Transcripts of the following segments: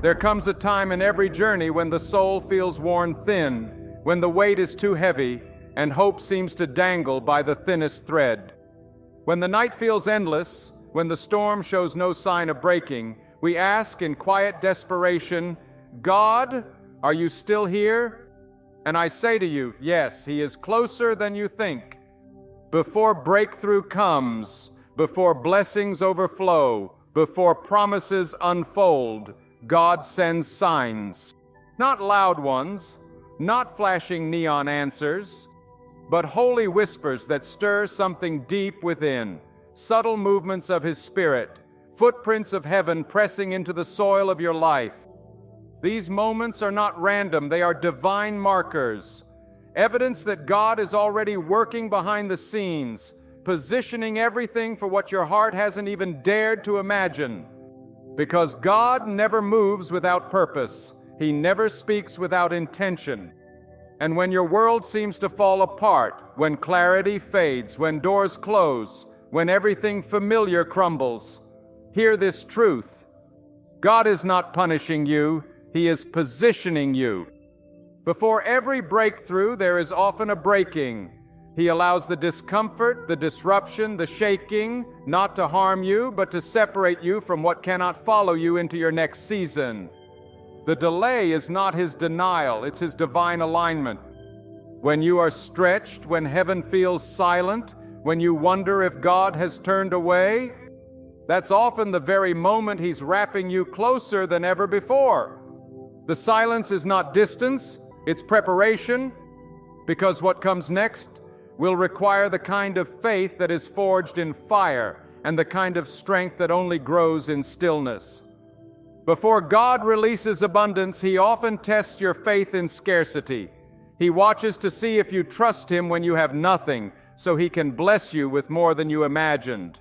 There comes a time in every journey when the soul feels worn thin, when the weight is too heavy, and hope seems to dangle by the thinnest thread. When the night feels endless, when the storm shows no sign of breaking, we ask in quiet desperation, God, are you still here? And I say to you, yes, He is closer than you think. Before breakthrough comes, before blessings overflow, before promises unfold, God sends signs. Not loud ones, not flashing neon answers, but holy whispers that stir something deep within, subtle movements of His Spirit, footprints of heaven pressing into the soil of your life. These moments are not random, they are divine markers, evidence that God is already working behind the scenes, positioning everything for what your heart hasn't even dared to imagine. Because God never moves without purpose. He never speaks without intention. And when your world seems to fall apart, when clarity fades, when doors close, when everything familiar crumbles, hear this truth. God is not punishing you, He is positioning you. Before every breakthrough, there is often a breaking. He allows the discomfort, the disruption, the shaking, not to harm you, but to separate you from what cannot follow you into your next season. The delay is not His denial, it's His divine alignment. When you are stretched, when heaven feels silent, when you wonder if God has turned away, that's often the very moment He's wrapping you closer than ever before. The silence is not distance, it's preparation, because what comes next will require the kind of faith that is forged in fire and the kind of strength that only grows in stillness. Before God releases abundance, He often tests your faith in scarcity. He watches to see if you trust Him when you have nothing, so He can bless you with more than you imagined.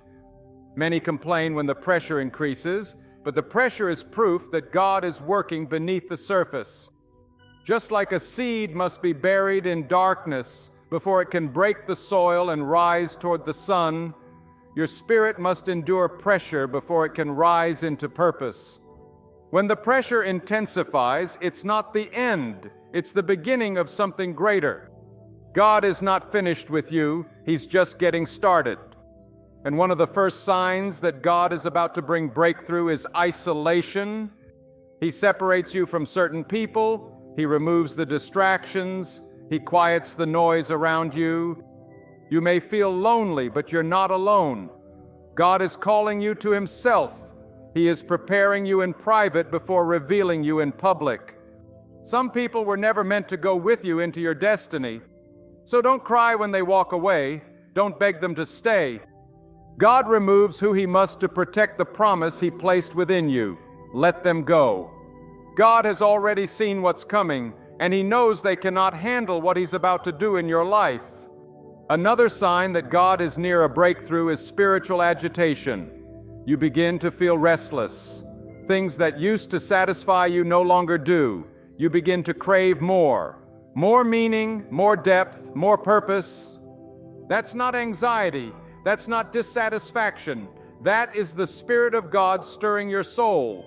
Many complain when the pressure increases, but the pressure is proof that God is working beneath the surface. Just like a seed must be buried in darkness before it can break the soil and rise toward the sun, your spirit must endure pressure before it can rise into purpose. When the pressure intensifies, it's not the end, it's the beginning of something greater. God is not finished with you, He's just getting started. And one of the first signs that God is about to bring breakthrough is isolation. He separates you from certain people, He removes the distractions, He quiets the noise around you. You may feel lonely, but you're not alone. God is calling you to Himself. He is preparing you in private before revealing you in public. Some people were never meant to go with you into your destiny, so don't cry when they walk away. Don't beg them to stay. God removes who He must to protect the promise He placed within you. Let them go. God has already seen what's coming, and He knows they cannot handle what He's about to do in your life. Another sign that God is near a breakthrough is spiritual agitation. You begin to feel restless. Things that used to satisfy you no longer do. You begin to crave more. More meaning, more depth, more purpose. That's not anxiety. That's not dissatisfaction. That is the Spirit of God stirring your soul.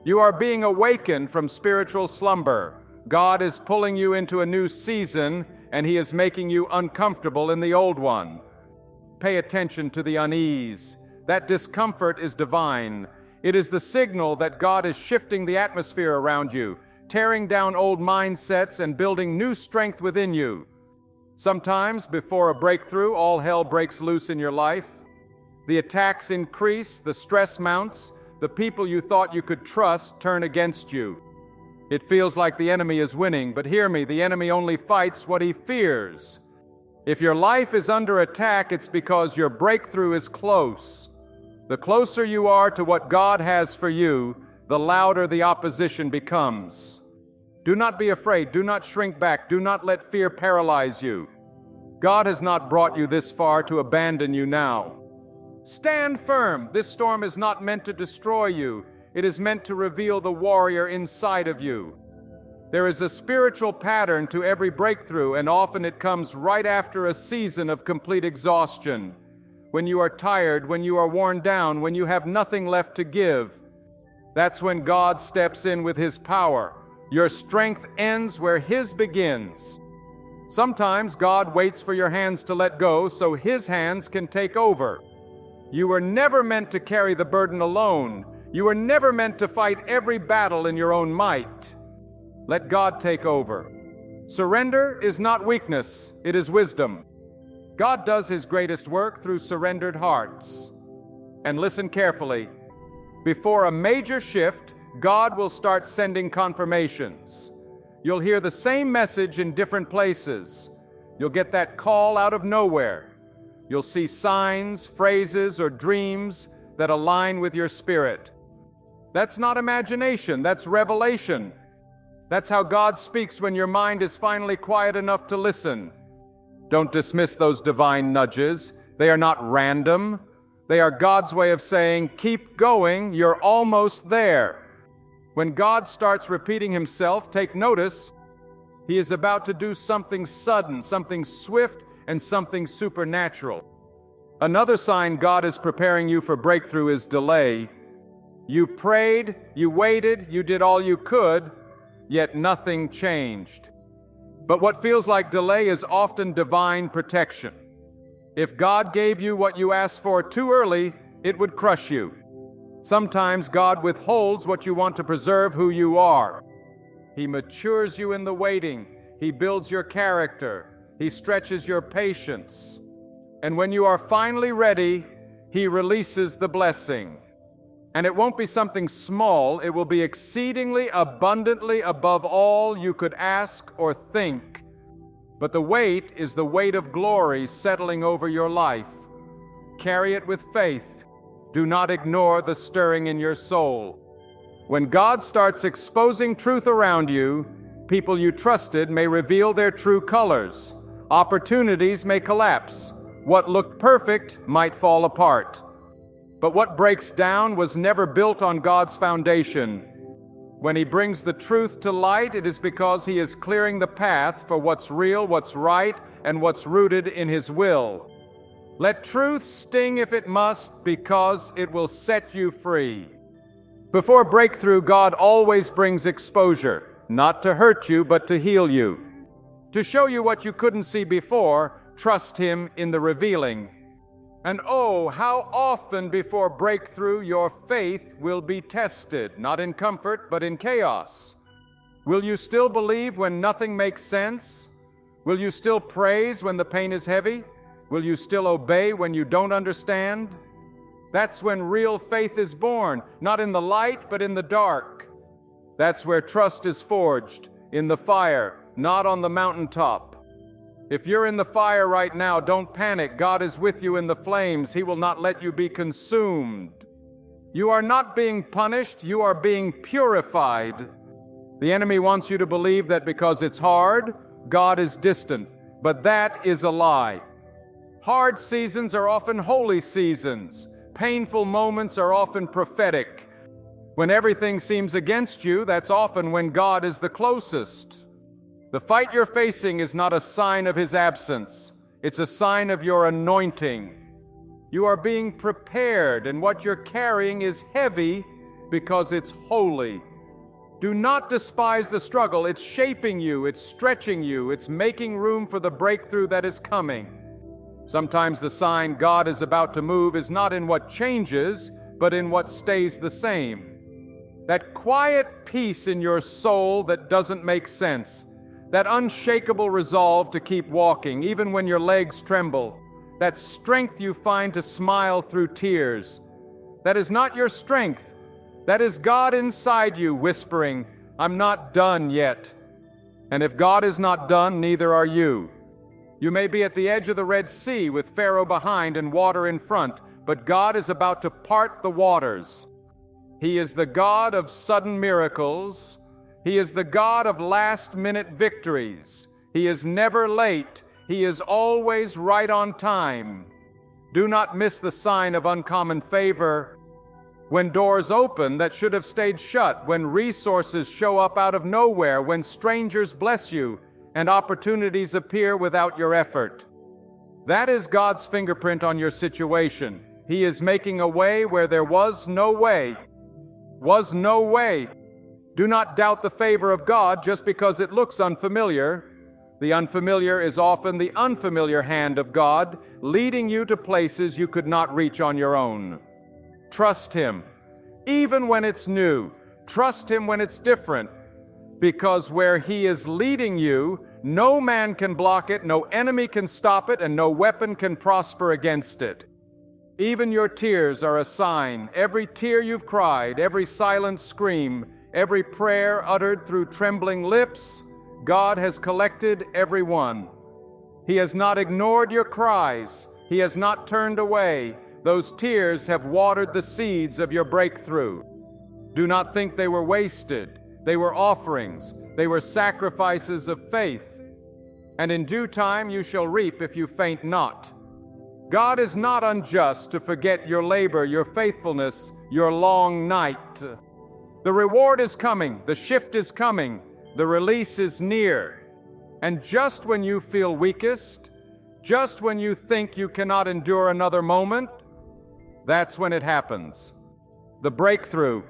You are being awakened from spiritual slumber. God is pulling you into a new season, and He is making you uncomfortable in the old one. Pay attention to the unease. That discomfort is divine. It is the signal that God is shifting the atmosphere around you, tearing down old mindsets and building new strength within you. Sometimes, before a breakthrough, all hell breaks loose in your life. The attacks increase, the stress mounts, the people you thought you could trust turn against you. It feels like the enemy is winning, but hear me, the enemy only fights what he fears. If your life is under attack, it's because your breakthrough is close. The closer you are to what God has for you, the louder the opposition becomes. Do not be afraid. Do not shrink back. Do not let fear paralyze you. God has not brought you this far to abandon you now. Stand firm. This storm is not meant to destroy you. It is meant to reveal the warrior inside of you. There is a spiritual pattern to every breakthrough, and often it comes right after a season of complete exhaustion. When you are tired, when you are worn down, when you have nothing left to give. That's when God steps in with His power. Your strength ends where His begins. Sometimes God waits for your hands to let go so His hands can take over. You were never meant to carry the burden alone. You were never meant to fight every battle in your own might. Let God take over. Surrender is not weakness, it is wisdom. God does His greatest work through surrendered hearts. And listen carefully. Before a major shift, God will start sending confirmations. You'll hear the same message in different places. You'll get that call out of nowhere. You'll see signs, phrases, or dreams that align with your spirit. That's not imagination, that's revelation. That's how God speaks when your mind is finally quiet enough to listen. Don't dismiss those divine nudges. They are not random. They are God's way of saying, keep going, you're almost there. When God starts repeating Himself, take notice. He is about to do something sudden, something swift, and something supernatural. Another sign God is preparing you for breakthrough is delay. You prayed, you waited, you did all you could, yet nothing changed. But what feels like delay is often divine protection. If God gave you what you asked for too early, it would crush you. Sometimes God withholds what you want to preserve who you are. He matures you in the waiting. He builds your character. He stretches your patience. And when you are finally ready, He releases the blessing. And it won't be something small, it will be exceedingly abundantly above all you could ask or think. But the weight is the weight of glory settling over your life. Carry it with faith. Do not ignore the stirring in your soul. When God starts exposing truth around you, people you trusted may reveal their true colors. Opportunities may collapse. What looked perfect might fall apart. But what breaks down was never built on God's foundation. When He brings the truth to light, it is because He is clearing the path for what's real, what's right, and what's rooted in His will. Let truth sting if it must, because it will set you free. Before breakthrough, God always brings exposure, not to hurt you, but to heal you. To show you what you couldn't see before, trust Him in the revealing. And oh, how often before breakthrough your faith will be tested, not in comfort, but in chaos. Will you still believe when nothing makes sense? Will you still praise when the pain is heavy? Will you still obey when you don't understand? That's when real faith is born, not in the light, but in the dark. That's where trust is forged, in the fire, not on the mountaintop. If you're in the fire right now, don't panic. God is with you in the flames. He will not let you be consumed. You are not being punished, you are being purified. The enemy wants you to believe that because it's hard, God is distant, but that is a lie. Hard seasons are often holy seasons. Painful moments are often prophetic. When everything seems against you, that's often when God is the closest. The fight you're facing is not a sign of His absence. It's a sign of your anointing. You are being prepared, and what you're carrying is heavy because it's holy. Do not despise the struggle. It's shaping you, it's stretching you, it's making room for the breakthrough that is coming. Sometimes the sign God is about to move is not in what changes, but in what stays the same. That quiet peace in your soul that doesn't make sense. That unshakable resolve to keep walking, even when your legs tremble. That strength you find to smile through tears. That is not your strength. That is God inside you whispering, I'm not done yet. And if God is not done, neither are you. You may be at the edge of the Red Sea with Pharaoh behind and water in front, but God is about to part the waters. He is the God of sudden miracles. He is the God of last-minute victories. He is never late. He is always right on time. Do not miss the sign of uncommon favor. When doors open that should have stayed shut, when resources show up out of nowhere, when strangers bless you, and opportunities appear without your effort. That is God's fingerprint on your situation. He is making a way where there was no way. Was no way. Do not doubt the favor of God just because it looks unfamiliar. The unfamiliar is often the unfamiliar hand of God, leading you to places you could not reach on your own. Trust Him, even when it's new. Trust Him when it's different, because where He is leading you, no man can block it, no enemy can stop it, and no weapon can prosper against it. Even your tears are a sign. Every tear you've cried, every silent scream, every prayer uttered through trembling lips, God has collected every one. He has not ignored your cries. He has not turned away. Those tears have watered the seeds of your breakthrough. Do not think they were wasted. They were offerings. They were sacrifices of faith. And in due time you shall reap if you faint not. God is not unjust to forget your labor, your faithfulness, your long night. The reward is coming. The shift is coming. The release is near. And just when you feel weakest, just when you think you cannot endure another moment, that's when it happens. The breakthrough.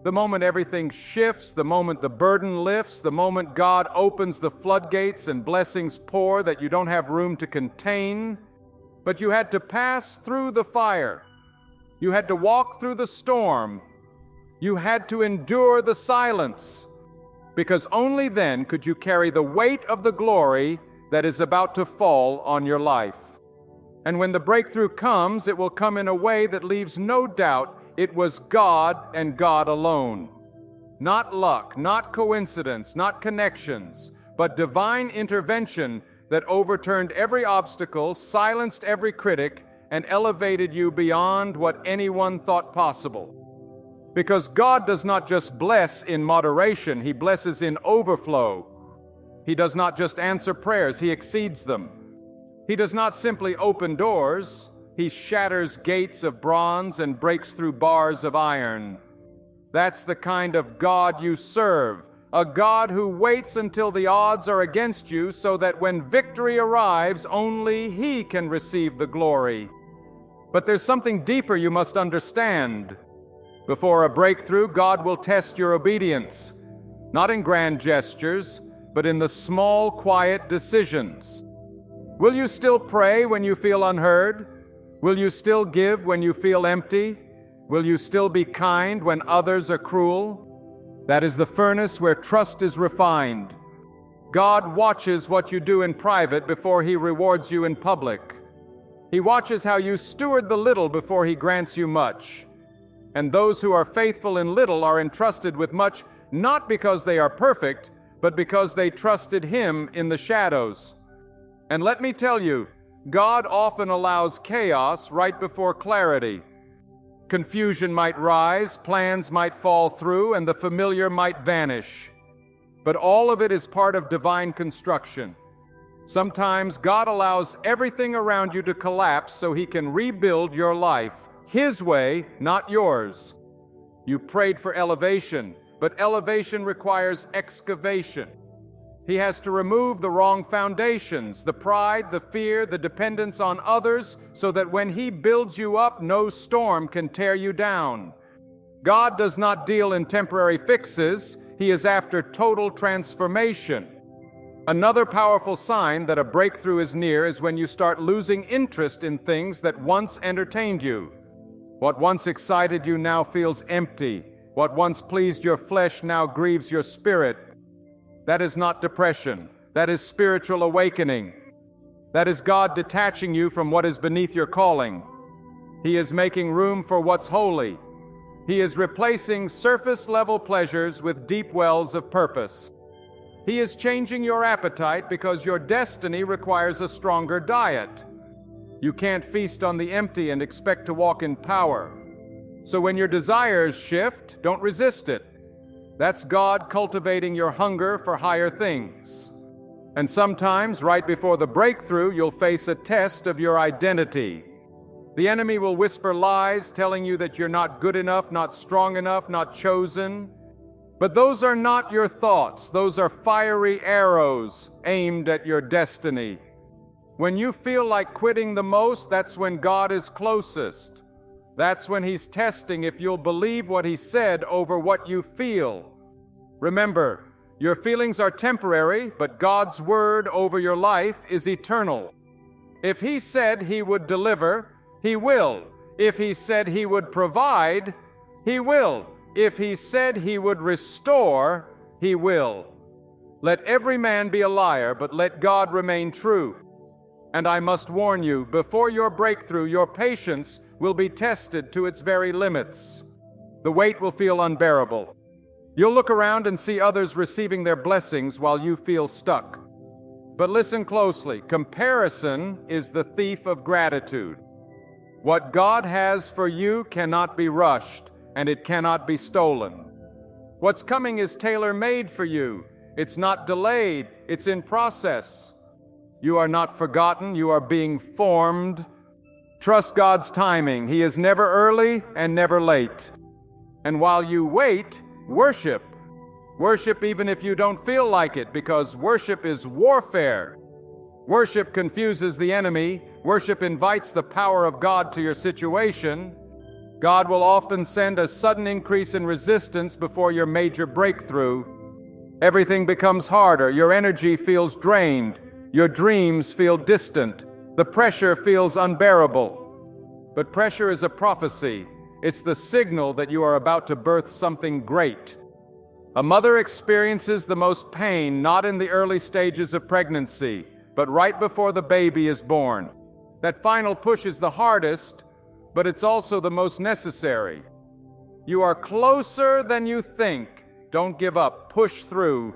The moment everything shifts, the moment the burden lifts, the moment God opens the floodgates and blessings pour that you don't have room to contain. But you had to pass through the fire. You had to walk through the storm. You had to endure the silence, because only then could you carry the weight of the glory that is about to fall on your life. And when the breakthrough comes, it will come in a way that leaves no doubt it was God and God alone. Not luck, not coincidence, not connections, but divine intervention that overturned every obstacle, silenced every critic, and elevated you beyond what anyone thought possible. Because God does not just bless in moderation, He blesses in overflow. He does not just answer prayers, He exceeds them. He does not simply open doors, He shatters gates of bronze and breaks through bars of iron. That's the kind of God you serve, a God who waits until the odds are against you so that when victory arrives, only He can receive the glory. But there's something deeper you must understand. Before a breakthrough, God will test your obedience, not in grand gestures, but in the small, quiet decisions. Will you still pray when you feel unheard? Will you still give when you feel empty? Will you still be kind when others are cruel? That is the furnace where trust is refined. God watches what you do in private before He rewards you in public. He watches how you steward the little before He grants you much. And those who are faithful in little are entrusted with much, not because they are perfect, but because they trusted Him in the shadows. And let me tell you, God often allows chaos right before clarity. Confusion might rise, plans might fall through, and the familiar might vanish. But all of it is part of divine construction. Sometimes God allows everything around you to collapse so He can rebuild your life, His way, not yours. You prayed for elevation, but elevation requires excavation. He has to remove the wrong foundations, the pride, the fear, the dependence on others, so that when He builds you up, no storm can tear you down. God does not deal in temporary fixes. He is after total transformation. Another powerful sign that a breakthrough is near is when you start losing interest in things that once entertained you. What once excited you now feels empty. What once pleased your flesh now grieves your spirit. That is not depression. That is spiritual awakening. That is God detaching you from what is beneath your calling. He is making room for what's holy. He is replacing surface-level pleasures with deep wells of purpose. He is changing your appetite because your destiny requires a stronger diet. You can't feast on the empty and expect to walk in power. So when your desires shift, don't resist it. That's God cultivating your hunger for higher things. And sometimes, right before the breakthrough, you'll face a test of your identity. The enemy will whisper lies, telling you that you're not good enough, not strong enough, not chosen. But those are not your thoughts. Those are fiery arrows aimed at your destiny. When you feel like quitting the most, that's when God is closest. That's when He's testing if you'll believe what He said over what you feel. Remember, your feelings are temporary, but God's word over your life is eternal. If He said He would deliver, He will. If He said He would provide, He will. If He said He would restore, He will. Let every man be a liar, but let God remain true. And I must warn you, before your breakthrough, your patience will be tested to its very limits. The weight will feel unbearable. You'll look around and see others receiving their blessings while you feel stuck. But listen closely. Comparison is the thief of gratitude. What God has for you cannot be rushed, and it cannot be stolen. What's coming is tailor-made for you. It's not delayed, it's in process. You are not forgotten, you are being formed. Trust God's timing. He is never early and never late. And while you wait, worship. Worship even if you don't feel like it, because worship is warfare. Worship confuses the enemy. Worship invites the power of God to your situation. God will often send a sudden increase in resistance before your major breakthrough. Everything becomes harder. Your energy feels drained. Your dreams feel distant. The pressure feels unbearable. But pressure is a prophecy. It's the signal that you are about to birth something great. A mother experiences the most pain not in the early stages of pregnancy, but right before the baby is born. That final push is the hardest, but it's also the most necessary. You are closer than you think. Don't give up. Push through.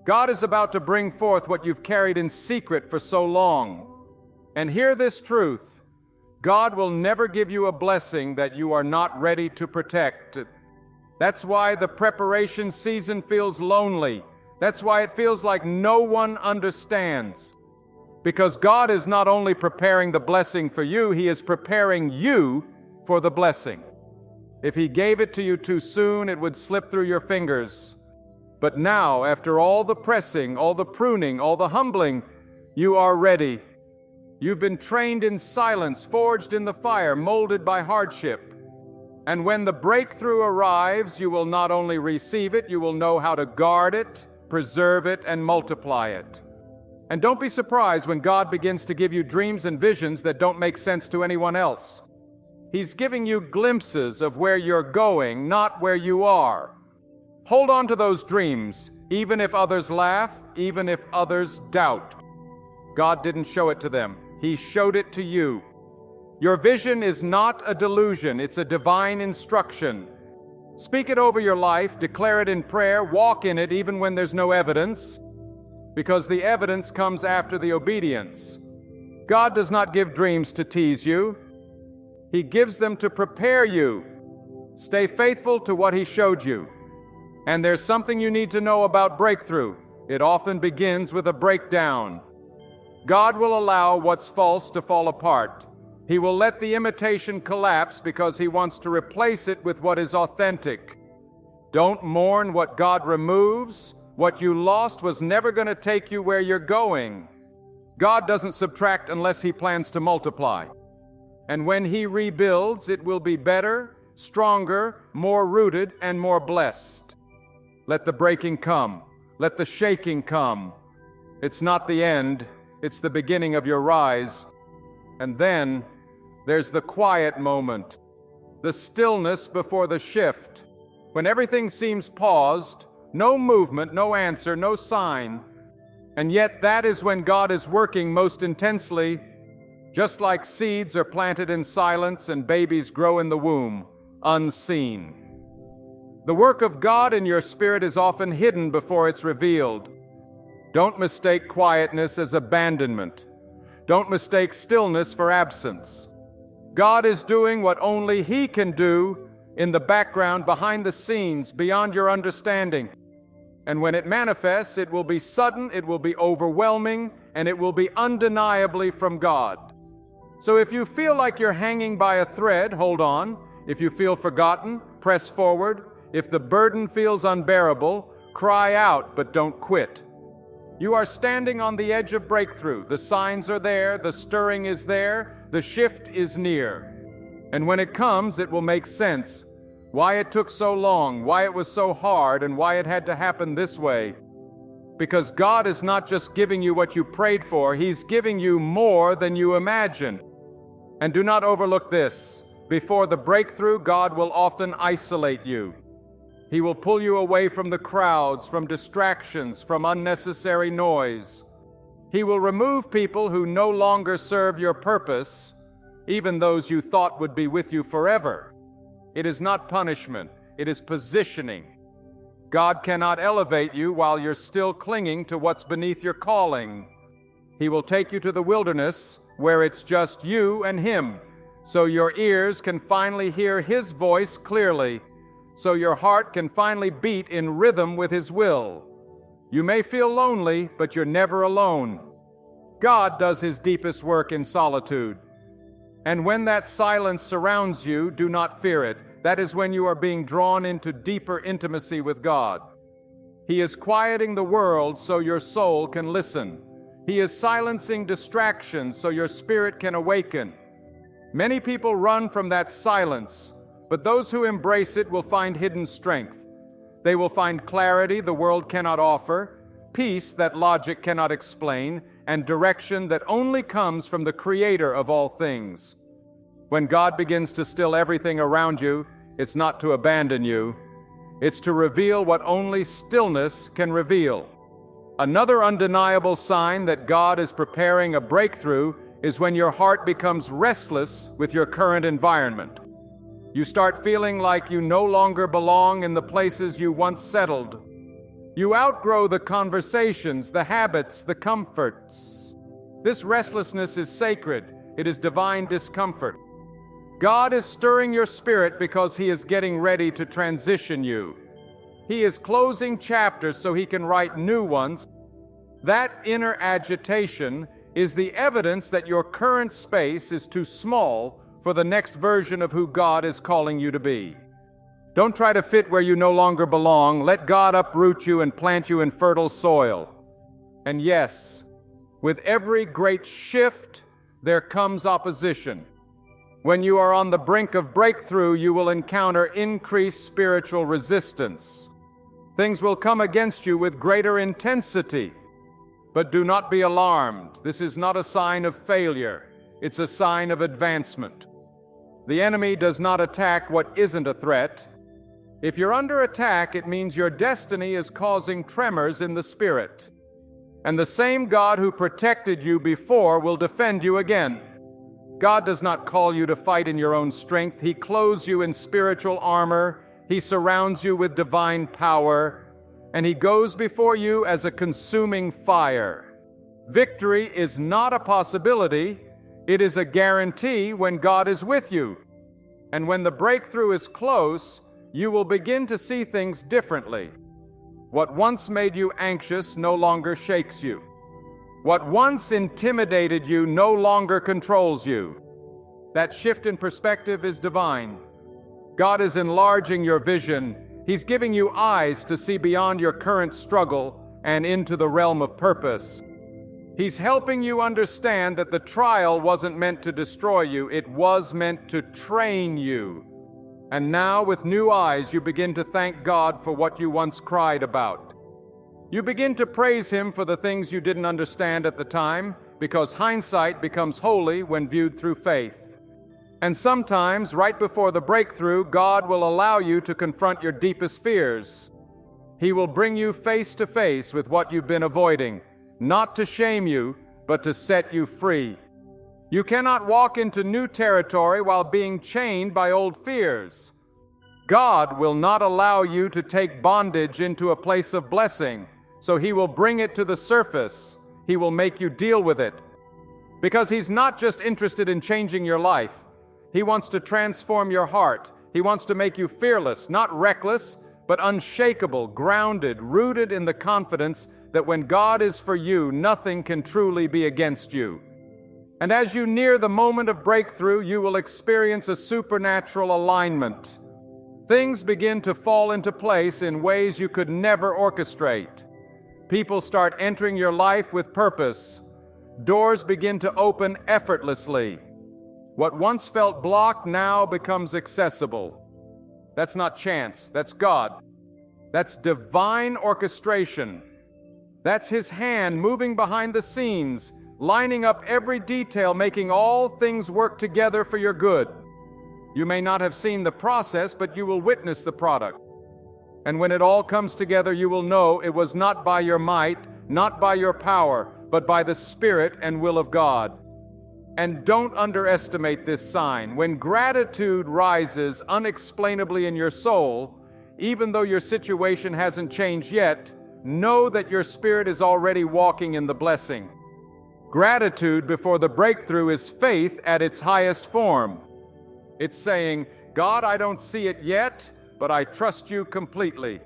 God is about to bring forth what you've carried in secret for so long. And hear this truth. God will never give you a blessing that you are not ready to protect. That's why the preparation season feels lonely. That's why it feels like no one understands. Because God is not only preparing the blessing for you, He is preparing you for the blessing. If He gave it to you too soon, it would slip through your fingers. But now, after all the pressing, all the pruning, all the humbling, you are ready. You've been trained in silence, forged in the fire, molded by hardship. And when the breakthrough arrives, you will not only receive it, you will know how to guard it, preserve it, and multiply it. And don't be surprised when God begins to give you dreams and visions that don't make sense to anyone else. He's giving you glimpses of where you're going, not where you are. Hold on to those dreams, even if others laugh, even if others doubt. God didn't show it to them. He showed it to you. Your vision is not a delusion, it's a divine instruction. Speak it over your life, declare it in prayer, walk in it even when there's no evidence, because the evidence comes after the obedience. God does not give dreams to tease you. He gives them to prepare you. Stay faithful to what He showed you. And there's something you need to know about breakthrough. It often begins with a breakdown. God will allow what's false to fall apart. He will let the imitation collapse because He wants to replace it with what is authentic. Don't mourn what God removes. What you lost was never going to take you where you're going. God doesn't subtract unless He plans to multiply. And when He rebuilds, it will be better, stronger, more rooted, and more blessed. Let the breaking come. Let the shaking come. It's not the end. It's the beginning of your rise. And then there's the quiet moment, the stillness before the shift, when everything seems paused, no movement, no answer, no sign. And yet that is when God is working most intensely, just like seeds are planted in silence and babies grow in the womb, unseen. The work of God in your spirit is often hidden before it's revealed. Don't mistake quietness as abandonment. Don't mistake stillness for absence. God is doing what only He can do in the background, behind the scenes, beyond your understanding. And when it manifests, it will be sudden, it will be overwhelming, and it will be undeniably from God. So if you feel like you're hanging by a thread, hold on. If you feel forgotten, press forward. If the burden feels unbearable, cry out, but don't quit. You are standing on the edge of breakthrough. The signs are there, the stirring is there, the shift is near. And when it comes, it will make sense. Why it took so long, why it was so hard, and why it had to happen this way. Because God is not just giving you what you prayed for, He's giving you more than you imagine. And do not overlook this. Before the breakthrough, God will often isolate you. He will pull you away from the crowds, from distractions, from unnecessary noise. He will remove people who no longer serve your purpose, even those you thought would be with you forever. It is not punishment, it is positioning. God cannot elevate you while you're still clinging to what's beneath your calling. He will take you to the wilderness where it's just you and Him, so your ears can finally hear His voice clearly, so your heart can finally beat in rhythm with His will. You may feel lonely, but you're never alone. God does His deepest work in solitude. And when that silence surrounds you, do not fear it. That is when you are being drawn into deeper intimacy with God. He is quieting the world so your soul can listen. He is silencing distractions so your spirit can awaken. Many people run from that silence, but those who embrace it will find hidden strength. They will find clarity the world cannot offer, peace that logic cannot explain, and direction that only comes from the Creator of all things. When God begins to still everything around you, it's not to abandon you. It's to reveal what only stillness can reveal. Another undeniable sign that God is preparing a breakthrough is when your heart becomes restless with your current environment. You start feeling like you no longer belong in the places you once settled. You outgrow the conversations, the habits, the comforts. This restlessness is sacred. It is divine discomfort. God is stirring your spirit because He is getting ready to transition you. He is closing chapters so He can write new ones. That inner agitation is the evidence that your current space is too small for the next version of who God is calling you to be. Don't try to fit where you no longer belong. Let God uproot you and plant you in fertile soil. And yes, with every great shift, there comes opposition. When you are on the brink of breakthrough, you will encounter increased spiritual resistance. Things will come against you with greater intensity. But do not be alarmed. This is not a sign of failure. It's a sign of advancement. The enemy does not attack what isn't a threat. If you're under attack, it means your destiny is causing tremors in the spirit. And the same God who protected you before will defend you again. God does not call you to fight in your own strength. He clothes you in spiritual armor. He surrounds you with divine power. And He goes before you as a consuming fire. Victory is not a possibility. It is a guarantee when God is with you. And when the breakthrough is close, you will begin to see things differently. What once made you anxious no longer shakes you. What once intimidated you no longer controls you. That shift in perspective is divine. God is enlarging your vision. He's giving you eyes to see beyond your current struggle and into the realm of purpose. He's helping you understand that the trial wasn't meant to destroy you, it was meant to train you. And now, with new eyes, you begin to thank God for what you once cried about. You begin to praise Him for the things you didn't understand at the time, because hindsight becomes holy when viewed through faith. And sometimes, right before the breakthrough, God will allow you to confront your deepest fears. He will bring you face to face with what you've been avoiding, not to shame you, but to set you free. You cannot walk into new territory while being chained by old fears. God will not allow you to take bondage into a place of blessing, so He will bring it to the surface. He will make you deal with it. Because He's not just interested in changing your life. He wants to transform your heart. He wants to make you fearless, not reckless, but unshakable, grounded, rooted in the confidence that when God is for you, nothing can truly be against you. And as you near the moment of breakthrough, you will experience a supernatural alignment. Things begin to fall into place in ways you could never orchestrate. People start entering your life with purpose. Doors begin to open effortlessly. What once felt blocked now becomes accessible. That's not chance, that's God. That's divine orchestration. That's His hand moving behind the scenes, lining up every detail, making all things work together for your good. You may not have seen the process, but you will witness the product. And when it all comes together, you will know it was not by your might, not by your power, but by the Spirit and will of God. And don't underestimate this sign. When gratitude rises unexplainably in your soul, even though your situation hasn't changed yet, know that your spirit is already walking in the blessing. Gratitude before the breakthrough is faith at its highest form. It's saying, God, I don't see it yet, but I trust you completely.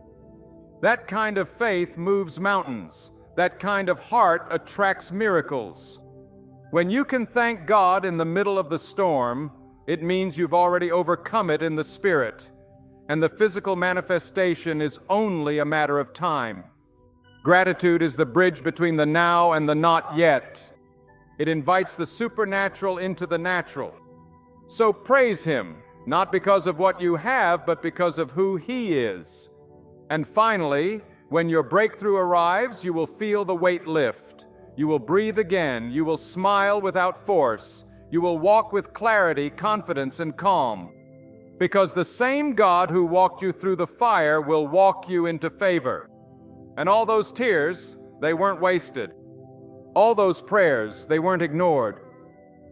That kind of faith moves mountains. That kind of heart attracts miracles. When you can thank God in the middle of the storm, it means you've already overcome it in the Spirit, and the physical manifestation is only a matter of time. Gratitude is the bridge between the now and the not yet. It invites the supernatural into the natural. So praise Him, not because of what you have, but because of who He is. And finally, when your breakthrough arrives, you will feel the weight lift. You will breathe again. You will smile without force. You will walk with clarity, confidence, and calm. Because the same God who walked you through the fire will walk you into favor. And all those tears, they weren't wasted. All those prayers, they weren't ignored.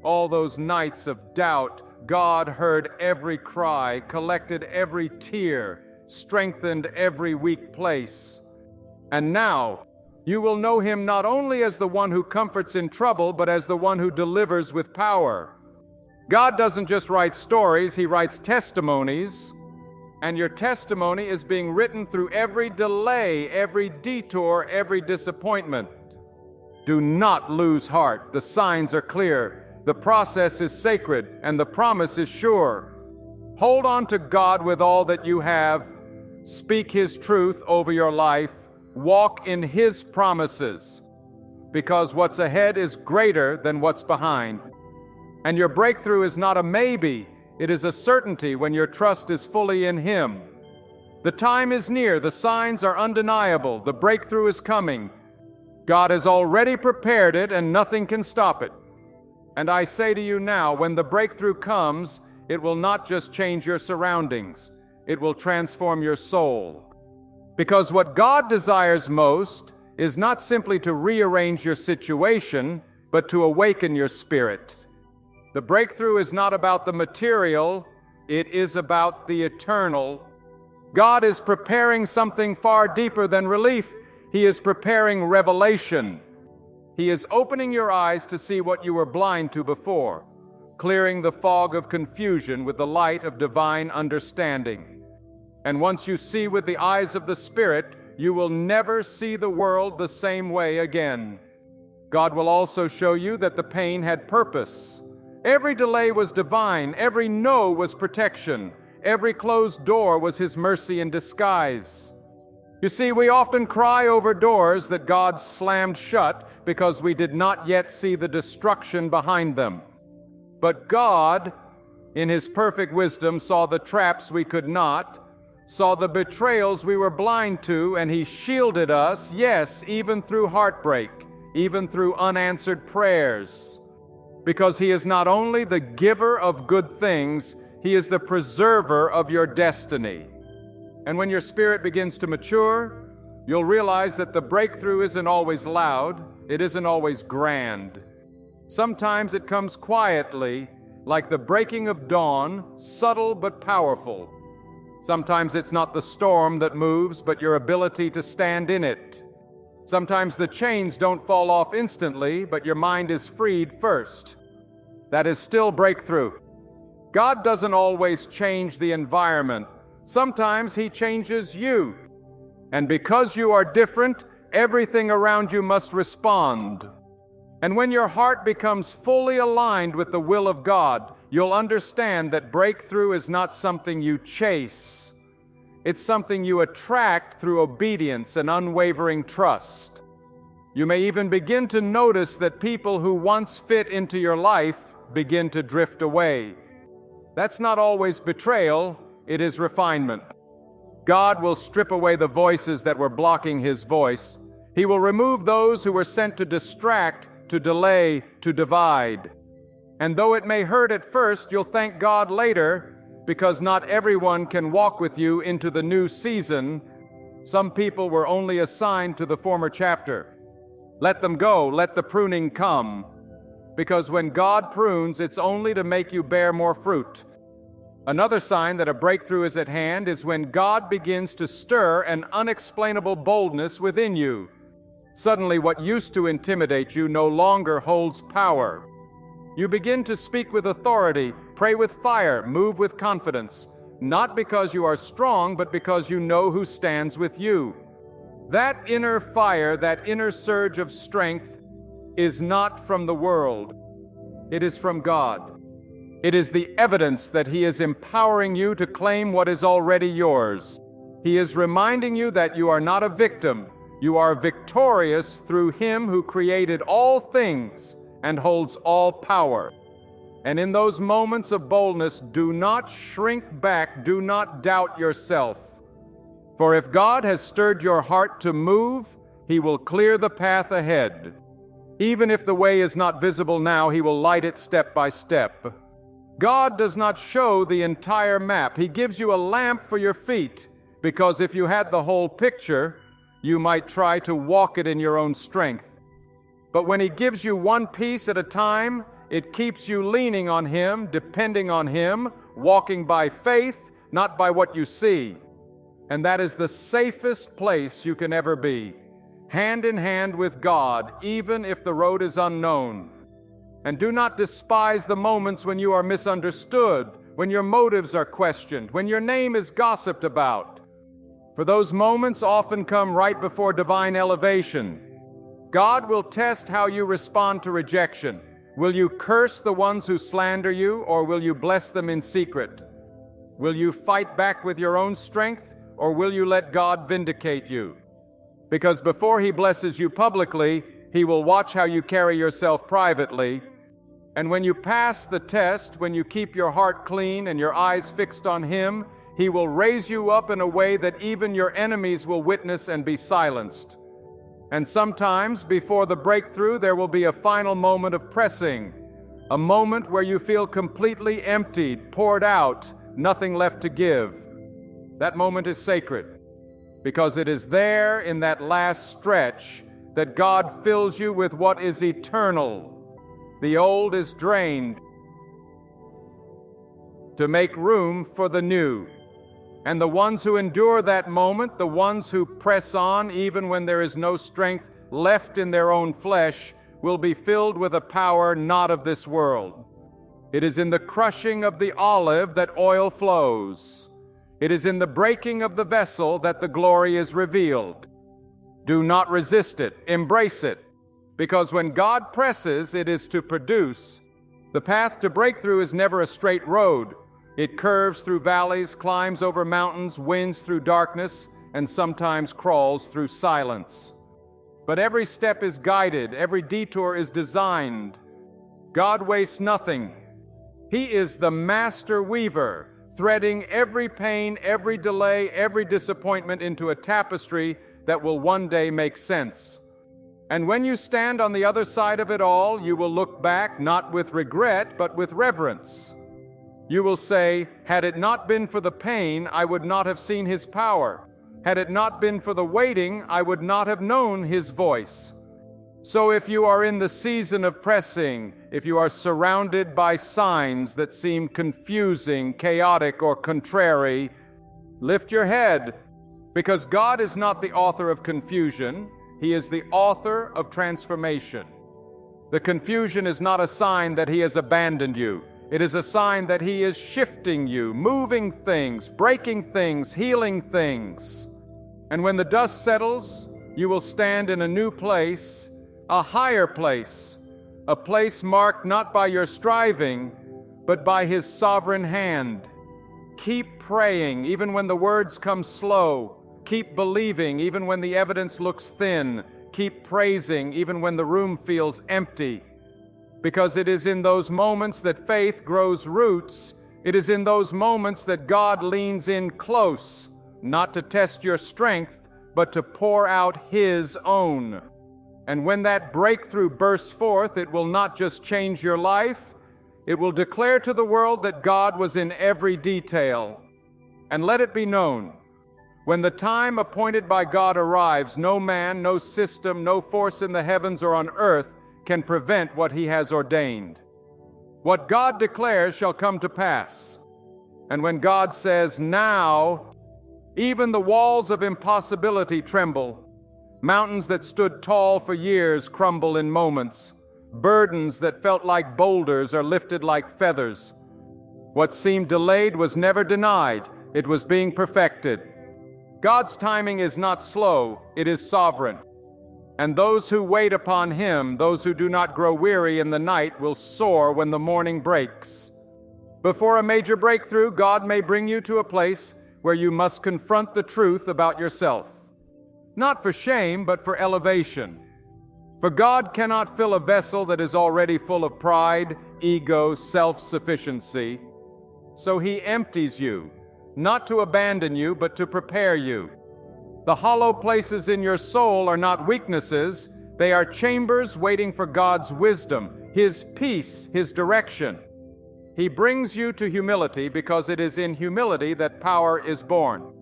All those nights of doubt, God heard every cry, collected every tear, strengthened every weak place. And now, you will know Him not only as the one who comforts in trouble, but as the one who delivers with power. God doesn't just write stories, He writes testimonies. And your testimony is being written through every delay, every detour, every disappointment. Do not lose heart. The signs are clear. The process is sacred, and the promise is sure. Hold on to God with all that you have. Speak His truth over your life. Walk in His promises, because what's ahead is greater than what's behind. And your breakthrough is not a maybe, it is a certainty when your trust is fully in Him. The time is near, the signs are undeniable, the breakthrough is coming. God has already prepared it, and nothing can stop it. And I say to you now, when the breakthrough comes, it will not just change your surroundings, it will transform your soul. Because what God desires most is not simply to rearrange your situation, but to awaken your spirit. The breakthrough is not about the material, it is about the eternal. God is preparing something far deeper than relief. He is preparing revelation. He is opening your eyes to see what you were blind to before, clearing the fog of confusion with the light of divine understanding. And once you see with the eyes of the Spirit, you will never see the world the same way again. God will also show you that the pain had purpose. Every delay was divine. Every no was protection. Every closed door was His mercy in disguise. You see, we often cry over doors that God slammed shut because we did not yet see the destruction behind them. But God, in His perfect wisdom, saw the traps we could not, saw the betrayals we were blind to, and He shielded us, yes, even through heartbreak, even through unanswered prayers. Because He is not only the giver of good things, He is the preserver of your destiny. And when your spirit begins to mature, you'll realize that the breakthrough isn't always loud, it isn't always grand. Sometimes it comes quietly, like the breaking of dawn, subtle but powerful. Sometimes it's not the storm that moves, but your ability to stand in it. Sometimes the chains don't fall off instantly, but your mind is freed first. That is still breakthrough. God doesn't always change the environment. Sometimes He changes you. And because you are different, everything around you must respond. And when your heart becomes fully aligned with the will of God, you'll understand that breakthrough is not something you chase. It's something you attract through obedience and unwavering trust. You may even begin to notice that people who once fit into your life begin to drift away. That's not always betrayal, it is refinement. God will strip away the voices that were blocking His voice. He will remove those who were sent to distract, to delay, to divide. And though it may hurt at first, you'll thank God later, because not everyone can walk with you into the new season. Some people were only assigned to the former chapter. Let them go, let the pruning come. Because when God prunes, it's only to make you bear more fruit. Another sign that a breakthrough is at hand is when God begins to stir an unexplainable boldness within you. Suddenly, what used to intimidate you no longer holds power. You begin to speak with authority, pray with fire, move with confidence, not because you are strong, but because you know who stands with you. That inner fire, that inner surge of strength, is not from the world. It is from God. It is the evidence that He is empowering you to claim what is already yours. He is reminding you that you are not a victim. You are victorious through Him who created all things and holds all power. And in those moments of boldness, do not shrink back, do not doubt yourself. For if God has stirred your heart to move, He will clear the path ahead. Even if the way is not visible now, He will light it step by step. God does not show the entire map. He gives you a lamp for your feet, because if you had the whole picture, you might try to walk it in your own strength. But when He gives you one piece at a time, it keeps you leaning on Him, depending on Him, walking by faith, not by what you see. And that is the safest place you can ever be, hand in hand with God, even if the road is unknown. And do not despise the moments when you are misunderstood, when your motives are questioned, when your name is gossiped about. For those moments often come right before divine elevation. God will test how you respond to rejection. Will you curse the ones who slander you, or will you bless them in secret? Will you fight back with your own strength, or will you let God vindicate you? Because before He blesses you publicly, He will watch how you carry yourself privately. And when you pass the test, when you keep your heart clean and your eyes fixed on Him, He will raise you up in a way that even your enemies will witness and be silenced. And sometimes, before the breakthrough, there will be a final moment of pressing, a moment where you feel completely emptied, poured out, nothing left to give. That moment is sacred, because it is there in that last stretch that God fills you with what is eternal. The old is drained to make room for the new. And the ones who endure that moment, the ones who press on even when there is no strength left in their own flesh, will be filled with a power not of this world. It is in the crushing of the olive that oil flows. It is in the breaking of the vessel that the glory is revealed. Do not resist it, embrace it, because when God presses, it is to produce. The path to breakthrough is never a straight road. It curves through valleys, climbs over mountains, wins through darkness, and sometimes crawls through silence. But every step is guided, every detour is designed. God wastes nothing. He is the master weaver, threading every pain, every delay, every disappointment into a tapestry that will one day make sense. And when you stand on the other side of it all, you will look back not with regret, but with reverence. You will say, had it not been for the pain, I would not have seen His power. Had it not been for the waiting, I would not have known His voice. So if you are in the season of pressing, if you are surrounded by signs that seem confusing, chaotic, or contrary, lift your head, because God is not the author of confusion. He is the author of transformation. The confusion is not a sign that He has abandoned you. It is a sign that He is shifting you, moving things, breaking things, healing things. And when the dust settles, you will stand in a new place, a higher place, a place marked not by your striving, but by His sovereign hand. Keep praying even when the words come slow. Keep believing even when the evidence looks thin. Keep praising even when the room feels empty. because it is in those moments that faith grows roots. It is in those moments that God leans in close, not to test your strength, but to pour out His own. And when that breakthrough bursts forth, it will not just change your life, it will declare to the world that God was in every detail. And let it be known, when the time appointed by God arrives, no man, no system, no force in the heavens or on earth can prevent what He has ordained. What God declares shall come to pass. And when God says, now, even the walls of impossibility tremble. Mountains that stood tall for years crumble in moments. Burdens that felt like boulders are lifted like feathers. What seemed delayed was never denied. It was being perfected. God's timing is not slow, it is sovereign. And those who wait upon Him, those who do not grow weary in the night, will soar when the morning breaks. Before a major breakthrough, God may bring you to a place where you must confront the truth about yourself. Not for shame, but for elevation. For God cannot fill a vessel that is already full of pride, ego, self-sufficiency. So He empties you, not to abandon you, but to prepare you. The hollow places in your soul are not weaknesses, they are chambers waiting for God's wisdom, His peace, His direction. He brings you to humility because it is in humility that power is born.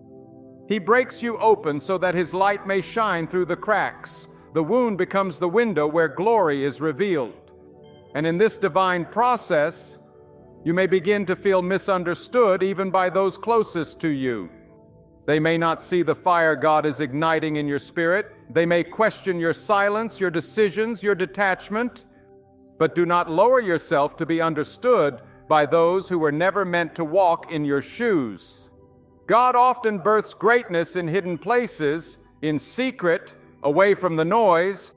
He breaks you open so that His light may shine through the cracks. The wound becomes the window where glory is revealed. And in this divine process, you may begin to feel misunderstood even by those closest to you. They may not see the fire God is igniting in your spirit. They may question your silence, your decisions, your detachment. But do not lower yourself to be understood by those who were never meant to walk in your shoes. God often births greatness in hidden places, in secret, away from the noise.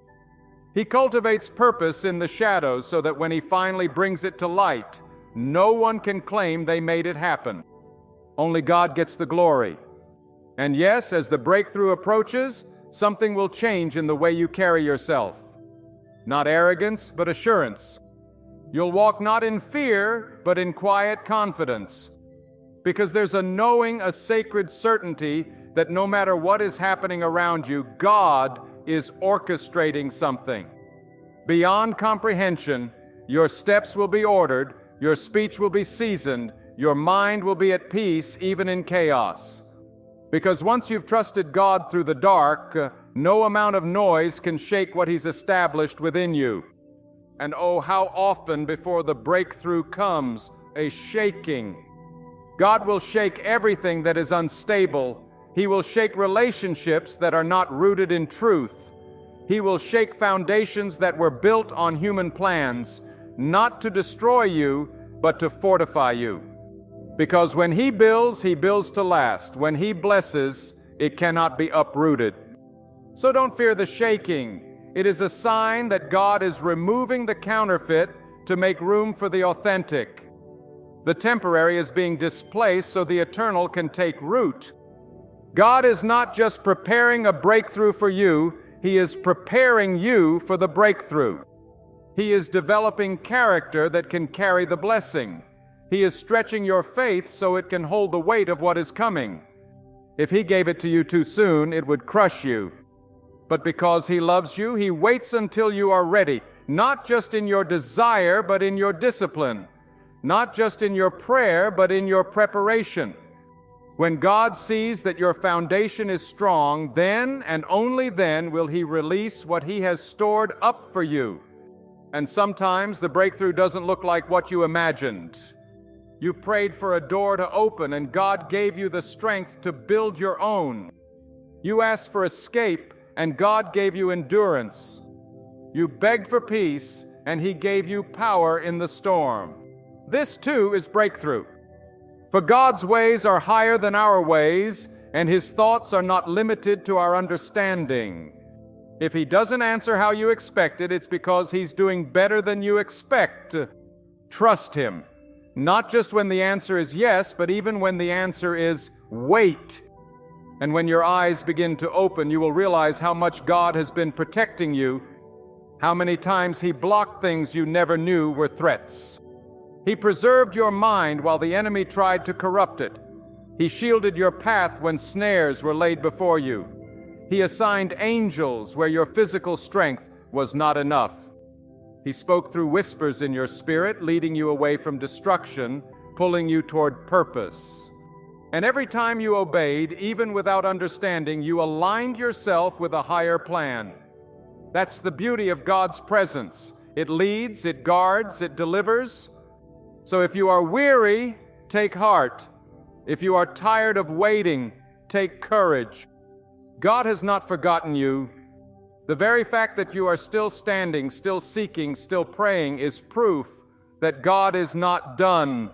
He cultivates purpose in the shadows so that when He finally brings it to light, no one can claim they made it happen. Only God gets the glory. And yes, as the breakthrough approaches, something will change in the way you carry yourself. Not arrogance, but assurance. You'll walk not in fear, but in quiet confidence. Because there's a knowing, a sacred certainty that no matter what is happening around you, God is orchestrating something. Beyond comprehension, your steps will be ordered, your speech will be seasoned, your mind will be at peace even in chaos. Because once you've trusted God through the dark, no amount of noise can shake what He's established within you. And oh, how often before the breakthrough comes, a shaking. God will shake everything that is unstable. He will shake relationships that are not rooted in truth. He will shake foundations that were built on human plans, not to destroy you, but to fortify you. Because when He builds to last. When He blesses, it cannot be uprooted. So don't fear the shaking. It is a sign that God is removing the counterfeit to make room for the authentic. The temporary is being displaced so the eternal can take root. God is not just preparing a breakthrough for you, He is preparing you for the breakthrough. He is developing character that can carry the blessing. He is stretching your faith so it can hold the weight of what is coming. If He gave it to you too soon, it would crush you. But because He loves you, He waits until you are ready, not just in your desire, but in your discipline. Not just in your prayer, but in your preparation. When God sees that your foundation is strong, then and only then will He release what He has stored up for you. And sometimes the breakthrough doesn't look like what you imagined. You prayed for a door to open, and God gave you the strength to build your own. You asked for escape, and God gave you endurance. You begged for peace, and He gave you power in the storm. This too is breakthrough. For God's ways are higher than our ways, and His thoughts are not limited to our understanding. If He doesn't answer how you expected, it's because He's doing better than you expect. Trust Him, not just when the answer is yes, but even when the answer is wait. And when your eyes begin to open, you will realize how much God has been protecting you. How many times He blocked things you never knew were threats. He preserved your mind while the enemy tried to corrupt it. He shielded your path when snares were laid before you. He assigned angels where your physical strength was not enough. He spoke through whispers in your spirit, leading you away from destruction, pulling you toward purpose. And every time you obeyed, even without understanding, you aligned yourself with a higher plan. That's the beauty of God's presence. It leads, it guards, it delivers. So if you are weary, take heart. If you are tired of waiting, take courage. God has not forgotten you. The very fact that you are still standing, still seeking, still praying is proof that God is not done.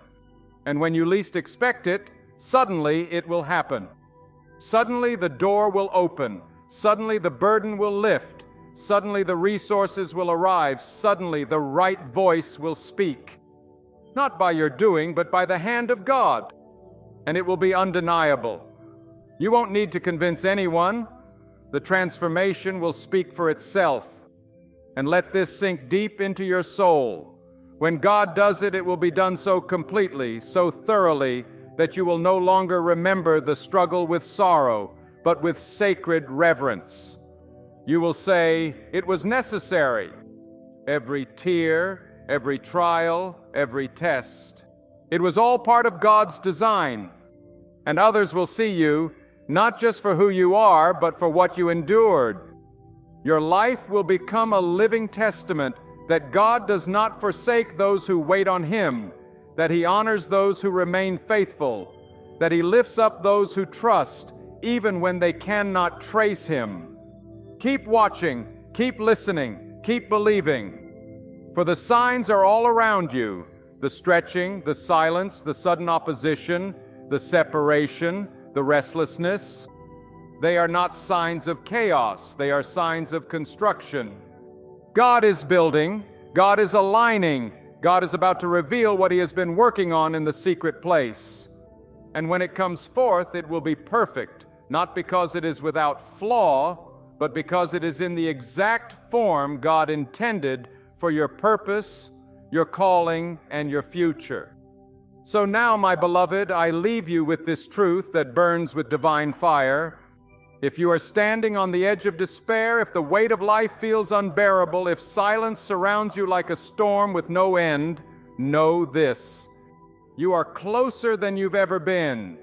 And when you least expect it, suddenly it will happen. Suddenly the door will open. Suddenly the burden will lift. Suddenly the resources will arrive. Suddenly the right voice will speak. Not by your doing, but by the hand of God. And it will be undeniable. You won't need to convince anyone. The transformation will speak for itself. And let this sink deep into your soul. When God does it, it will be done so completely, so thoroughly, that you will no longer remember the struggle with sorrow, but with sacred reverence. You will say, "It was necessary." Every tear, every trial, every test. It was all part of God's design. And others will see you, not just for who you are, but for what you endured. Your life will become a living testament that God does not forsake those who wait on Him, that He honors those who remain faithful, that He lifts up those who trust, even when they cannot trace Him. Keep watching, keep listening, keep believing. For the signs are all around you, the stretching, the silence, the sudden opposition, the separation, the restlessness. They are not signs of chaos, they are signs of construction. God is building, God is aligning, God is about to reveal what He has been working on in the secret place. And when it comes forth, it will be perfect, not because it is without flaw, but because it is in the exact form God intended for your purpose, your calling, and your future. So now, my beloved, I leave you with this truth that burns with divine fire. If you are standing on the edge of despair, if the weight of life feels unbearable, if silence surrounds you like a storm with no end, know this: you are closer than you've ever been.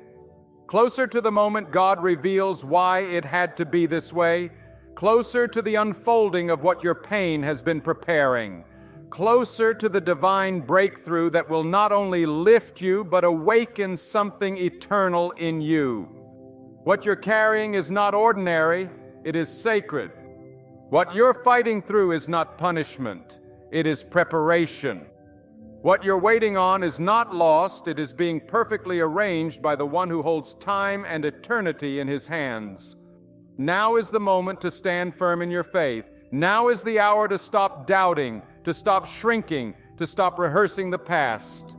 Closer to the moment God reveals why it had to be this way. Closer to the unfolding of what your pain has been preparing. Closer to the divine breakthrough that will not only lift you, but awaken something eternal in you. What you're carrying is not ordinary, it is sacred. What you're fighting through is not punishment, it is preparation. What you're waiting on is not lost, it is being perfectly arranged by the one who holds time and eternity in His hands. Now is the moment to stand firm in your faith. Now is the hour to stop doubting, to stop shrinking, to stop rehearsing the past.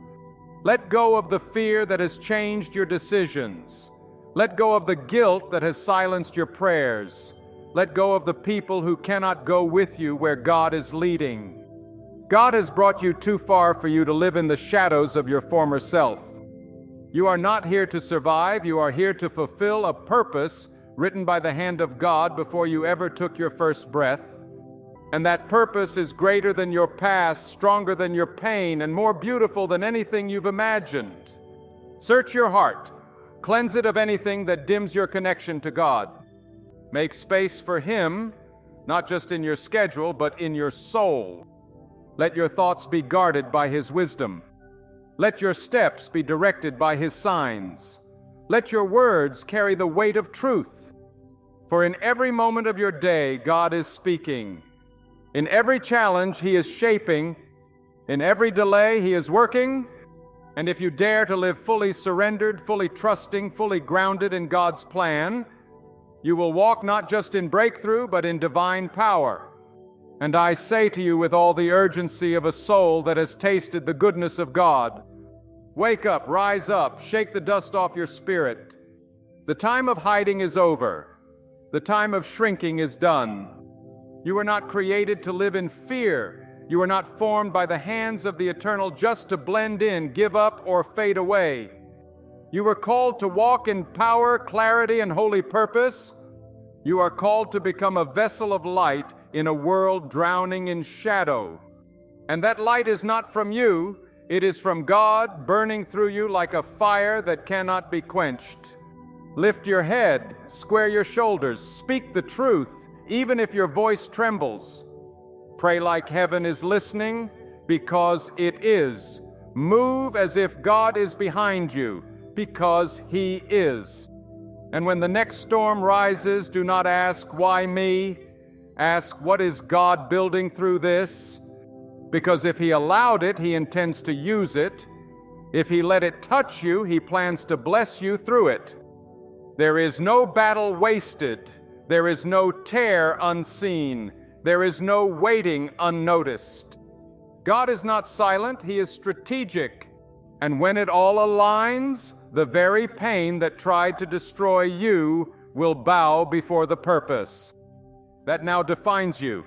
Let go of the fear that has changed your decisions. Let go of the guilt that has silenced your prayers. Let go of the people who cannot go with you where God is leading. God has brought you too far for you to live in the shadows of your former self. You are not here to survive, you are here to fulfill a purpose written by the hand of God before you ever took your first breath. And that purpose is greater than your past, stronger than your pain, and more beautiful than anything you've imagined. Search your heart. Cleanse it of anything that dims your connection to God. Make space for Him, not just in your schedule, but in your soul. Let your thoughts be guarded by His wisdom. Let your steps be directed by His signs. Let your words carry the weight of truth. For in every moment of your day, God is speaking. In every challenge, He is shaping. In every delay, He is working. And if you dare to live fully surrendered, fully trusting, fully grounded in God's plan, you will walk not just in breakthrough, but in divine power. And I say to you with all the urgency of a soul that has tasted the goodness of God, wake up, rise up, shake the dust off your spirit. The time of hiding is over. The time of shrinking is done. You were not created to live in fear. You were not formed by the hands of the eternal just to blend in, give up, or fade away. You were called to walk in power, clarity, and holy purpose. You are called to become a vessel of light in a world drowning in shadow. And that light is not from you, it is from God, burning through you like a fire that cannot be quenched. Lift your head, square your shoulders, speak the truth, even if your voice trembles. Pray like heaven is listening, because it is. Move as if God is behind you, because He is. And when the next storm rises, do not ask, why me? Ask, what is God building through this? Because if He allowed it, He intends to use it. If He let it touch you, He plans to bless you through it. There is no battle wasted. There is no tear unseen. There is no waiting unnoticed. God is not silent, He is strategic. And when it all aligns, the very pain that tried to destroy you will bow before the purpose that now defines you.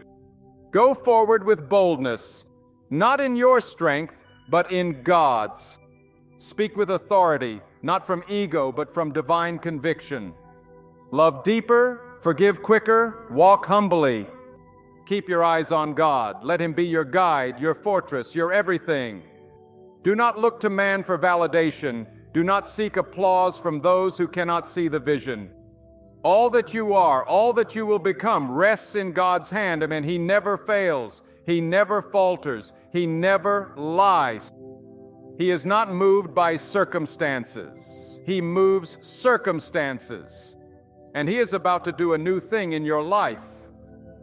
Go forward with boldness, not in your strength, but in God's. Speak with authority, not from ego, but from divine conviction. Love deeper, forgive quicker, walk humbly. Keep your eyes on God. Let Him be your guide, your fortress, your everything. Do not look to man for validation. Do not seek applause from those who cannot see the vision. All that you are, all that you will become, rests in God's hand, and He never fails. He never falters. He never lies. He is not moved by circumstances. He moves circumstances. And He is about to do a new thing in your life.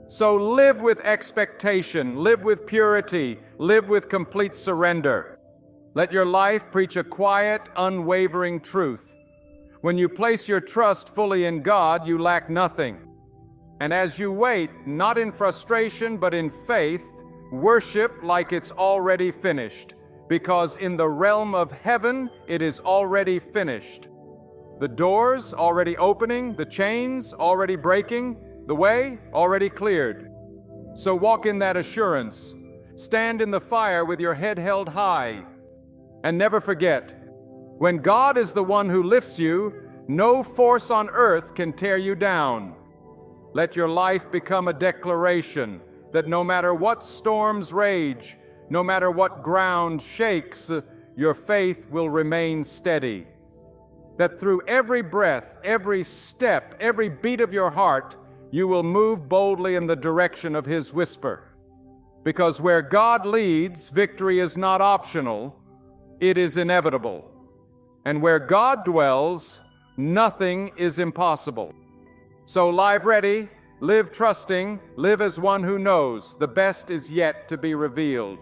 So live with expectation, live with purity, live with complete surrender. Let your life preach a quiet, unwavering truth. When you place your trust fully in God, you lack nothing. And as you wait, not in frustration, but in faith, worship like it's already finished, because in the realm of heaven, it is already finished. The doors already opening, the chains already breaking, the way already cleared. So walk in that assurance. Stand in the fire with your head held high. And never forget, when God is the one who lifts you, no force on earth can tear you down. Let your life become a declaration that no matter what storms rage, no matter what ground shakes, your faith will remain steady. That through every breath, every step, every beat of your heart, you will move boldly in the direction of His whisper. Because where God leads, victory is not optional, it is inevitable. And where God dwells, nothing is impossible. So live ready, live trusting, live as one who knows the best is yet to be revealed.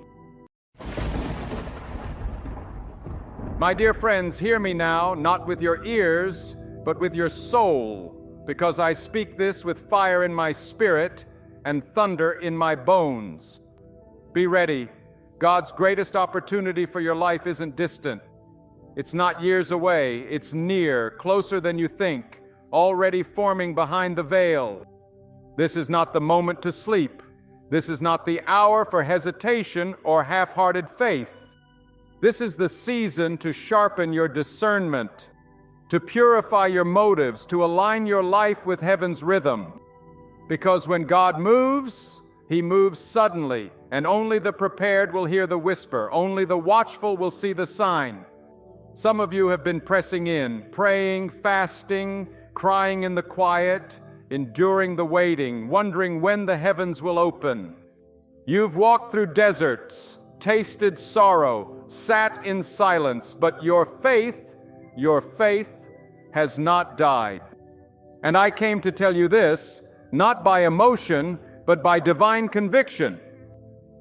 My dear friends, hear me now, not with your ears, but with your soul, because I speak this with fire in my spirit and thunder in my bones. Be ready. God's greatest opportunity for your life isn't distant. It's not years away. It's near, closer than you think, already forming behind the veil. This is not the moment to sleep. This is not the hour for hesitation or half-hearted faith. This is the season to sharpen your discernment, to purify your motives, to align your life with heaven's rhythm. Because when God moves, He moves suddenly, and only the prepared will hear the whisper. Only the watchful will see the sign. Some of you have been pressing in, praying, fasting, crying in the quiet, enduring the waiting, wondering when the heavens will open. You've walked through deserts, tasted sorrow, sat in silence, but your faith has not died. And I came to tell you this, not by emotion, but by divine conviction.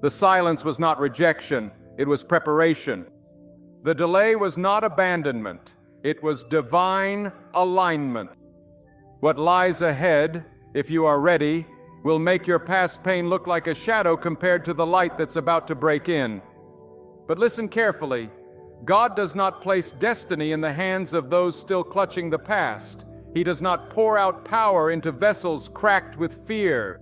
The silence was not rejection, it was preparation. The delay was not abandonment, it was divine alignment. What lies ahead, if you are ready, will make your past pain look like a shadow compared to the light that's about to break in. But listen carefully. God does not place destiny in the hands of those still clutching the past. He does not pour out power into vessels cracked with fear.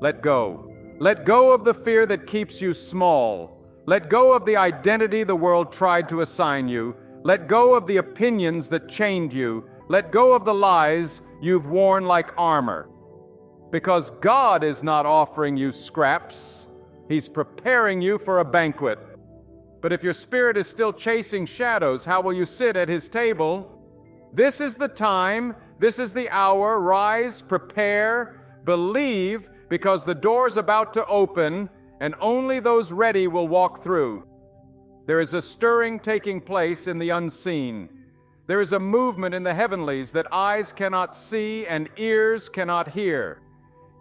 Let go. Let go of the fear that keeps you small. Let go of the identity the world tried to assign you. Let go of the opinions that chained you. Let go of the lies you've worn like armor. Because God is not offering you scraps. He's preparing you for a banquet. But if your spirit is still chasing shadows, how will you sit at His table? This is the time, this is the hour. Rise, prepare, believe, because the door's about to open, and only those ready will walk through. There is a stirring taking place in the unseen. There is a movement in the heavenlies that eyes cannot see and ears cannot hear.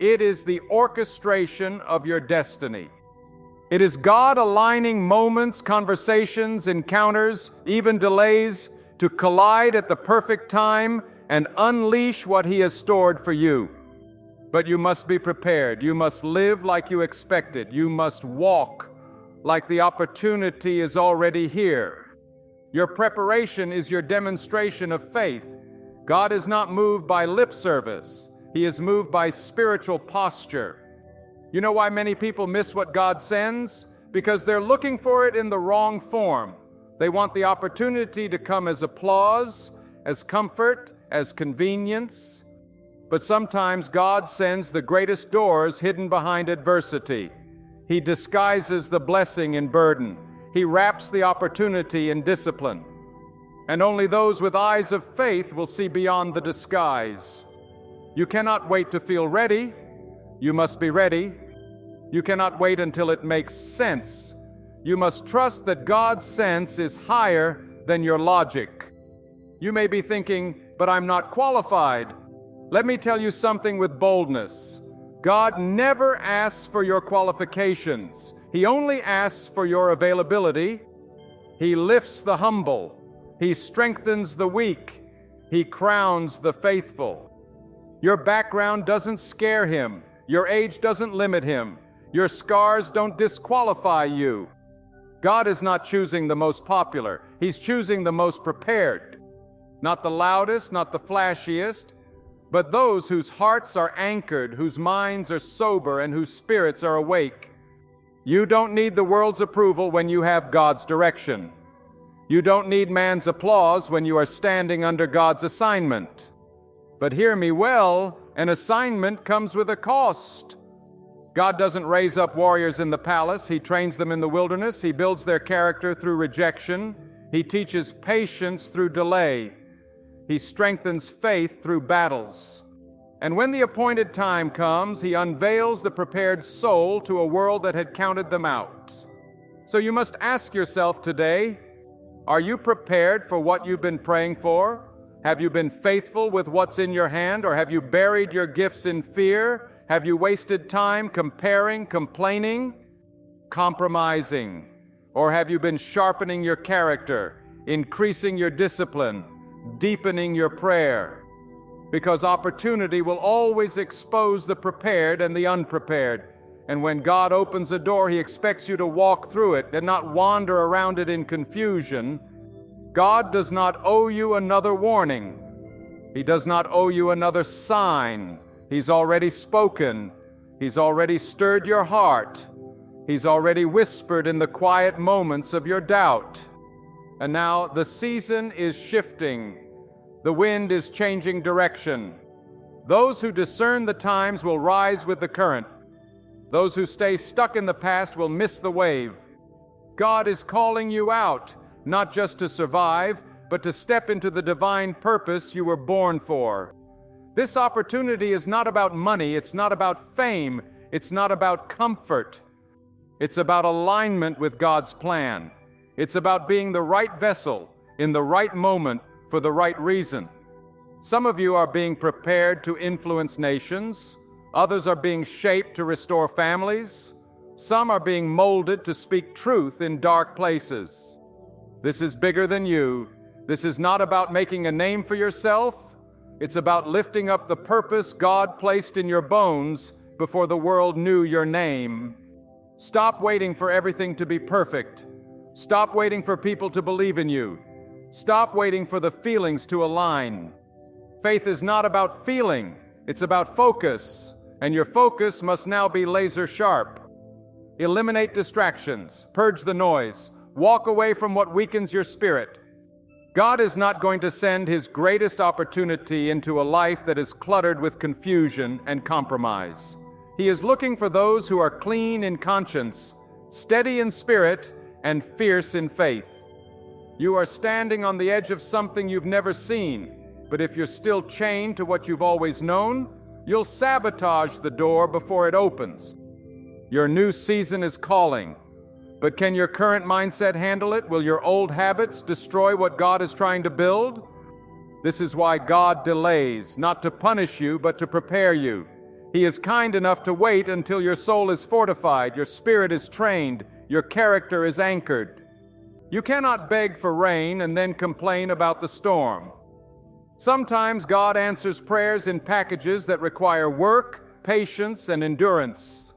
It is the orchestration of your destiny. It is God aligning moments, conversations, encounters, even delays, to collide at the perfect time and unleash what He has stored for you. But you must be prepared. You must live like you expect it. You must walk like the opportunity is already here. Your preparation is your demonstration of faith. God is not moved by lip service. He is moved by spiritual posture. You know why many people miss what God sends? Because they're looking for it in the wrong form. They want the opportunity to come as applause, as comfort, as convenience. But sometimes God sends the greatest doors hidden behind adversity. He disguises the blessing in burden. He wraps the opportunity in discipline. And only those with eyes of faith will see beyond the disguise. You cannot wait to feel ready. You must be ready. You cannot wait until it makes sense. You must trust that God's sense is higher than your logic. You may be thinking, but I'm not qualified. Let me tell you something with boldness. God never asks for your qualifications. He only asks for your availability. He lifts the humble. He strengthens the weak. He crowns the faithful. Your background doesn't scare Him. Your age doesn't limit Him. Your scars don't disqualify you. God is not choosing the most popular. He's choosing the most prepared. Not the loudest, not the flashiest, but those whose hearts are anchored, whose minds are sober, and whose spirits are awake. You don't need the world's approval when you have God's direction. You don't need man's applause when you are standing under God's assignment. But hear me well, an assignment comes with a cost. God doesn't raise up warriors in the palace. He trains them in the wilderness. He builds their character through rejection. He teaches patience through delay. He strengthens faith through battles. And when the appointed time comes, He unveils the prepared soul to a world that had counted them out. So you must ask yourself today, are you prepared for what you've been praying for? Have you been faithful with what's in your hand, or have you buried your gifts in fear? Have you wasted time comparing, complaining, compromising? Or have you been sharpening your character, increasing your discipline, deepening your prayer? Because opportunity will always expose the prepared and the unprepared. And when God opens a door, He expects you to walk through it and not wander around it in confusion. God does not owe you another warning. He does not owe you another sign. He's already spoken. He's already stirred your heart. He's already whispered in the quiet moments of your doubt. And now the season is shifting. The wind is changing direction. Those who discern the times will rise with the current. Those who stay stuck in the past will miss the wave. God is calling you out, not just to survive, but to step into the divine purpose you were born for. This opportunity is not about money, it's not about fame, it's not about comfort. It's about alignment with God's plan. It's about being the right vessel in the right moment for the right reason. Some of you are being prepared to influence nations. Others are being shaped to restore families. Some are being molded to speak truth in dark places. This is bigger than you. This is not about making a name for yourself. It's about lifting up the purpose God placed in your bones before the world knew your name. Stop waiting for everything to be perfect. Stop waiting for people to believe in you. Stop waiting for the feelings to align. Faith is not about feeling. It's about focus. and your focus must now be laser sharp. Eliminate distractions, purge the noise, walk away from what weakens your spirit. God is not going to send His greatest opportunity into a life that is cluttered with confusion and compromise. He is looking for those who are clean in conscience, steady in spirit, and fierce in faith. You are standing on the edge of something you've never seen, but if you're still chained to what you've always known, you'll sabotage the door before it opens. Your new season is calling, but can your current mindset handle it? Will your old habits destroy what God is trying to build? This is why God delays, not to punish you, but to prepare you. He is kind enough to wait until your soul is fortified, your spirit is trained, your character is anchored. You cannot beg for rain and then complain about the storm. Sometimes God answers prayers in packages that require work, patience, and endurance.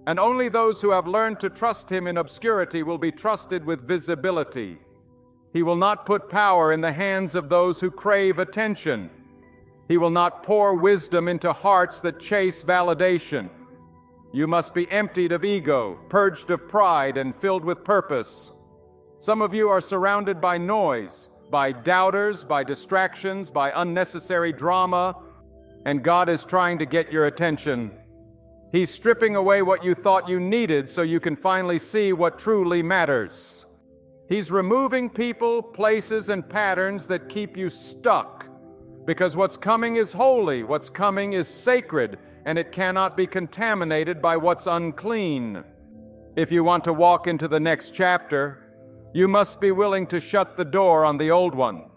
And only those who have learned to trust Him in obscurity will be trusted with visibility. He will not put power in the hands of those who crave attention. He will not pour wisdom into hearts that chase validation. You must be emptied of ego, purged of pride, and filled with purpose. Some of you are surrounded by noise, by doubters, by distractions, by unnecessary drama, and God is trying to get your attention. He's stripping away what you thought you needed so you can finally see what truly matters. He's removing people, places, and patterns that keep you stuck, because what's coming is holy, what's coming is sacred, and it cannot be contaminated by what's unclean. If you want to walk into the next chapter, you must be willing to shut the door on the old one.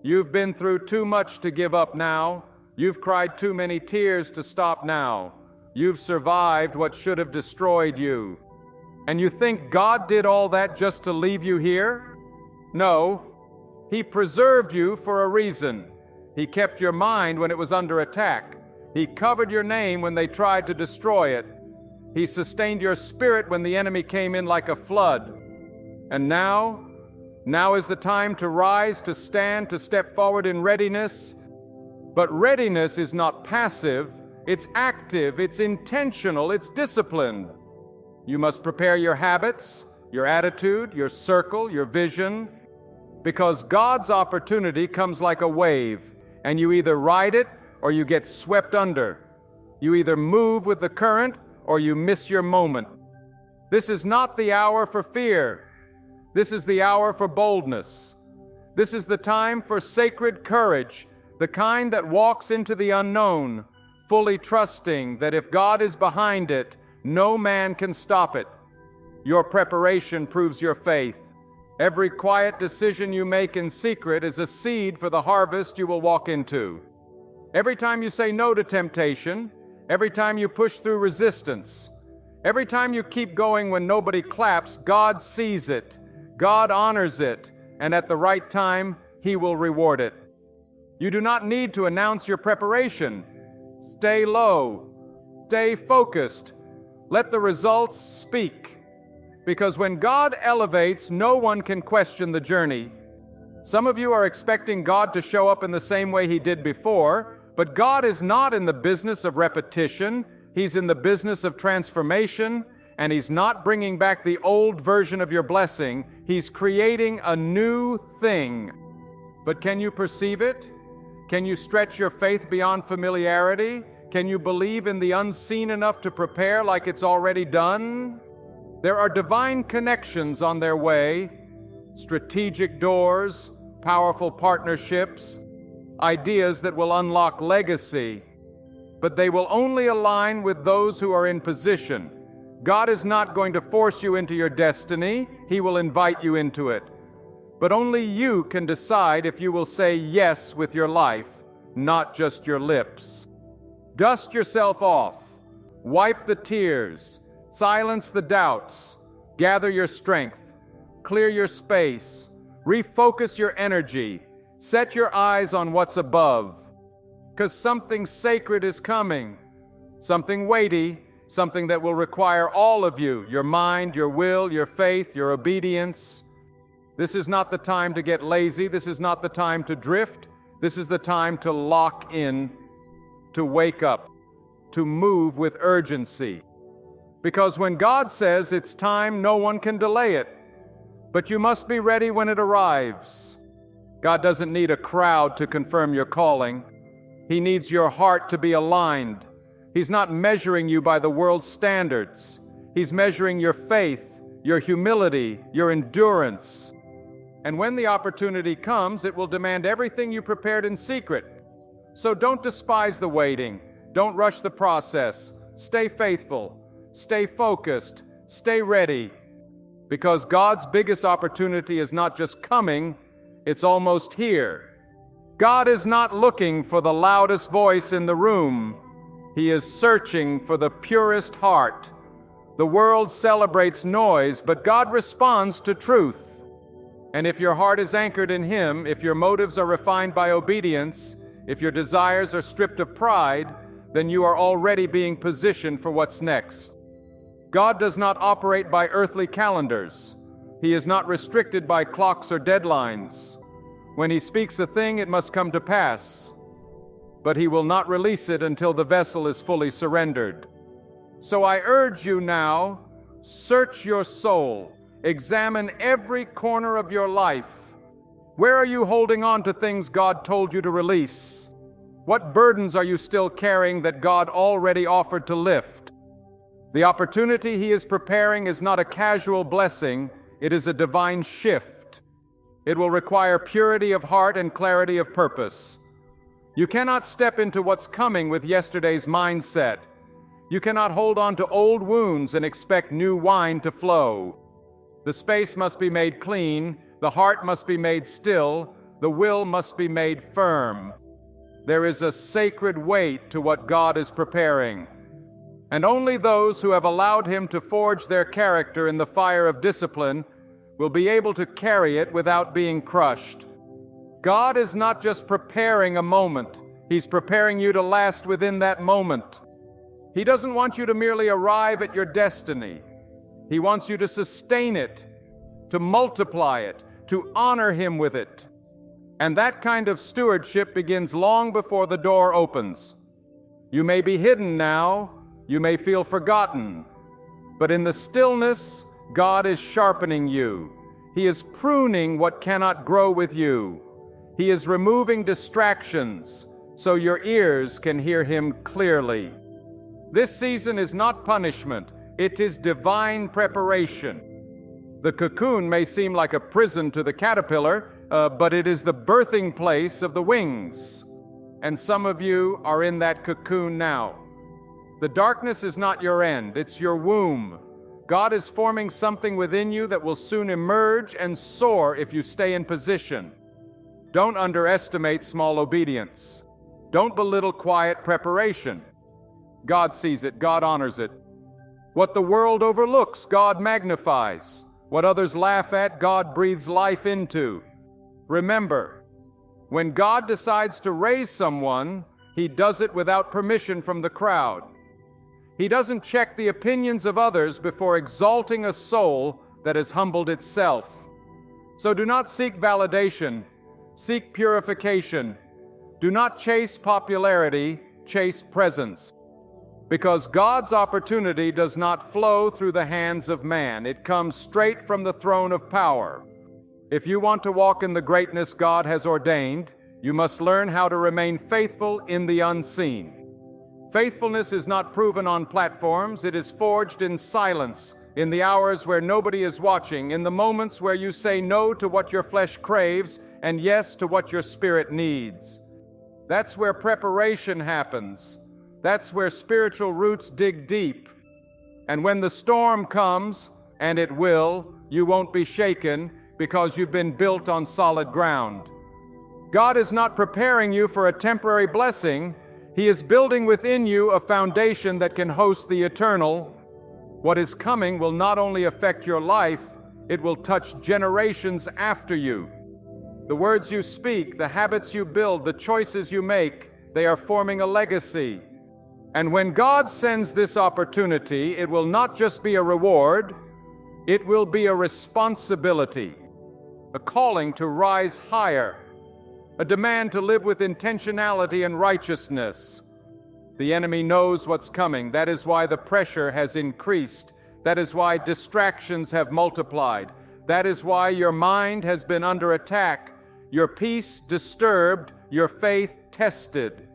You've been through too much to give up now. You've cried too many tears to stop now. You've survived what should have destroyed you. And you think God did all that just to leave you here? No. He preserved you for a reason. He kept your mind when it was under attack. He covered your name when they tried to destroy it. He sustained your spirit when the enemy came in like a flood. And now is the time to rise, to stand, to step forward in readiness. But readiness is not passive. It's active, it's intentional, it's disciplined. You must prepare your habits, your attitude, your circle, your vision, because God's opportunity comes like a wave, and you either ride it or you get swept under. You either move with the current or you miss your moment. This is not the hour for fear. This is the hour for boldness. This is the time for sacred courage, the kind that walks into the unknown, fully trusting that if God is behind it, no man can stop it. Your preparation proves your faith. Every quiet decision you make in secret is a seed for the harvest you will walk into. Every time you say no to temptation, every time you push through resistance, every time you keep going when nobody claps, God sees it, God honors it, and at the right time, He will reward it. You do not need to announce your preparation. Stay low. Stay focused. Let the results speak. Because when God elevates, no one can question the journey. Some of you are expecting God to show up in the same way He did before, but God is not in the business of repetition. He's in the business of transformation, and He's not bringing back the old version of your blessing. He's creating a new thing. But can you perceive it? Can you stretch your faith beyond familiarity? Can you believe in the unseen enough to prepare like it's already done? There are divine connections on their way, strategic doors, powerful partnerships, ideas that will unlock legacy, but they will only align with those who are in position. God is not going to force you into your destiny. He will invite you into it. But only you can decide if you will say yes with your life, not just your lips. Dust yourself off. Wipe the tears. Silence the doubts. Gather your strength. Clear your space. Refocus your energy. Set your eyes on what's above. Because something sacred is coming. Something weighty. Something that will require all of you, your mind, your will, your faith, your obedience. This is not the time to get lazy. This is not the time to drift. This is the time to lock in, to wake up. to move with urgency. Because when God says it's time, no one can delay it. But you must be ready when it arrives. God doesn't need a crowd to confirm your calling. He needs your heart to be aligned. He's not measuring you by the world's standards. He's measuring your faith, your humility, your endurance. And when the opportunity comes, it will demand everything you prepared in secret. So don't despise the waiting. Don't rush the process. Stay faithful. Stay focused. Stay ready. Because God's biggest opportunity is not just coming, it's almost here. God is not looking for the loudest voice in the room. He is searching for the purest heart. The world celebrates noise, but God responds to truth. And if your heart is anchored in Him, if your motives are refined by obedience, if your desires are stripped of pride, then you are already being positioned for what's next. God does not operate by earthly calendars. He is not restricted by clocks or deadlines. When He speaks a thing, it must come to pass. But He will not release it until the vessel is fully surrendered. So I urge you now, search your soul. Examine every corner of your life. Where are you holding on to things God told you to release? What burdens are you still carrying that God already offered to lift? The opportunity He is preparing is not a casual blessing, it is a divine shift. It will require purity of heart and clarity of purpose. You cannot step into what's coming with yesterday's mindset. You cannot hold on to old wounds and expect new wine to flow. The space must be made clean, the heart must be made still, the will must be made firm. There is a sacred weight to what God is preparing. And only those who have allowed Him to forge their character in the fire of discipline will be able to carry it without being crushed. God is not just preparing a moment, He's preparing you to last within that moment. He doesn't want you to merely arrive at your destiny. He wants you to sustain it, to multiply it, to honor Him with it. And that kind of stewardship begins long before the door opens. You may be hidden now, you may feel forgotten, but in the stillness, God is sharpening you. He is pruning what cannot grow with you. He is removing distractions so your ears can hear Him clearly. This season is not punishment, it is divine preparation. The cocoon may seem like a prison to the caterpillar, but it is the birthing place of the wings. And some of you are in that cocoon now. The darkness is not your end, it's your womb. God is forming something within you that will soon emerge and soar if you stay in position. Don't underestimate small obedience. Don't belittle quiet preparation. God sees it, God honors it. What the world overlooks, God magnifies. What others laugh at, God breathes life into. Remember, when God decides to raise someone, He does it without permission from the crowd. He doesn't check the opinions of others before exalting a soul that has humbled itself. So do not seek validation, seek purification. Do not chase popularity, chase presence. Because God's opportunity does not flow through the hands of man. It comes straight from the throne of power. If you want to walk in the greatness God has ordained, you must learn how to remain faithful in the unseen. Faithfulness is not proven on platforms, it is forged in silence, in the hours where nobody is watching, in the moments where you say no to what your flesh craves and yes to what your spirit needs. That's where preparation happens. That's where spiritual roots dig deep. And when the storm comes, and it will, you won't be shaken because you've been built on solid ground. God is not preparing you for a temporary blessing. He is building within you a foundation that can host the eternal. What is coming will not only affect your life, it will touch generations after you. The words you speak, the habits you build, the choices you make, they are forming a legacy. And when God sends this opportunity, it will not just be a reward, it will be a responsibility, a calling to rise higher, a demand to live with intentionality and righteousness. The enemy knows what's coming. That is why the pressure has increased. That is why distractions have multiplied. That is why your mind has been under attack, your peace disturbed, your faith tested.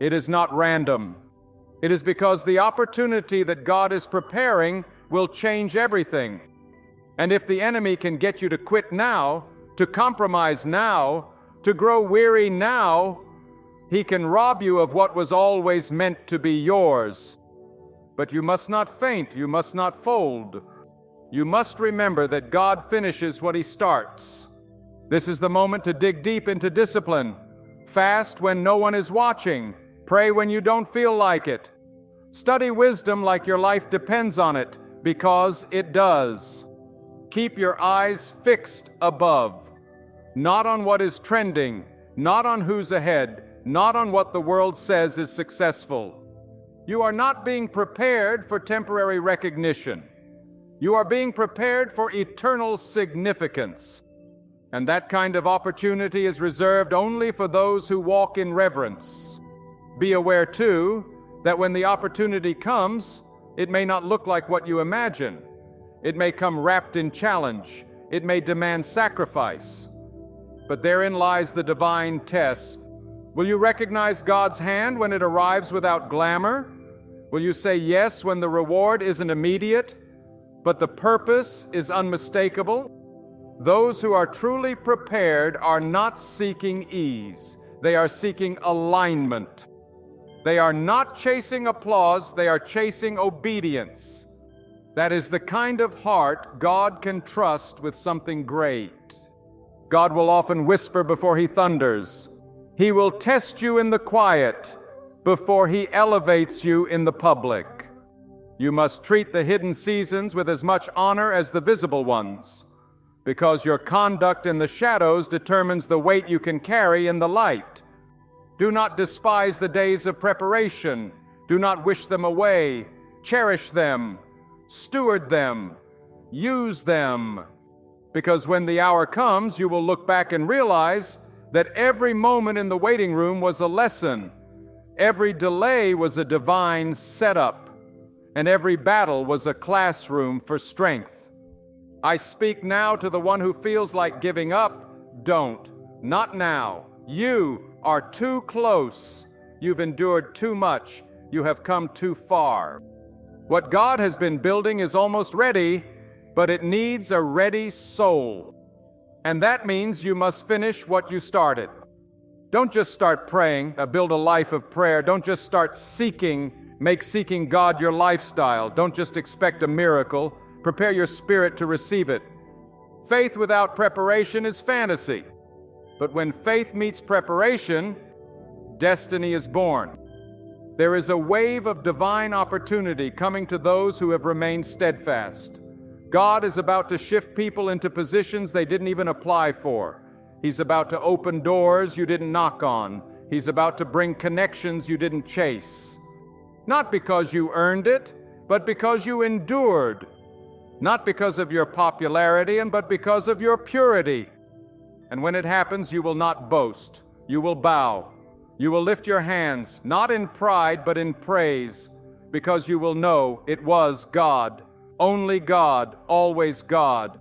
It is not random. It is because the opportunity that God is preparing will change everything. And if the enemy can get you to quit now, to compromise now, to grow weary now, he can rob you of what was always meant to be yours. But you must not faint, you must not fold. You must remember that God finishes what He starts. This is the moment to dig deep into discipline. Fast when no one is watching. Pray when you don't feel like it. Study wisdom like your life depends on it, because it does. Keep your eyes fixed above, not on what is trending, not on who's ahead, not on what the world says is successful. You are not being prepared for temporary recognition. You are being prepared for eternal significance. And that kind of opportunity is reserved only for those who walk in reverence. Be aware, too, that when the opportunity comes, it may not look like what you imagine. It may come wrapped in challenge. It may demand sacrifice. But therein lies the divine test. Will you recognize God's hand when it arrives without glamour? Will you say yes when the reward isn't immediate, but the purpose is unmistakable? Those who are truly prepared are not seeking ease. They are seeking alignment. They are not chasing applause. They are chasing obedience. That is the kind of heart God can trust with something great. God will often whisper before He thunders. He will test you in the quiet before He elevates you in the public. You must treat the hidden seasons with as much honor as the visible ones, because your conduct in the shadows determines the weight you can carry in the light. Do not despise the days of preparation. Do not wish them away. Cherish them. Steward them. Use them. Because when the hour comes, you will look back and realize that every moment in the waiting room was a lesson. Every delay was a divine setup. And every battle was a classroom for strength. I speak now to the one who feels like giving up. Don't. Not now. You are too close. You've endured too much. You have come too far. What God has been building is almost ready, but it needs a ready soul. And that means you must finish what you started. Don't just start praying, build a life of prayer. Don't just start seeking, make seeking God your lifestyle. Don't just expect a miracle. Prepare your spirit to receive it. Faith without preparation is fantasy. But when faith meets preparation, destiny is born. There is a wave of divine opportunity coming to those who have remained steadfast. God is about to shift people into positions they didn't even apply for. He's about to open doors you didn't knock on. He's about to bring connections you didn't chase. Not because you earned it, but because you endured. Not because of your popularity, but because of your purity. And when it happens, you will not boast. You will bow. You will lift your hands, not in pride, but in praise, because you will know it was God, only God, always God.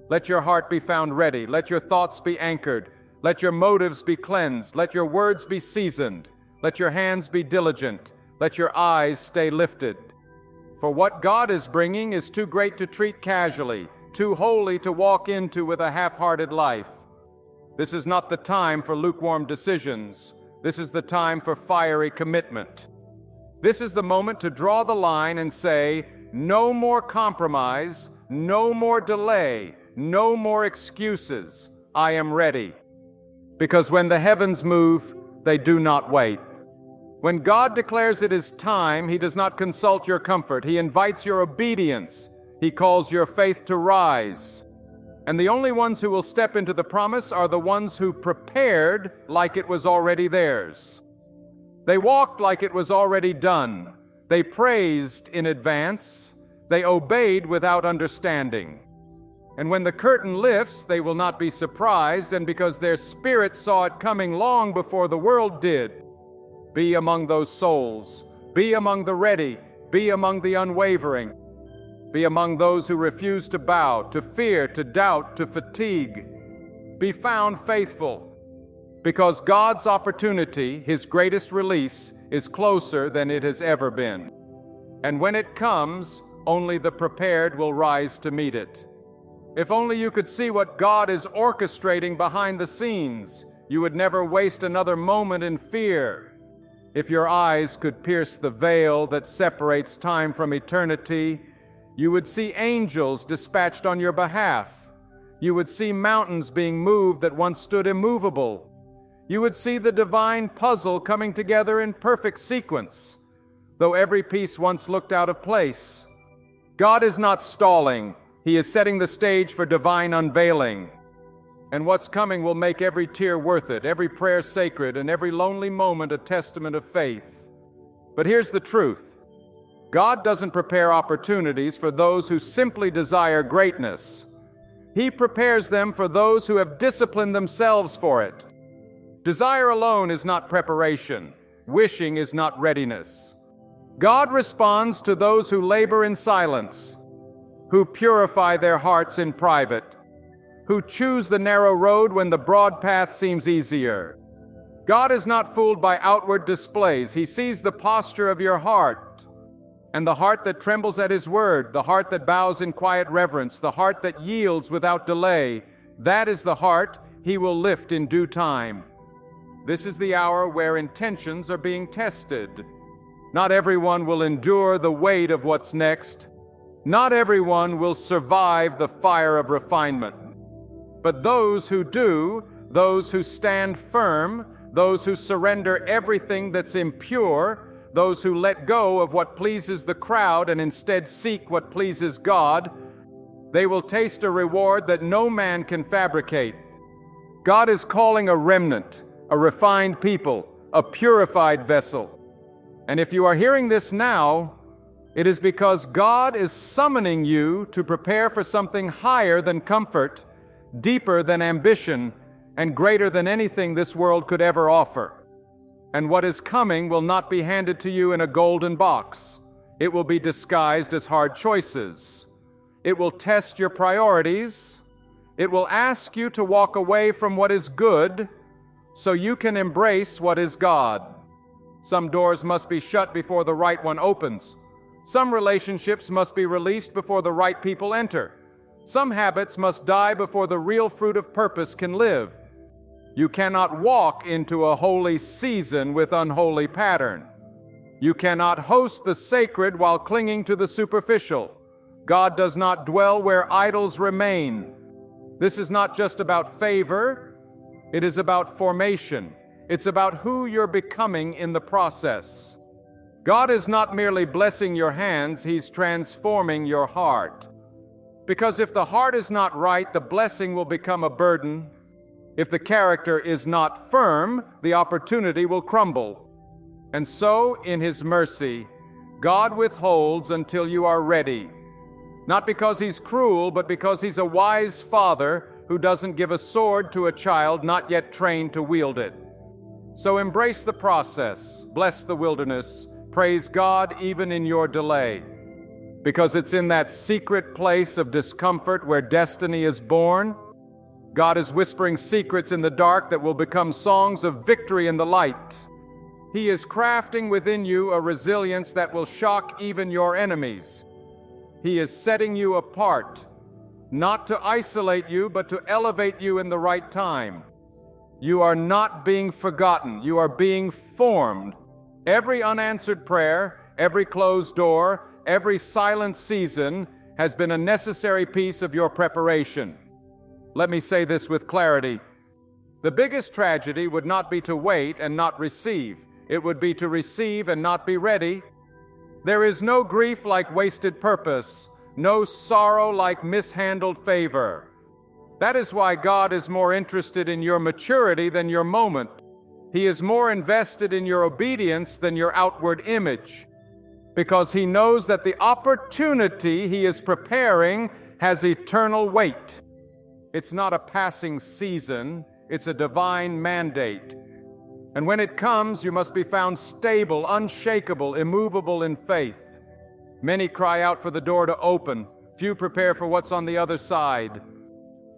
Let your heart be found ready. Let your thoughts be anchored. Let your motives be cleansed. Let your words be seasoned. Let your hands be diligent. Let your eyes stay lifted. For what God is bringing is too great to treat casually, too holy to walk into with a half-hearted life. This is not the time for lukewarm decisions. This is the time for fiery commitment. This is the moment to draw the line and say, no more compromise, no more delay, no more excuses. I am ready. Because when the heavens move, they do not wait. When God declares it is time, He does not consult your comfort. He invites your obedience. He calls your faith to rise. And the only ones who will step into the promise are the ones who prepared like it was already theirs. They walked like it was already done. They praised in advance. They obeyed without understanding. And when the curtain lifts, they will not be surprised, and because their spirit saw it coming long before the world did. Be among those souls. Be among the ready. Be among the unwavering. Be among those who refuse to bow, to fear, to doubt, to fatigue. Be found faithful, because God's opportunity, His greatest release, is closer than it has ever been. And when it comes, only the prepared will rise to meet it. If only you could see what God is orchestrating behind the scenes, you would never waste another moment in fear. If your eyes could pierce the veil that separates time from eternity, you would see angels dispatched on your behalf. You would see mountains being moved that once stood immovable. You would see the divine puzzle coming together in perfect sequence, though every piece once looked out of place. God is not stalling. He is setting the stage for divine unveiling. And what's coming will make every tear worth it, every prayer sacred, and every lonely moment a testament of faith. But here's the truth. God doesn't prepare opportunities for those who simply desire greatness. He prepares them for those who have disciplined themselves for it. Desire alone is not preparation. Wishing is not readiness. God responds to those who labor in silence, who purify their hearts in private, who choose the narrow road when the broad path seems easier. God is not fooled by outward displays. He sees the posture of your heart, and the heart that trembles at His word, the heart that bows in quiet reverence, the heart that yields without delay. That is the heart He will lift in due time. This is the hour where intentions are being tested. Not everyone will endure the weight of what's next. Not everyone will survive the fire of refinement. But those who do, those who stand firm, those who surrender everything that's impure, those who let go of what pleases the crowd and instead seek what pleases God, they will taste a reward that no man can fabricate. God is calling a remnant, a refined people, a purified vessel. And if you are hearing this now, it is because God is summoning you to prepare for something higher than comfort, deeper than ambition, and greater than anything this world could ever offer. And what is coming will not be handed to you in a golden box. It will be disguised as hard choices. It will test your priorities. It will ask you to walk away from what is good so you can embrace what is God. Some doors must be shut before the right one opens. Some relationships must be released before the right people enter. Some habits must die before the real fruit of purpose can live. You cannot walk into a holy season with unholy pattern. You cannot host the sacred while clinging to the superficial. God does not dwell where idols remain. This is not just about favor. It is about formation. It's about who you're becoming in the process. God is not merely blessing your hands, He's transforming your heart. Because if the heart is not right, the blessing will become a burden. If the character is not firm, the opportunity will crumble. And so, in His mercy, God withholds until you are ready. Not because He's cruel, but because He's a wise father who doesn't give a sword to a child not yet trained to wield it. So embrace the process, bless the wilderness, praise God even in your delay. Because it's in that secret place of discomfort where destiny is born. God is whispering secrets in the dark that will become songs of victory in the light. He is crafting within you a resilience that will shock even your enemies. He is setting you apart, not to isolate you, but to elevate you in the right time. You are not being forgotten. You are being formed. Every unanswered prayer, every closed door, every silent season has been a necessary piece of your preparation. Let me say this with clarity. The biggest tragedy would not be to wait and not receive. It would be to receive and not be ready. There is no grief like wasted purpose, no sorrow like mishandled favor. That is why God is more interested in your maturity than your moment. He is more invested in your obedience than your outward image, because He knows that the opportunity He is preparing has eternal weight. It's not a passing season, it's a divine mandate. And when it comes, you must be found stable, unshakable, immovable in faith. Many cry out for the door to open. Few prepare for what's on the other side.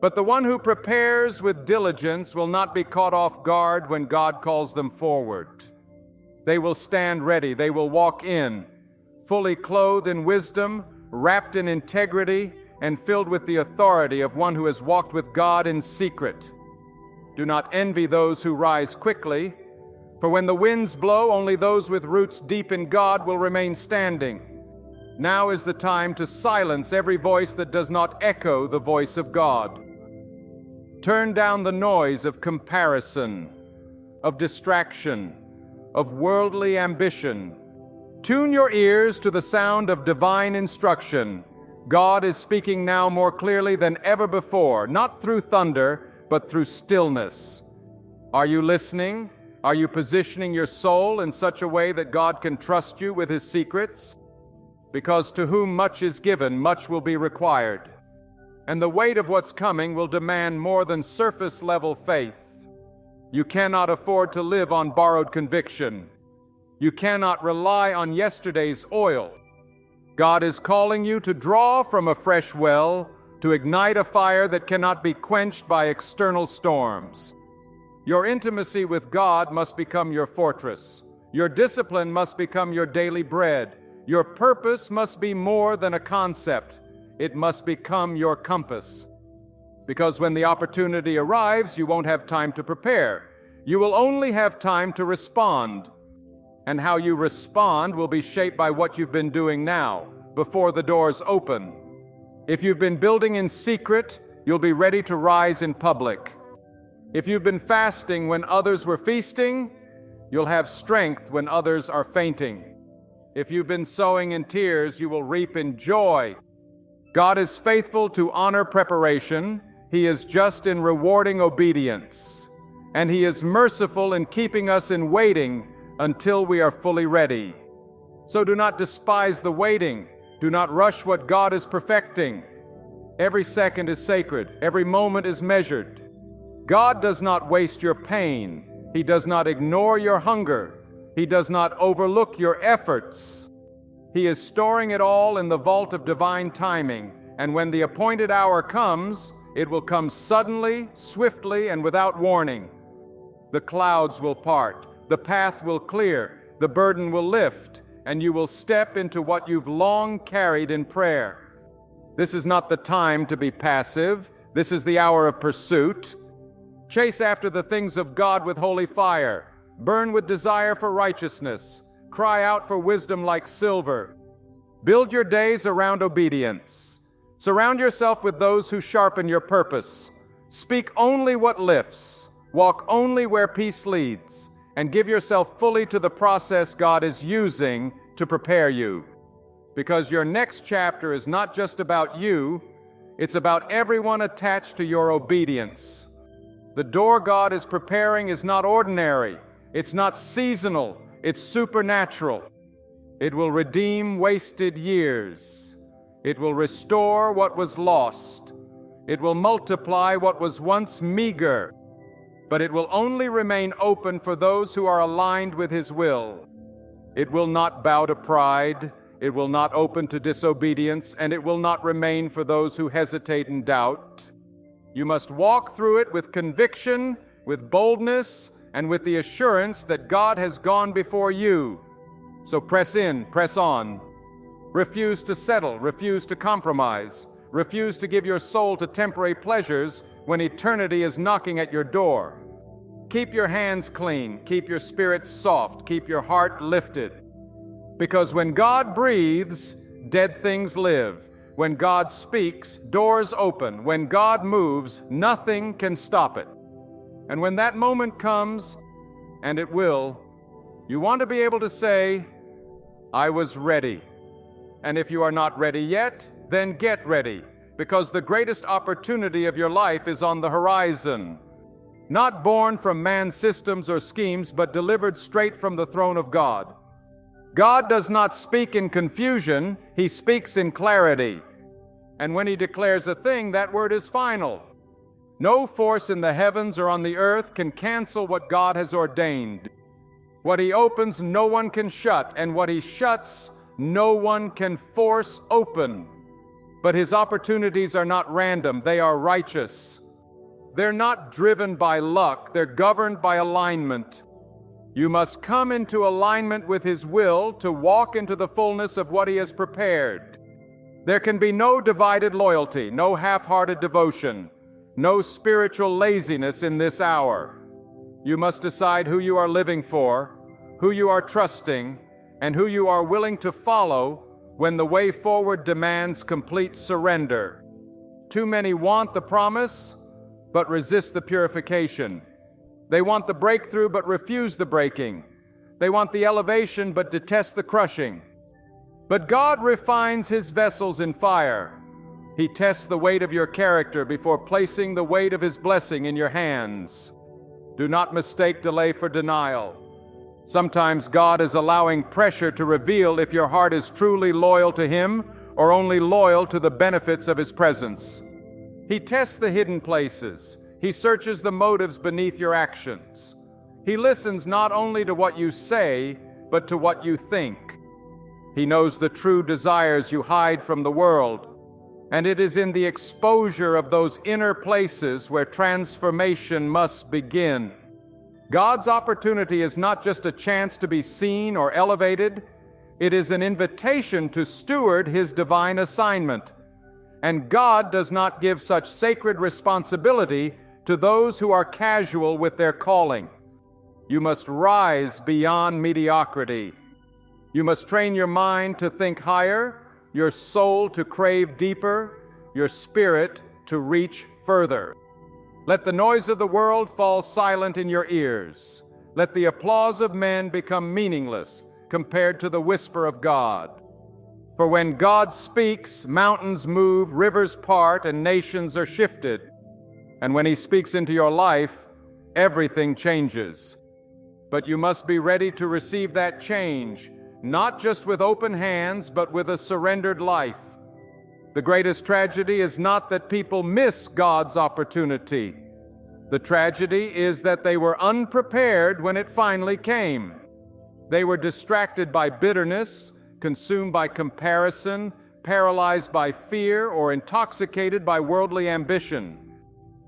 But the one who prepares with diligence will not be caught off guard when God calls them forward. They will stand ready. They will walk in, fully clothed in wisdom, wrapped in integrity, and filled with the authority of one who has walked with God in secret. Do not envy those who rise quickly, for when the winds blow, only those with roots deep in God will remain standing. Now is the time to silence every voice that does not echo the voice of God. Turn down the noise of comparison, of distraction, of worldly ambition. Tune your ears to the sound of divine instruction. God is speaking now more clearly than ever before, not through thunder, but through stillness. Are you listening? Are you positioning your soul in such a way that God can trust you with His secrets? Because to whom much is given, much will be required. And the weight of what's coming will demand more than surface-level faith. You cannot afford to live on borrowed conviction. You cannot rely on yesterday's oil. God is calling you to draw from a fresh well, to ignite a fire that cannot be quenched by external storms. Your intimacy with God must become your fortress. Your discipline must become your daily bread. Your purpose must be more than a concept. It must become your compass. Because when the opportunity arrives, you won't have time to prepare. You will only have time to respond. And how you respond will be shaped by what you've been doing now, before the doors open. If you've been building in secret, you'll be ready to rise in public. If you've been fasting when others were feasting, you'll have strength when others are fainting. If you've been sowing in tears, you will reap in joy. God is faithful to honor preparation. He is just in rewarding obedience. And He is merciful in keeping us in waiting until we are fully ready. So do not despise the waiting. Do not rush what God is perfecting. Every second is sacred. Every moment is measured. God does not waste your pain. He does not ignore your hunger. He does not overlook your efforts. He is storing it all in the vault of divine timing, and when the appointed hour comes, it will come suddenly, swiftly, and without warning. The clouds will part, the path will clear, the burden will lift, and you will step into what you've long carried in prayer. This is not the time to be passive. This is the hour of pursuit. Chase after the things of God with holy fire. Burn with desire for righteousness. Cry out for wisdom like silver. Build your days around obedience. Surround yourself with those who sharpen your purpose. Speak only what lifts. Walk only where peace leads. And give yourself fully to the process God is using to prepare you. Because your next chapter is not just about you, it's about everyone attached to your obedience. The door God is preparing is not ordinary. It's not seasonal. It's supernatural. It will redeem wasted years. It will restore what was lost. It will multiply what was once meager. But it will only remain open for those who are aligned with His will. It will not bow to pride. It will not open to disobedience, and it will not remain for those who hesitate and doubt. You must walk through it with conviction, with boldness, and with the assurance that God has gone before you. So press in, press on. Refuse to settle, refuse to compromise. Refuse to give your soul to temporary pleasures when eternity is knocking at your door. Keep your hands clean, keep your spirit soft, keep your heart lifted. Because when God breathes, dead things live. When God speaks, doors open. When God moves, nothing can stop it. And when that moment comes, and it will, you want to be able to say, I was ready. And if you are not ready yet, then get ready, because the greatest opportunity of your life is on the horizon. Not born from man's systems or schemes, but delivered straight from the throne of God. God does not speak in confusion, He speaks in clarity. And when He declares a thing, that word is final. No force in the heavens or on the earth can cancel what God has ordained. What He opens, no one can shut, and what He shuts, no one can force open. But His opportunities are not random, they are righteous. They're not driven by luck, they're governed by alignment. You must come into alignment with His will to walk into the fullness of what He has prepared. There can be no divided loyalty, no half-hearted devotion, no spiritual laziness in this hour. You must decide who you are living for, who you are trusting, and who you are willing to follow when the way forward demands complete surrender. Too many want the promise, but resist the purification. They want the breakthrough, but refuse the breaking. They want the elevation, but detest the crushing. But God refines His vessels in fire. He tests the weight of your character before placing the weight of His blessing in your hands. Do not mistake delay for denial. Sometimes God is allowing pressure to reveal if your heart is truly loyal to Him or only loyal to the benefits of His presence. He tests the hidden places. He searches the motives beneath your actions. He listens not only to what you say, but to what you think. He knows the true desires you hide from the world, and it is in the exposure of those inner places where transformation must begin. God's opportunity is not just a chance to be seen or elevated, it is an invitation to steward His divine assignment. And God does not give such sacred responsibility to those who are casual with their calling. You must rise beyond mediocrity. You must train your mind to think higher, your soul to crave deeper, your spirit to reach further. Let the noise of the world fall silent in your ears. Let the applause of men become meaningless compared to the whisper of God. For when God speaks, mountains move, rivers part, and nations are shifted. And when He speaks into your life, everything changes. But you must be ready to receive that change, not just with open hands, but with a surrendered life. The greatest tragedy is not that people miss God's opportunity. The tragedy is that they were unprepared when it finally came. They were distracted by bitterness, consumed by comparison, paralyzed by fear, or intoxicated by worldly ambition.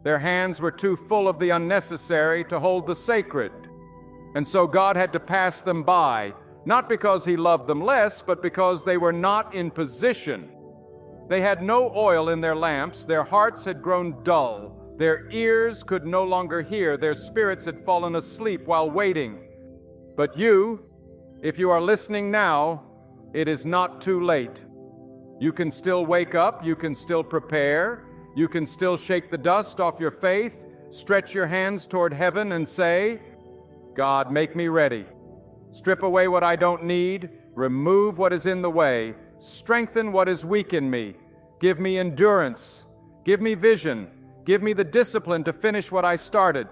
Their hands were too full of the unnecessary to hold the sacred. And so God had to pass them by, not because He loved them less, but because they were not in position. They had no oil in their lamps, their hearts had grown dull, their ears could no longer hear, their spirits had fallen asleep while waiting. But you, if you are listening now, it is not too late. You can still wake up, you can still prepare, you can still shake the dust off your faith, stretch your hands toward heaven and say, God, make me ready. Strip away what I don't need, remove what is in the way, strengthen what is weak in me, give me endurance, give me vision, give me the discipline to finish what I started.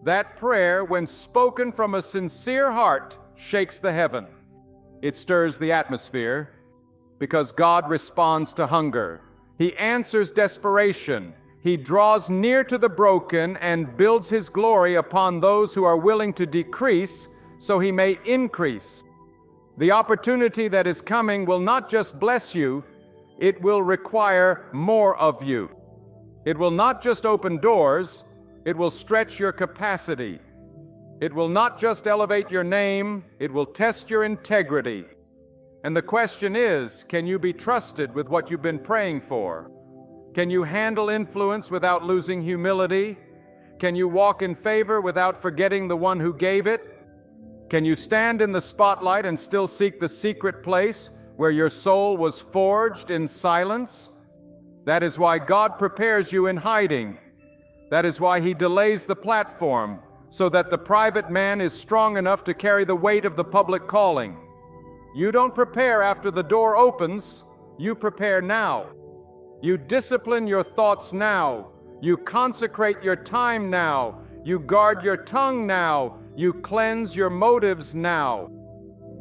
That prayer, when spoken from a sincere heart, shakes the heaven. It stirs the atmosphere because God responds to hunger. He answers desperation. He draws near to the broken and builds His glory upon those who are willing to decrease so He may increase. The opportunity that is coming will not just bless you, it will require more of you. It will not just open doors, it will stretch your capacity. It will not just elevate your name, it will test your integrity. And the question is, can you be trusted with what you've been praying for? Can you handle influence without losing humility? Can you walk in favor without forgetting the one who gave it? Can you stand in the spotlight and still seek the secret place where your soul was forged in silence? That is why God prepares you in hiding. That is why He delays the platform, so that the private man is strong enough to carry the weight of the public calling. You don't prepare after the door opens, you prepare now. You discipline your thoughts now. You consecrate your time now. You guard your tongue now. You cleanse your motives now.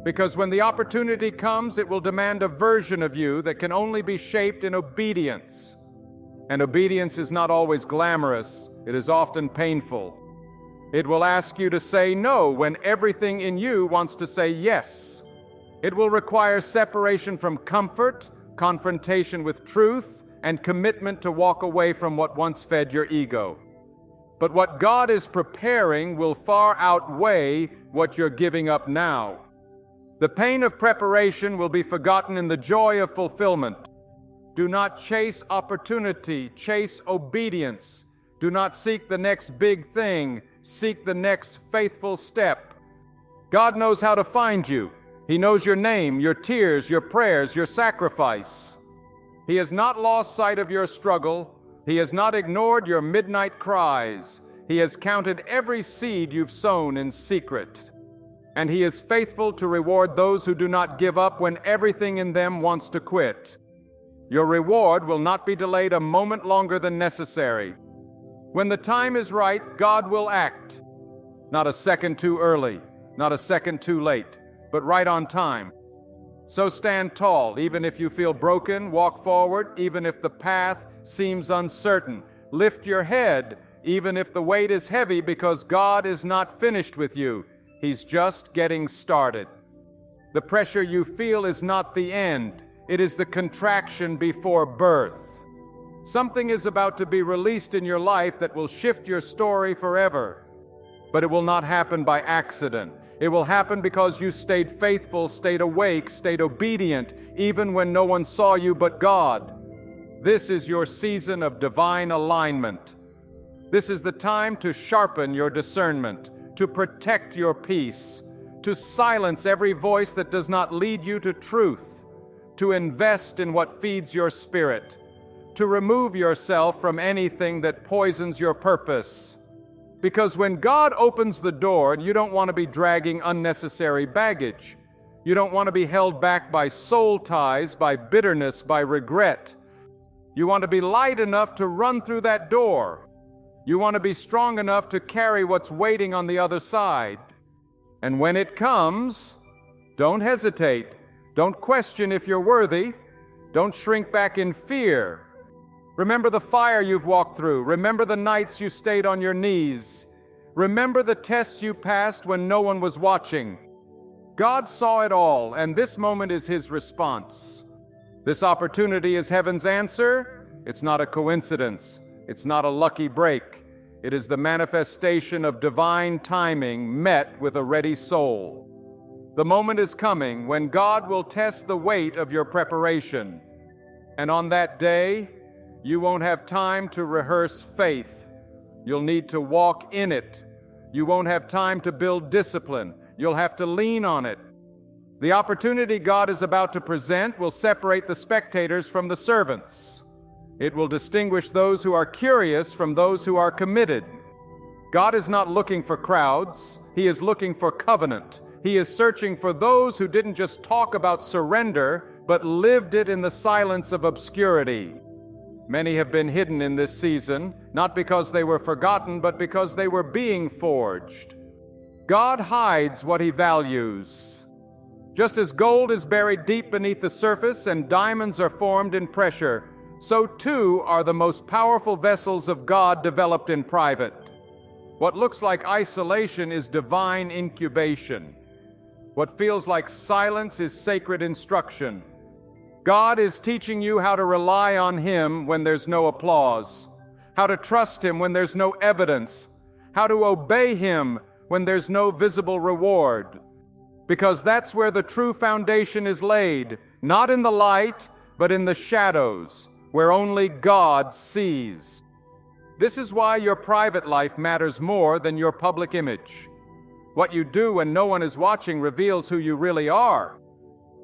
Because when the opportunity comes, it will demand a version of you that can only be shaped in obedience. And obedience is not always glamorous, it is often painful. It will ask you to say no when everything in you wants to say yes. It will require separation from comfort, confrontation with truth, and commitment to walk away from what once fed your ego. But what God is preparing will far outweigh what you're giving up now. The pain of preparation will be forgotten in the joy of fulfillment. Do not chase opportunity, chase obedience. Do not seek the next big thing, seek the next faithful step. God knows how to find you. He knows your name, your tears, your prayers, your sacrifice. He has not lost sight of your struggle. He has not ignored your midnight cries. He has counted every seed you've sown in secret. And He is faithful to reward those who do not give up when everything in them wants to quit. Your reward will not be delayed a moment longer than necessary. When the time is right, God will act. Not a second too early, not a second too late, but right on time. So stand tall, even if you feel broken. Walk forward, even if the path seems uncertain. Lift your head, even if the weight is heavy, because God is not finished with you. He's just getting started. The pressure you feel is not the end. It is the contraction before birth. Something is about to be released in your life that will shift your story forever. But it will not happen by accident. It will happen because you stayed faithful, stayed awake, stayed obedient, even when no one saw you but God. This is your season of divine alignment. This is the time to sharpen your discernment, to protect your peace, to silence every voice that does not lead you to truth, to invest in what feeds your spirit, to remove yourself from anything that poisons your purpose. Because when God opens the door, you don't want to be dragging unnecessary baggage. You don't want to be held back by soul ties, by bitterness, by regret. You want to be light enough to run through that door. You want to be strong enough to carry what's waiting on the other side. And when it comes, don't hesitate. Don't question if you're worthy. Don't shrink back in fear. Remember the fire you've walked through. Remember the nights you stayed on your knees. Remember the tests you passed when no one was watching. God saw it all, and this moment is His response. This opportunity is heaven's answer. It's not a coincidence. It's not a lucky break. It is the manifestation of divine timing met with a ready soul. The moment is coming when God will test the weight of your preparation. And on that day, you won't have time to rehearse faith. You'll need to walk in it. You won't have time to build discipline. You'll have to lean on it. The opportunity God is about to present will separate the spectators from the servants. It will distinguish those who are curious from those who are committed. God is not looking for crowds. He is looking for covenant. He is searching for those who didn't just talk about surrender, but lived it in the silence of obscurity. Many have been hidden in this season, not because they were forgotten, but because they were being forged. God hides what He values. Just as gold is buried deep beneath the surface and diamonds are formed in pressure, so too are the most powerful vessels of God developed in private. What looks like isolation is divine incubation. What feels like silence is sacred instruction. God is teaching you how to rely on Him when there's no applause, how to trust Him when there's no evidence, how to obey Him when there's no visible reward. Because that's where the true foundation is laid, not in the light, but in the shadows, where only God sees. This is why your private life matters more than your public image. What you do when no one is watching reveals who you really are.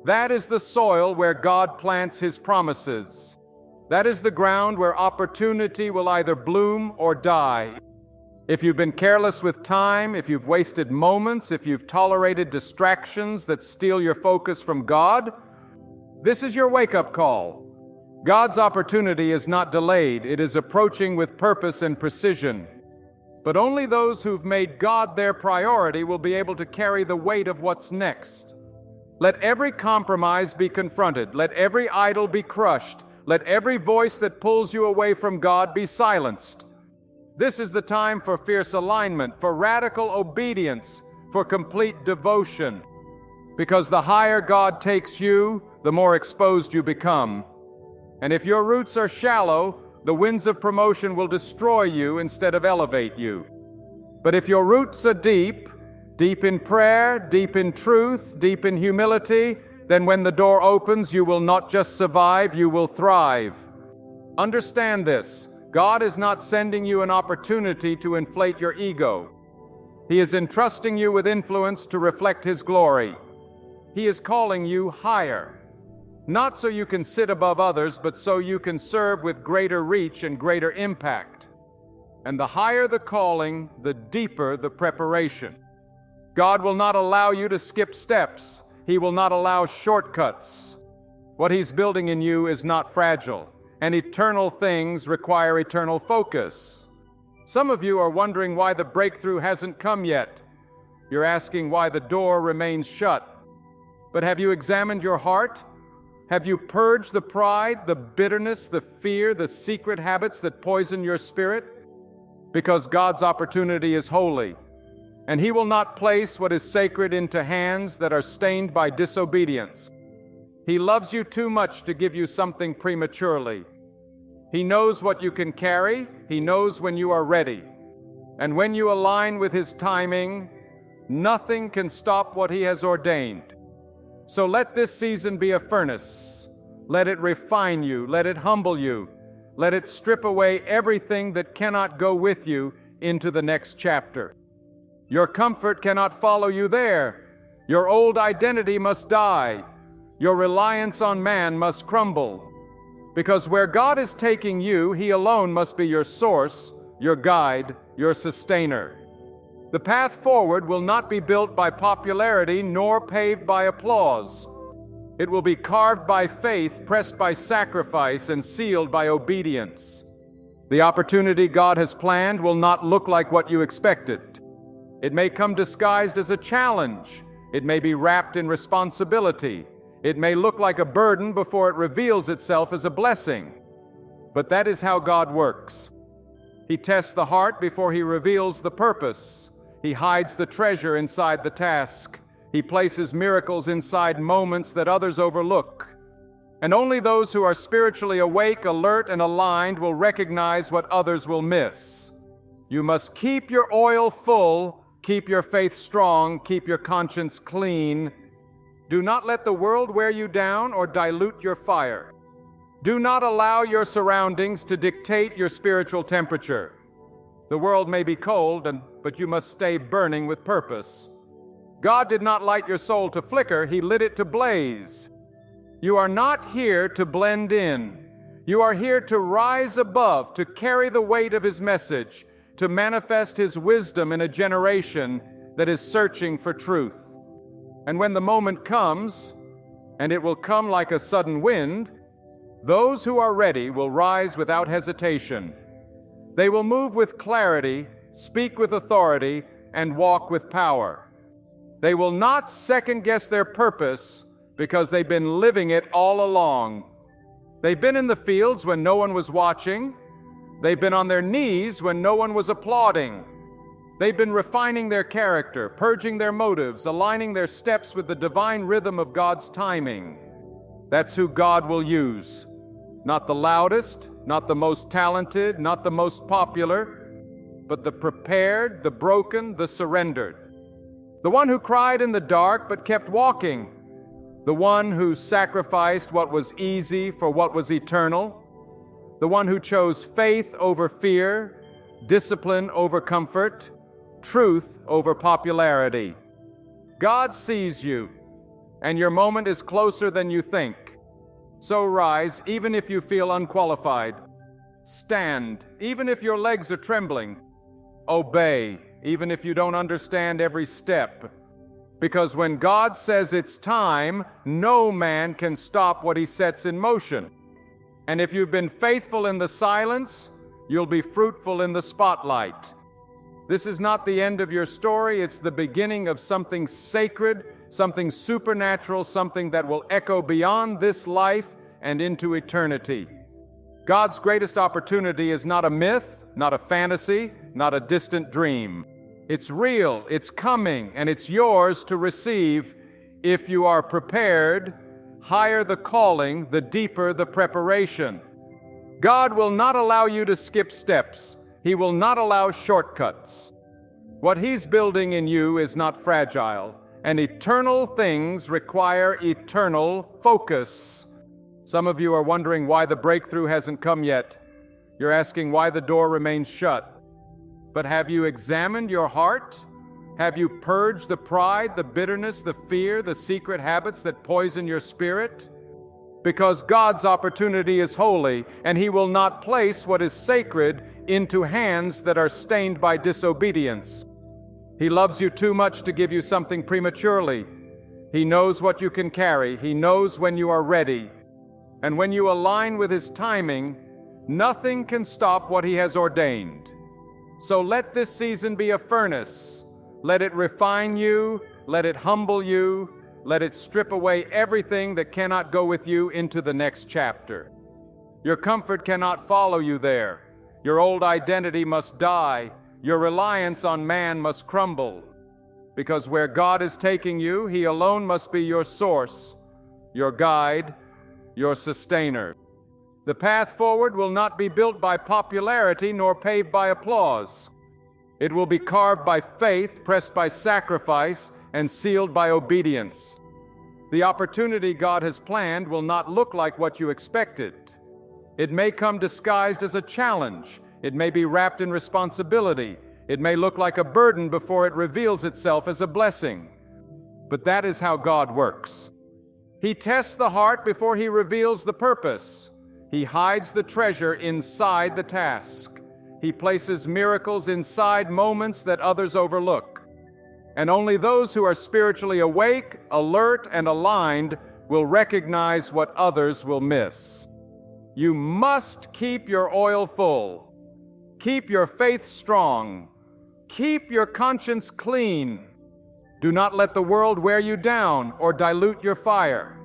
That is the soil where God plants His promises. That is the ground where opportunity will either bloom or die. If you've been careless with time, if you've wasted moments, if you've tolerated distractions that steal your focus from God, this is your wake-up call. God's opportunity is not delayed. It is approaching with purpose and precision. But only those who've made God their priority will be able to carry the weight of what's next. Let every compromise be confronted. Let every idol be crushed. Let every voice that pulls you away from God be silenced. This is the time for fierce alignment, for radical obedience, for complete devotion. Because the higher God takes you, the more exposed you become. And if your roots are shallow, the winds of promotion will destroy you instead of elevate you. But if your roots are deep, deep in prayer, deep in truth, deep in humility, then when the door opens, you will not just survive, you will thrive. Understand this. God is not sending you an opportunity to inflate your ego. He is entrusting you with influence to reflect His glory. He is calling you higher. Not so you can sit above others, but so you can serve with greater reach and greater impact. And the higher the calling, the deeper the preparation. God will not allow you to skip steps. He will not allow shortcuts. What He's building in you is not fragile, and eternal things require eternal focus. Some of you are wondering why the breakthrough hasn't come yet. You're asking why the door remains shut. But have you examined your heart? Have you purged the pride, the bitterness, the fear, the secret habits that poison your spirit? Because God's opportunity is holy, and He will not place what is sacred into hands that are stained by disobedience. He loves you too much to give you something prematurely. He knows what you can carry. He knows when you are ready. And when you align with His timing, nothing can stop what He has ordained. So let this season be a furnace. Let it refine you. Let it humble you. Let it strip away everything that cannot go with you into the next chapter. Your comfort cannot follow you there. Your old identity must die. Your reliance on man must crumble. Because where God is taking you, He alone must be your source, your guide, your sustainer. The path forward will not be built by popularity nor paved by applause. It will be carved by faith, pressed by sacrifice, and sealed by obedience. The opportunity God has planned will not look like what you expected. It may come disguised as a challenge. It may be wrapped in responsibility. It may look like a burden before it reveals itself as a blessing. But that is how God works. He tests the heart before He reveals the purpose. He hides the treasure inside the task. He places miracles inside moments that others overlook. And only those who are spiritually awake, alert, and aligned will recognize what others will miss. You must keep your oil full, keep your faith strong, keep your conscience clean. Do not let the world wear you down or dilute your fire. Do not allow your surroundings to dictate your spiritual temperature. The world may be cold, but you must stay burning with purpose. God did not light your soul to flicker, He lit it to blaze. You are not here to blend in. You are here to rise above, to carry the weight of His message, to manifest His wisdom in a generation that is searching for truth. And when the moment comes, and it will come like a sudden wind, those who are ready will rise without hesitation. They will move with clarity, speak with authority, and walk with power. They will not second-guess their purpose because they've been living it all along. They've been in the fields when no one was watching. They've been on their knees when no one was applauding. They've been refining their character, purging their motives, aligning their steps with the divine rhythm of God's timing. That's who God will use. Not the loudest, not the most talented, not the most popular, but the prepared, the broken, the surrendered. The one who cried in the dark but kept walking. The one who sacrificed what was easy for what was eternal. The one who chose faith over fear, discipline over comfort, truth over popularity. God sees you, and your moment is closer than you think. So rise, even if you feel unqualified. Stand, even if your legs are trembling. Obey, even if you don't understand every step. Because when God says it's time, no man can stop what He sets in motion. And if you've been faithful in the silence, you'll be fruitful in the spotlight. This is not the end of your story, it's the beginning of something sacred, something supernatural, something that will echo beyond this life and into eternity. God's greatest opportunity is not a myth, not a fantasy, not a distant dream. It's real, it's coming, and it's yours to receive if you are prepared. Higher the calling, the deeper the preparation. God will not allow you to skip steps. He will not allow shortcuts. What He's building in you is not fragile, and eternal things require eternal focus. Some of you are wondering why the breakthrough hasn't come yet. You're asking why the door remains shut. But have you examined your heart? Have you purged the pride, the bitterness, the fear, the secret habits that poison your spirit? Because God's opportunity is holy, and He will not place what is sacred into hands that are stained by disobedience. He loves you too much to give you something prematurely. He knows what you can carry. He knows when you are ready. And when you align with His timing, nothing can stop what He has ordained. So let this season be a furnace. Let it refine you. Let it humble you. Let it strip away everything that cannot go with you into the next chapter. Your comfort cannot follow you there. Your old identity must die. Your reliance on man must crumble. Because where God is taking you, He alone must be your source, your guide, your sustainer. The path forward will not be built by popularity nor paved by applause. It will be carved by faith, pressed by sacrifice, and sealed by obedience. The opportunity God has planned will not look like what you expected. It may come disguised as a challenge. It may be wrapped in responsibility. It may look like a burden before it reveals itself as a blessing. But that is how God works. He tests the heart before He reveals the purpose. He hides the treasure inside the task. He places miracles inside moments that others overlook. And only those who are spiritually awake, alert, and aligned will recognize what others will miss. You must keep your oil full. Keep your faith strong. Keep your conscience clean. Do not let the world wear you down or dilute your fire.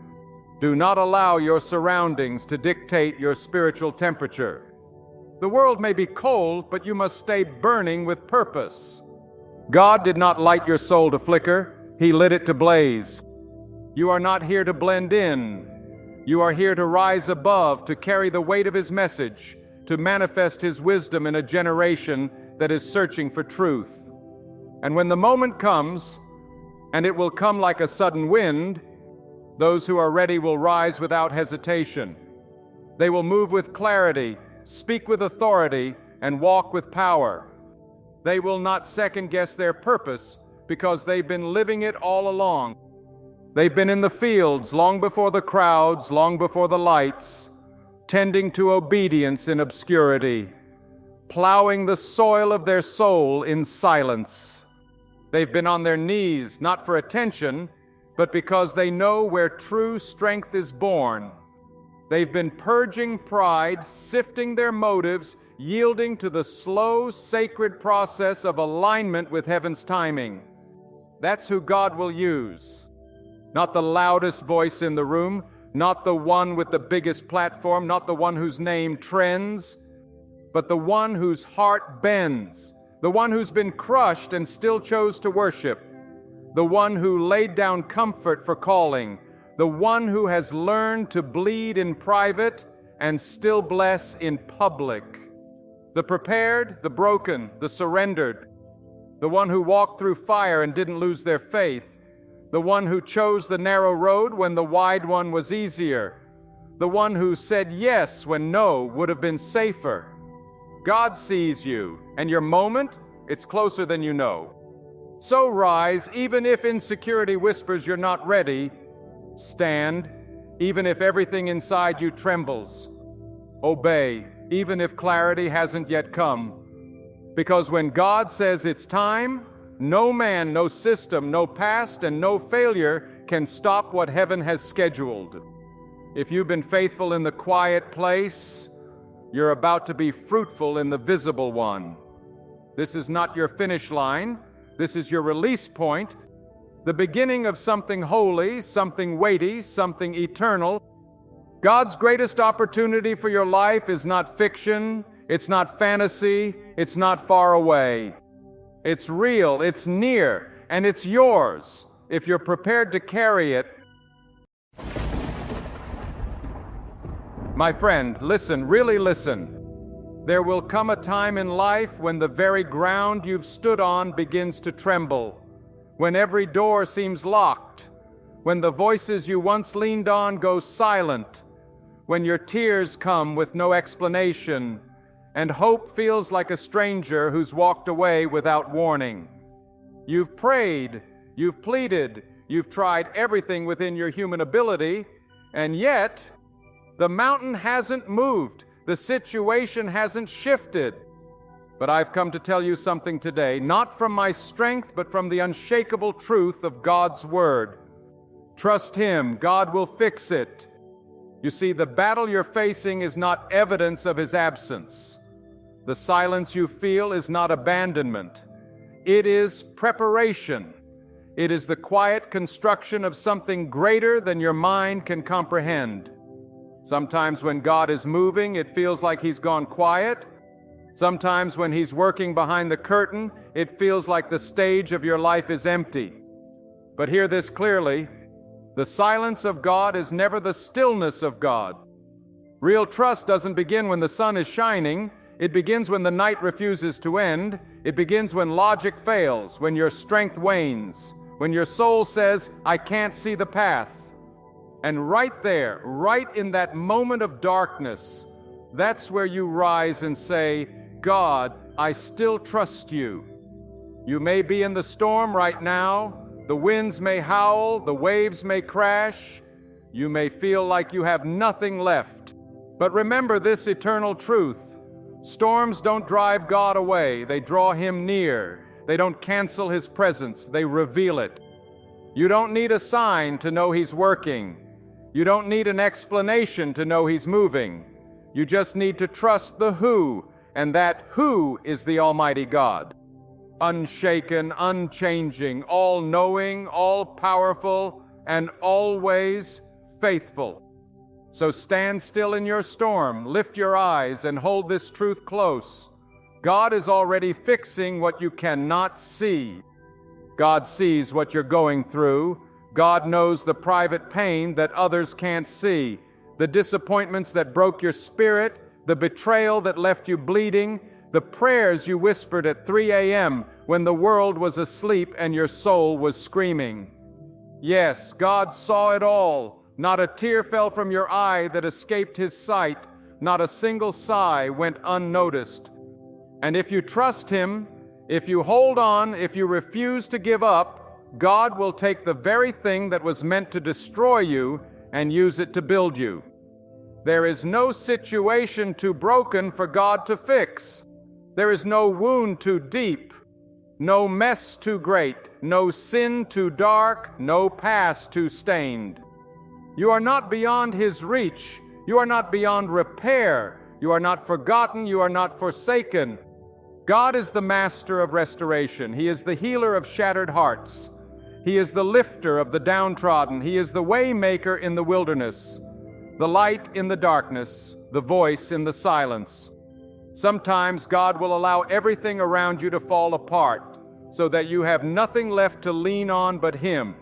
Do not allow your surroundings to dictate your spiritual temperature. The world may be cold, but you must stay burning with purpose. God did not light your soul to flicker. He lit it to blaze. You are not here to blend in. You are here to rise above, to carry the weight of His message, to manifest His wisdom in a generation that is searching for truth. And when the moment comes, and it will come like a sudden wind, those who are ready will rise without hesitation. They will move with clarity, speak with authority, and walk with power. They will not second-guess their purpose because they've been living it all along. They've been in the fields long before the crowds, long before the lights, tending to obedience in obscurity, plowing the soil of their soul in silence. They've been on their knees, not for attention, but because they know where true strength is born. They've been purging pride, sifting their motives, yielding to the slow, sacred process of alignment with heaven's timing. That's who God will use. Not the loudest voice in the room, not the one with the biggest platform, not the one whose name trends, but the one whose heart bends, the one who's been crushed and still chose to worship, the one who laid down comfort for calling, the one who has learned to bleed in private and still bless in public. The prepared, the broken, the surrendered, the one who walked through fire and didn't lose their faith, the one who chose the narrow road when the wide one was easier, the one who said yes when no would have been safer. God sees you, and your moment, it's closer than you know. So rise, even if insecurity whispers you're not ready. Stand, even if everything inside you trembles. Obey, even if clarity hasn't yet come. Because when God says it's time, no man, no system, no past, and no failure can stop what heaven has scheduled. If you've been faithful in the quiet place, you're about to be fruitful in the visible one. This is not your finish line. This is your release point, the beginning of something holy, something weighty, something eternal. God's greatest opportunity for your life is not fiction, it's not fantasy, it's not far away. It's real, it's near, and it's yours if you're prepared to carry it. My friend, listen, really listen. There will come a time in life when the very ground you've stood on begins to tremble, when every door seems locked, when the voices you once leaned on go silent, when your tears come with no explanation, and hope feels like a stranger who's walked away without warning. You've prayed, you've pleaded, you've tried everything within your human ability, and yet the mountain hasn't moved, the situation hasn't shifted. But I've come to tell you something today, not from my strength, but from the unshakable truth of God's Word. Trust Him, God will fix it. You see, the battle you're facing is not evidence of His absence. The silence you feel is not abandonment. It is preparation. It is the quiet construction of something greater than your mind can comprehend. Sometimes when God is moving, it feels like He's gone quiet. Sometimes when He's working behind the curtain, it feels like the stage of your life is empty. But hear this clearly. The silence of God is never the stillness of God. Real trust doesn't begin when the sun is shining. It begins when the night refuses to end. It begins when logic fails, when your strength wanes, when your soul says, I can't see the path. And right there, right in that moment of darkness, that's where you rise and say, God, I still trust you. You may be in the storm right now. The winds may howl, the waves may crash. You may feel like you have nothing left. But remember this eternal truth. Storms don't drive God away. They draw Him near. They don't cancel His presence. They reveal it. You don't need a sign to know He's working. You don't need an explanation to know He's moving. You just need to trust the who, and that who is the Almighty God. Unshaken, unchanging, all-knowing, all-powerful, and always faithful. So stand still in your storm, lift your eyes, and hold this truth close. God is already fixing what you cannot see. God sees what you're going through. God knows the private pain that others can't see, the disappointments that broke your spirit, the betrayal that left you bleeding, the prayers you whispered at 3 a.m. when the world was asleep and your soul was screaming. Yes, God saw it all. Not a tear fell from your eye that escaped His sight. Not a single sigh went unnoticed. And if you trust Him, if you hold on, if you refuse to give up, God will take the very thing that was meant to destroy you and use it to build you. There is no situation too broken for God to fix. There is no wound too deep, no mess too great, no sin too dark, no past too stained. You are not beyond His reach. You are not beyond repair. You are not forgotten. You are not forsaken. God is the master of restoration. He is the healer of shattered hearts. He is the lifter of the downtrodden. He is the way maker in the wilderness, the light in the darkness, the voice in the silence. Sometimes God will allow everything around you to fall apart so that you have nothing left to lean on but Him.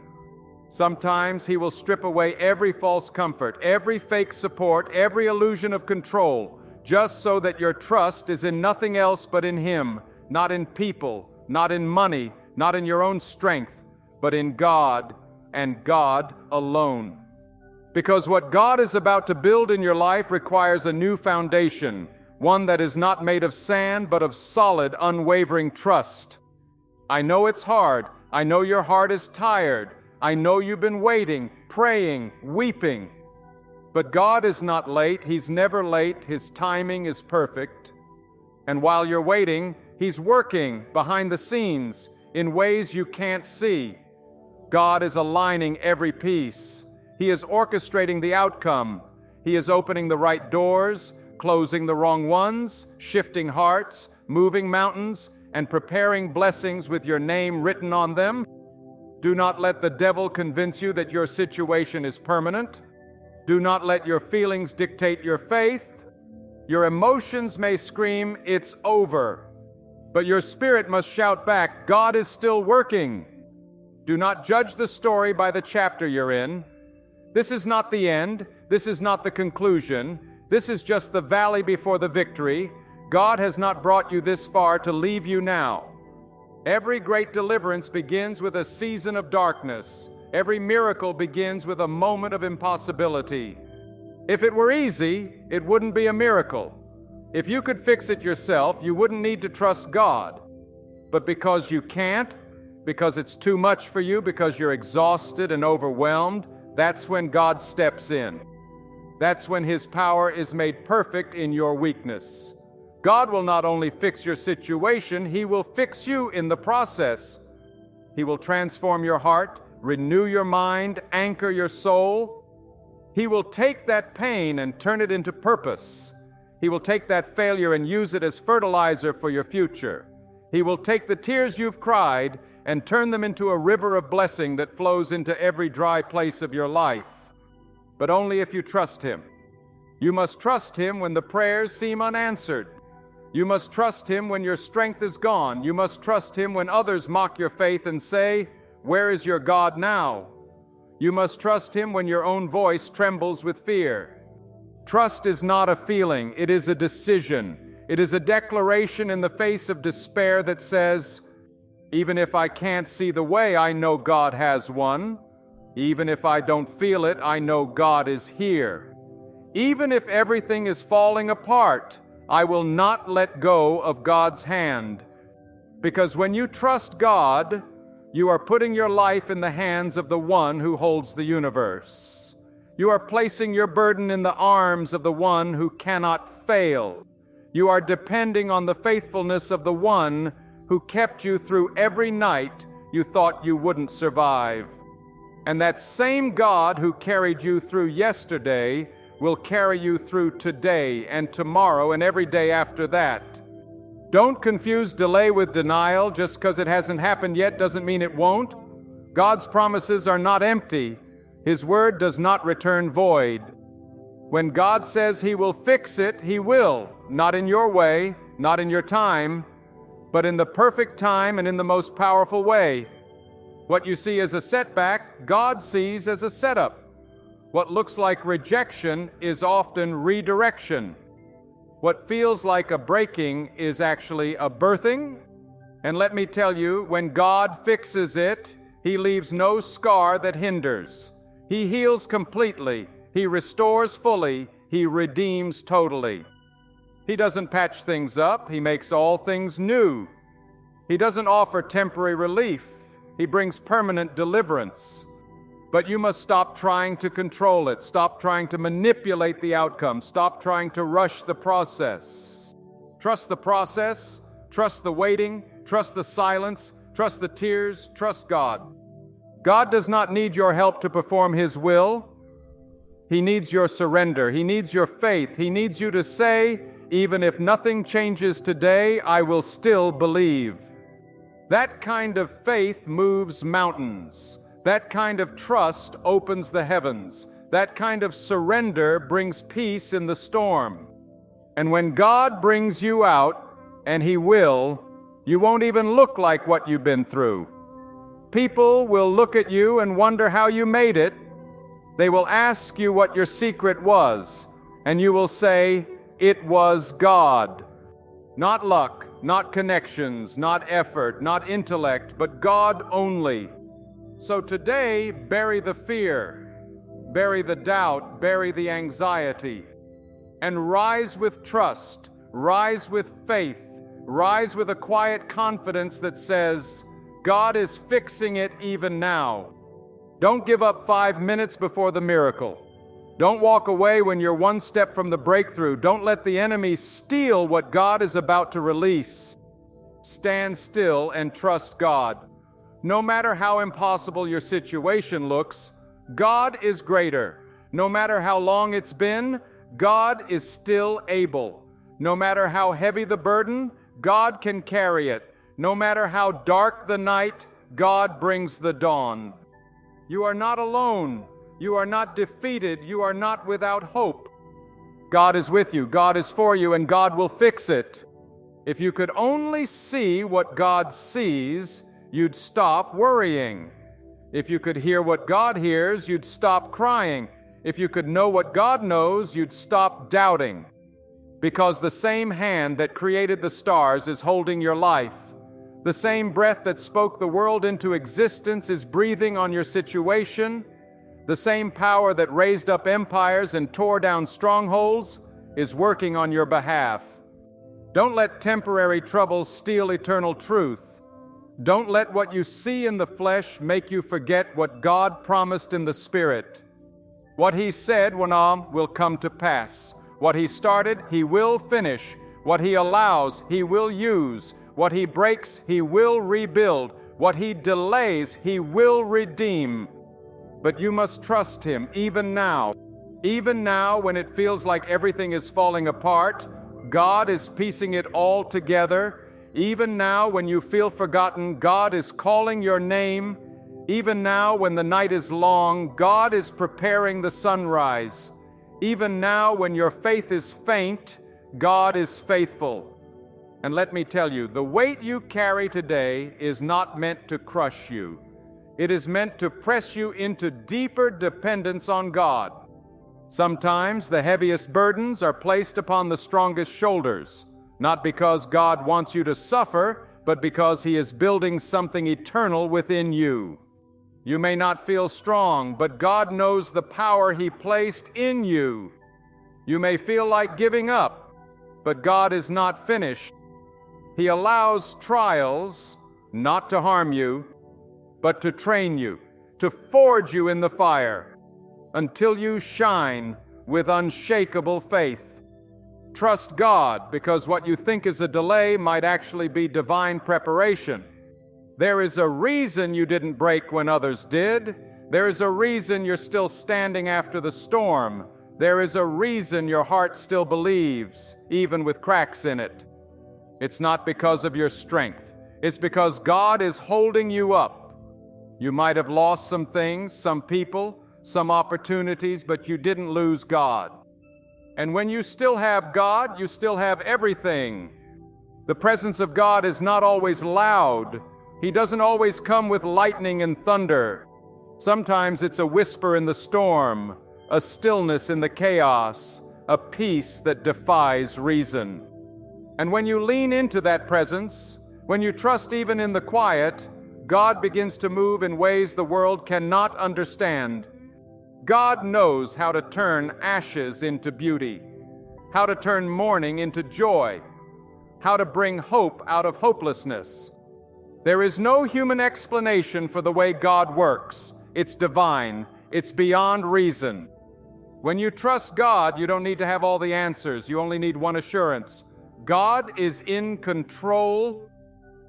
Sometimes He will strip away every false comfort, every fake support, every illusion of control, just so that your trust is in nothing else but in Him, not in people, not in money, not in your own strength, but in God and God alone. Because what God is about to build in your life requires a new foundation, one that is not made of sand, but of solid, unwavering trust. I know it's hard. I know your heart is tired. I know you've been waiting, praying, weeping. But God is not late. He's never late. His timing is perfect. And while you're waiting, He's working behind the scenes in ways you can't see. God is aligning every piece. He is orchestrating the outcome. He is opening the right doors, closing the wrong ones, shifting hearts, moving mountains, and preparing blessings with your name written on them. Do not let the devil convince you that your situation is permanent. Do not let your feelings dictate your faith. Your emotions may scream, "It's over." But your spirit must shout back, "God is still working." Do not judge the story by the chapter you're in. This is not the end. This is not the conclusion. This is just the valley before the victory. God has not brought you this far to leave you now. Every great deliverance begins with a season of darkness. Every miracle begins with a moment of impossibility. If it were easy, it wouldn't be a miracle. If you could fix it yourself, you wouldn't need to trust God. But because you can't, because it's too much for you, because you're exhausted and overwhelmed, that's when God steps in. That's when His power is made perfect in your weakness. God will not only fix your situation, He will fix you in the process. He will transform your heart, renew your mind, anchor your soul. He will take that pain and turn it into purpose. He will take that failure and use it as fertilizer for your future. He will take the tears you've cried and turn them into a river of blessing that flows into every dry place of your life. But only if you trust Him. You must trust Him when the prayers seem unanswered. You must trust Him when your strength is gone. You must trust Him when others mock your faith and say, "Where is your God now?" You must trust Him when your own voice trembles with fear. Trust is not a feeling, it is a decision. It is a declaration in the face of despair that says, "Even if I can't see the way, I know God has one. Even if I don't feel it, I know God is here. Even if everything is falling apart, I will not let go of God's hand." Because when you trust God, you are putting your life in the hands of the One who holds the universe. You are placing your burden in the arms of the One who cannot fail. You are depending on the faithfulness of the One who kept you through every night you thought you wouldn't survive. And that same God who carried you through yesterday will carry you through today and tomorrow and every day after that. Don't confuse delay with denial. Just because it hasn't happened yet doesn't mean it won't. God's promises are not empty. His word does not return void. When God says He will fix it, He will. Not in your way, not in your time, but in the perfect time and in the most powerful way. What you see as a setback, God sees as a setup. What looks like rejection is often redirection. What feels like a breaking is actually a birthing. And let me tell you, when God fixes it, He leaves no scar that hinders. He heals completely. He restores fully. He redeems totally. He doesn't patch things up. He makes all things new. He doesn't offer temporary relief. He brings permanent deliverance. But you must stop trying to control it. Stop trying to manipulate the outcome. Stop trying to rush the process. Trust the process. Trust the waiting. Trust the silence. Trust the tears. Trust God. God does not need your help to perform His will. He needs your surrender. He needs your faith. He needs you to say, "Even if nothing changes today, I will still believe." That kind of faith moves mountains. That kind of trust opens the heavens. That kind of surrender brings peace in the storm. And when God brings you out, and He will, you won't even look like what you've been through. People will look at you and wonder how you made it. They will ask you what your secret was, and you will say, "It was God." Not luck, not connections, not effort, not intellect, but God only. So today, bury the fear, bury the doubt, bury the anxiety, and rise with trust, rise with faith, rise with a quiet confidence that says, God is fixing it even now. Don't give up 5 minutes before the miracle. Don't walk away when you're one step from the breakthrough. Don't let the enemy steal what God is about to release. Stand still and trust God. No matter how impossible your situation looks, God is greater. No matter how long it's been, God is still able. No matter how heavy the burden, God can carry it. No matter how dark the night, God brings the dawn. You are not alone. You are not defeated. You are not without hope. God is with you. God is for you, and God will fix it. If you could only see what God sees, you'd stop worrying. If you could hear what God hears, you'd stop crying. If you could know what God knows, you'd stop doubting. Because the same hand that created the stars is holding your life. The same breath that spoke the world into existence is breathing on your situation. The same power that raised up empires and tore down strongholds is working on your behalf. Don't let temporary troubles steal eternal truth. Don't let what you see in the flesh make you forget what God promised in the Spirit. What He said will come to pass. What He started, He will finish. What He allows, He will use. What He breaks, He will rebuild. What He delays, He will redeem. But you must trust Him even now. Even now, when it feels like everything is falling apart, God is piecing it all together. Even now, when you feel forgotten, God is calling your name. Even now, when the night is long, God is preparing the sunrise. Even now, when your faith is faint, God is faithful. And let me tell you, the weight you carry today is not meant to crush you. It is meant to press you into deeper dependence on God. Sometimes the heaviest burdens are placed upon the strongest shoulders, not because God wants you to suffer, but because He is building something eternal within you. You may not feel strong, but God knows the power He placed in you. You may feel like giving up, but God is not finished. He allows trials not to harm you, but to train you, to forge you in the fire, until you shine with unshakable faith. Trust God, because what you think is a delay might actually be divine preparation. There is a reason you didn't break when others did. There is a reason you're still standing after the storm. There is a reason your heart still believes, even with cracks in it. It's not because of your strength. It's because God is holding you up. You might have lost some things, some people, some opportunities, but you didn't lose God. And when you still have God, you still have everything. The presence of God is not always loud. He doesn't always come with lightning and thunder. Sometimes it's a whisper in the storm, a stillness in the chaos, a peace that defies reason. And when you lean into that presence, when you trust even in the quiet, God begins to move in ways the world cannot understand. God knows how to turn ashes into beauty, how to turn mourning into joy, how to bring hope out of hopelessness. There is no human explanation for the way God works. It's divine. It's beyond reason. When you trust God, you don't need to have all the answers. You only need one assurance. God is in control.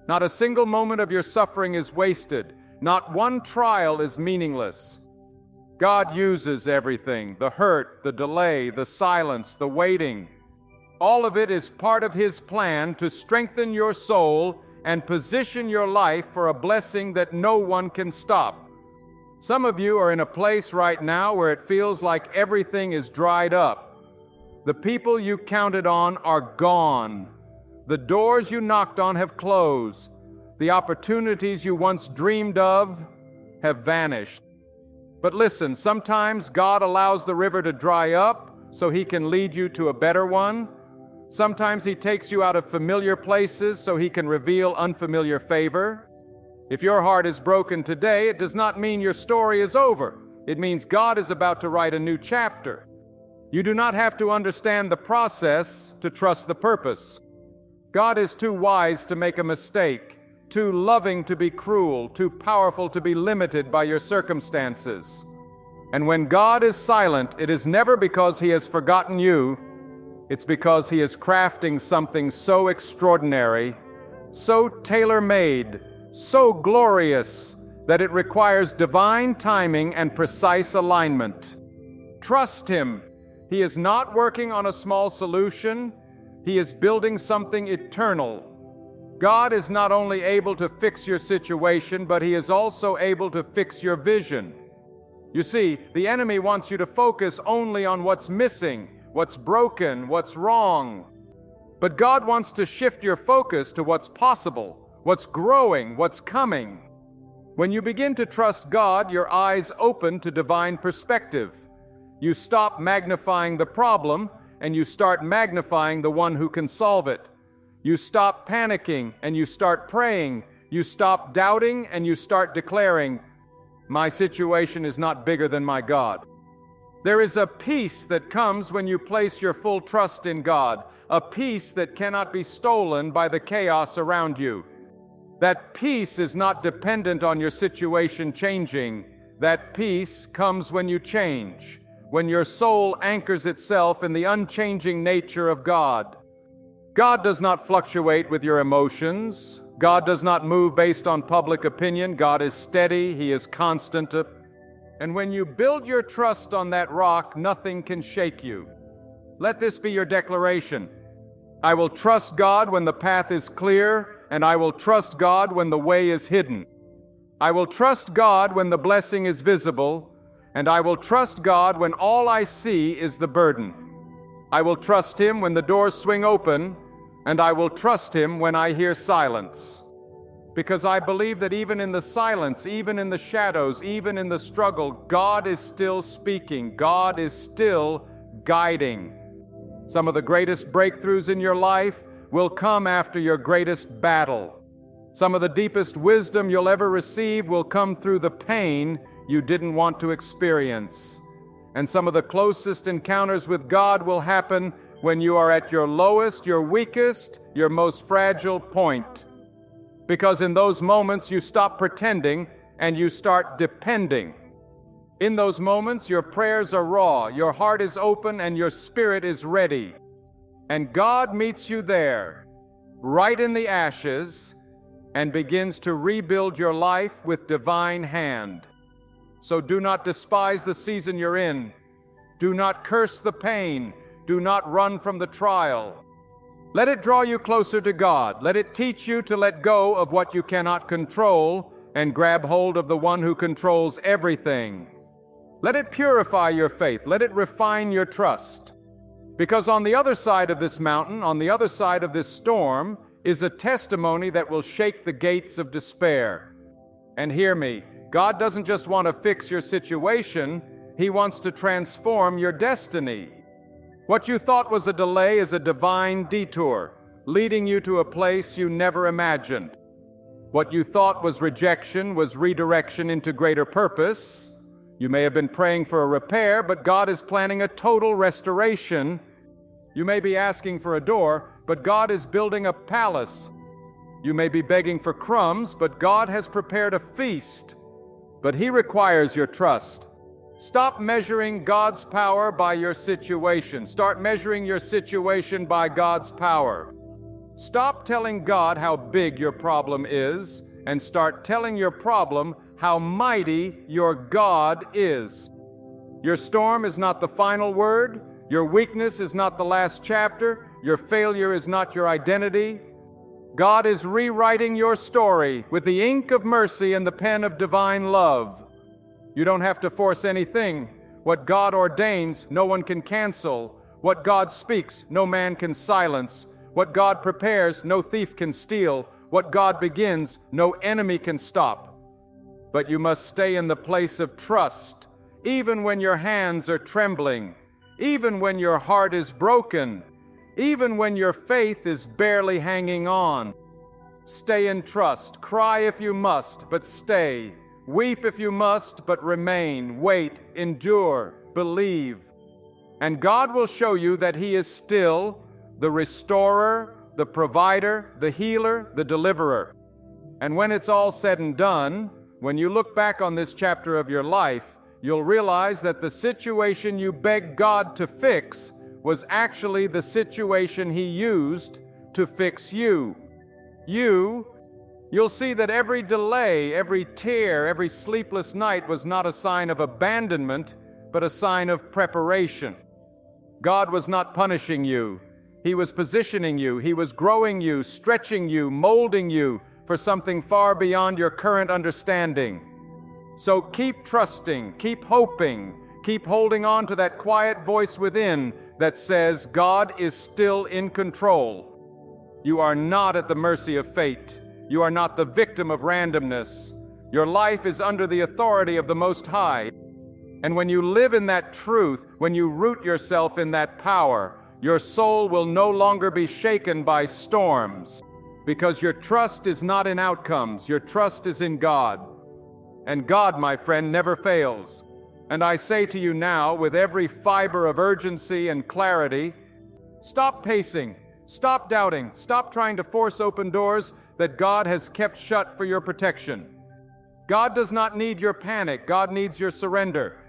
Not a single moment of your suffering is wasted. Not one trial is meaningless. God uses everything, the hurt, the delay, the silence, the waiting. All of it is part of His plan to strengthen your soul and position your life for a blessing that no one can stop. Some of you are in a place right now where it feels like everything is dried up. The people you counted on are gone. The doors you knocked on have closed. The opportunities you once dreamed of have vanished. But listen, sometimes God allows the river to dry up so He can lead you to a better one. Sometimes He takes you out of familiar places so He can reveal unfamiliar favor. If your heart is broken today, it does not mean your story is over. It means God is about to write a new chapter. You do not have to understand the process to trust the purpose. God is too wise to make a mistake, too loving to be cruel, too powerful to be limited by your circumstances. And when God is silent, it is never because He has forgotten you. It's because He is crafting something so extraordinary, so tailor-made, so glorious, that it requires divine timing and precise alignment. Trust Him. He is not working on a small solution. He is building something eternal. God is not only able to fix your situation, but He is also able to fix your vision. You see, the enemy wants you to focus only on what's missing, what's broken, what's wrong. But God wants to shift your focus to what's possible, what's growing, what's coming. When you begin to trust God, your eyes open to divine perspective. You stop magnifying the problem and you start magnifying the one who can solve it. You stop panicking and you start praying. You stop doubting and you start declaring, "My situation is not bigger than my God." There is a peace that comes when you place your full trust in God, a peace that cannot be stolen by the chaos around you. That peace is not dependent on your situation changing. That peace comes when you change, when your soul anchors itself in the unchanging nature of God. God does not fluctuate with your emotions. God does not move based on public opinion. God is steady. He is constant. And when you build your trust on that rock, nothing can shake you. Let this be your declaration. I will trust God when the path is clear, and I will trust God when the way is hidden. I will trust God when the blessing is visible, and I will trust God when all I see is the burden. I will trust Him when the doors swing open, and I will trust Him when I hear silence. Because I believe that even in the silence, even in the shadows, even in the struggle, God is still speaking. God is still guiding. Some of the greatest breakthroughs in your life will come after your greatest battle. Some of the deepest wisdom you'll ever receive will come through the pain you didn't want to experience. And some of the closest encounters with God will happen when you are at your lowest, your weakest, your most fragile point. Because in those moments you stop pretending and you start depending. In those moments your prayers are raw, your heart is open, and your spirit is ready. And God meets you there, right in the ashes, and begins to rebuild your life with divine hand. So do not despise the season you're in. Do not curse the pain. Do not run from the trial. Let it draw you closer to God. Let it teach you to let go of what you cannot control and grab hold of the one who controls everything. Let it purify your faith. Let it refine your trust. Because on the other side of this mountain, on the other side of this storm, is a testimony that will shake the gates of despair. And hear me, God doesn't just want to fix your situation, He wants to transform your destiny. What you thought was a delay is a divine detour, leading you to a place you never imagined. What you thought was rejection was redirection into greater purpose. You may have been praying for a repair, but God is planning a total restoration. You may be asking for a door, but God is building a palace. You may be begging for crumbs, but God has prepared a feast. But He requires your trust. Stop measuring God's power by your situation. Start measuring your situation by God's power. Stop telling God how big your problem is, and start telling your problem how mighty your God is. Your storm is not the final word. Your weakness is not the last chapter. Your failure is not your identity. God is rewriting your story with the ink of mercy and the pen of divine love. You don't have to force anything. What God ordains, no one can cancel. What God speaks, no man can silence. What God prepares, no thief can steal. What God begins, no enemy can stop. But you must stay in the place of trust, even when your hands are trembling, even when your heart is broken, even when your faith is barely hanging on. Stay in trust. Cry if you must, but stay. Weep if you must, but remain. Wait, endure, believe. And God will show you that He is still the restorer, the provider, the healer, the deliverer. And when it's all said and done, when you look back on this chapter of your life, you'll realize that the situation you begged God to fix was actually the situation He used to fix you. You'll see that every delay, every tear, every sleepless night was not a sign of abandonment, but a sign of preparation. God was not punishing you. He was positioning you. He was growing you, stretching you, molding you for something far beyond your current understanding. So keep trusting, keep hoping, keep holding on to that quiet voice within that says God is still in control. You are not at the mercy of fate. You are not the victim of randomness. Your life is under the authority of the Most High. And when you live in that truth, when you root yourself in that power, your soul will no longer be shaken by storms, because your trust is not in outcomes, your trust is in God. And God, my friend, never fails. And I say to you now, with every fiber of urgency and clarity, stop pacing, stop doubting, stop trying to force open doors that God has kept shut for your protection. God does not need your panic, God needs your surrender.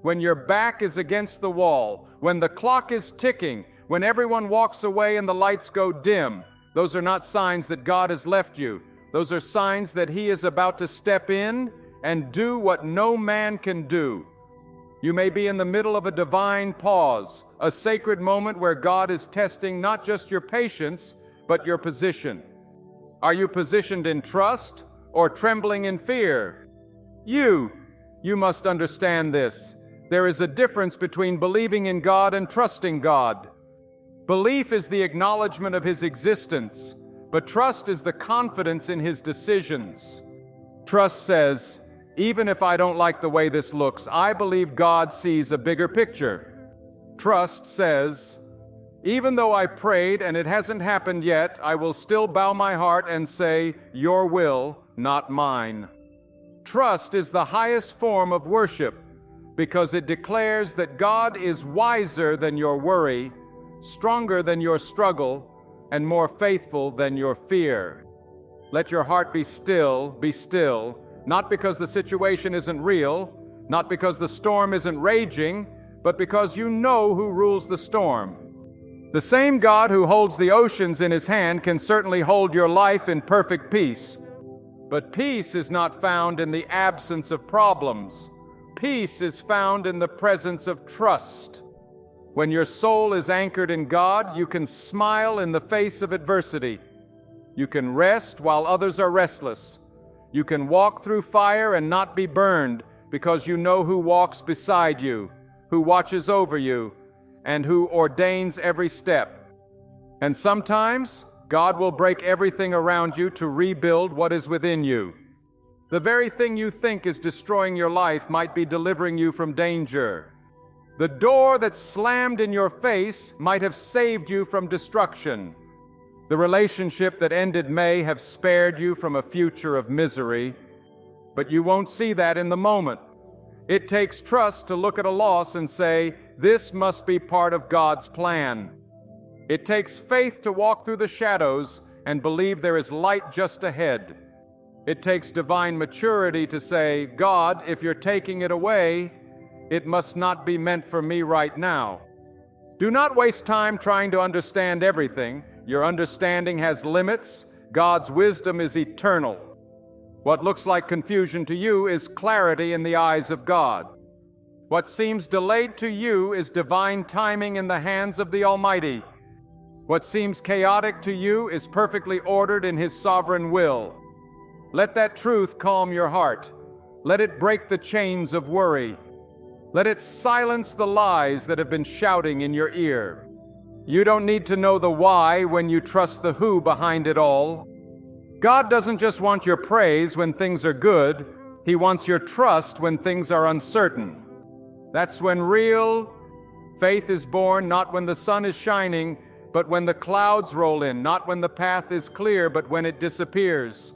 When your back is against the wall, when the clock is ticking, when everyone walks away and the lights go dim, those are not signs that God has left you. Those are signs that He is about to step in and do what no man can do. You may be in the middle of a divine pause, a sacred moment where God is testing not just your patience, but your position. Are you positioned in trust or trembling in fear? You must understand this. There is a difference between believing in God and trusting God. Belief is the acknowledgement of His existence, but trust is the confidence in His decisions. Trust says, even if I don't like the way this looks, I believe God sees a bigger picture. Trust says, even though I prayed and it hasn't happened yet, I will still bow my heart and say, your will, not mine. Trust is the highest form of worship because it declares that God is wiser than your worry, stronger than your struggle, and more faithful than your fear. Let your heart be still, not because the situation isn't real, not because the storm isn't raging, but because you know who rules the storm. The same God who holds the oceans in His hand can certainly hold your life in perfect peace. But peace is not found in the absence of problems. Peace is found in the presence of trust. When your soul is anchored in God, you can smile in the face of adversity. You can rest while others are restless. You can walk through fire and not be burned because you know who walks beside you, who watches over you, and who ordains every step. And sometimes, God will break everything around you to rebuild what is within you. The very thing you think is destroying your life might be delivering you from danger. The door that slammed in your face might have saved you from destruction. The relationship that ended may have spared you from a future of misery, but you won't see that in the moment. It takes trust to look at a loss and say, this must be part of God's plan. It takes faith to walk through the shadows and believe there is light just ahead. It takes divine maturity to say, God, if you're taking it away, it must not be meant for me right now. Do not waste time trying to understand everything. Your understanding has limits. God's wisdom is eternal. What looks like confusion to you is clarity in the eyes of God. What seems delayed to you is divine timing in the hands of the Almighty. What seems chaotic to you is perfectly ordered in His sovereign will. Let that truth calm your heart. Let it break the chains of worry. Let it silence the lies that have been shouting in your ear. You don't need to know the why when you trust the who behind it all. God doesn't just want your praise when things are good. He wants your trust when things are uncertain. That's when real faith is born, not when the sun is shining, but when the clouds roll in, not when the path is clear, but when it disappears.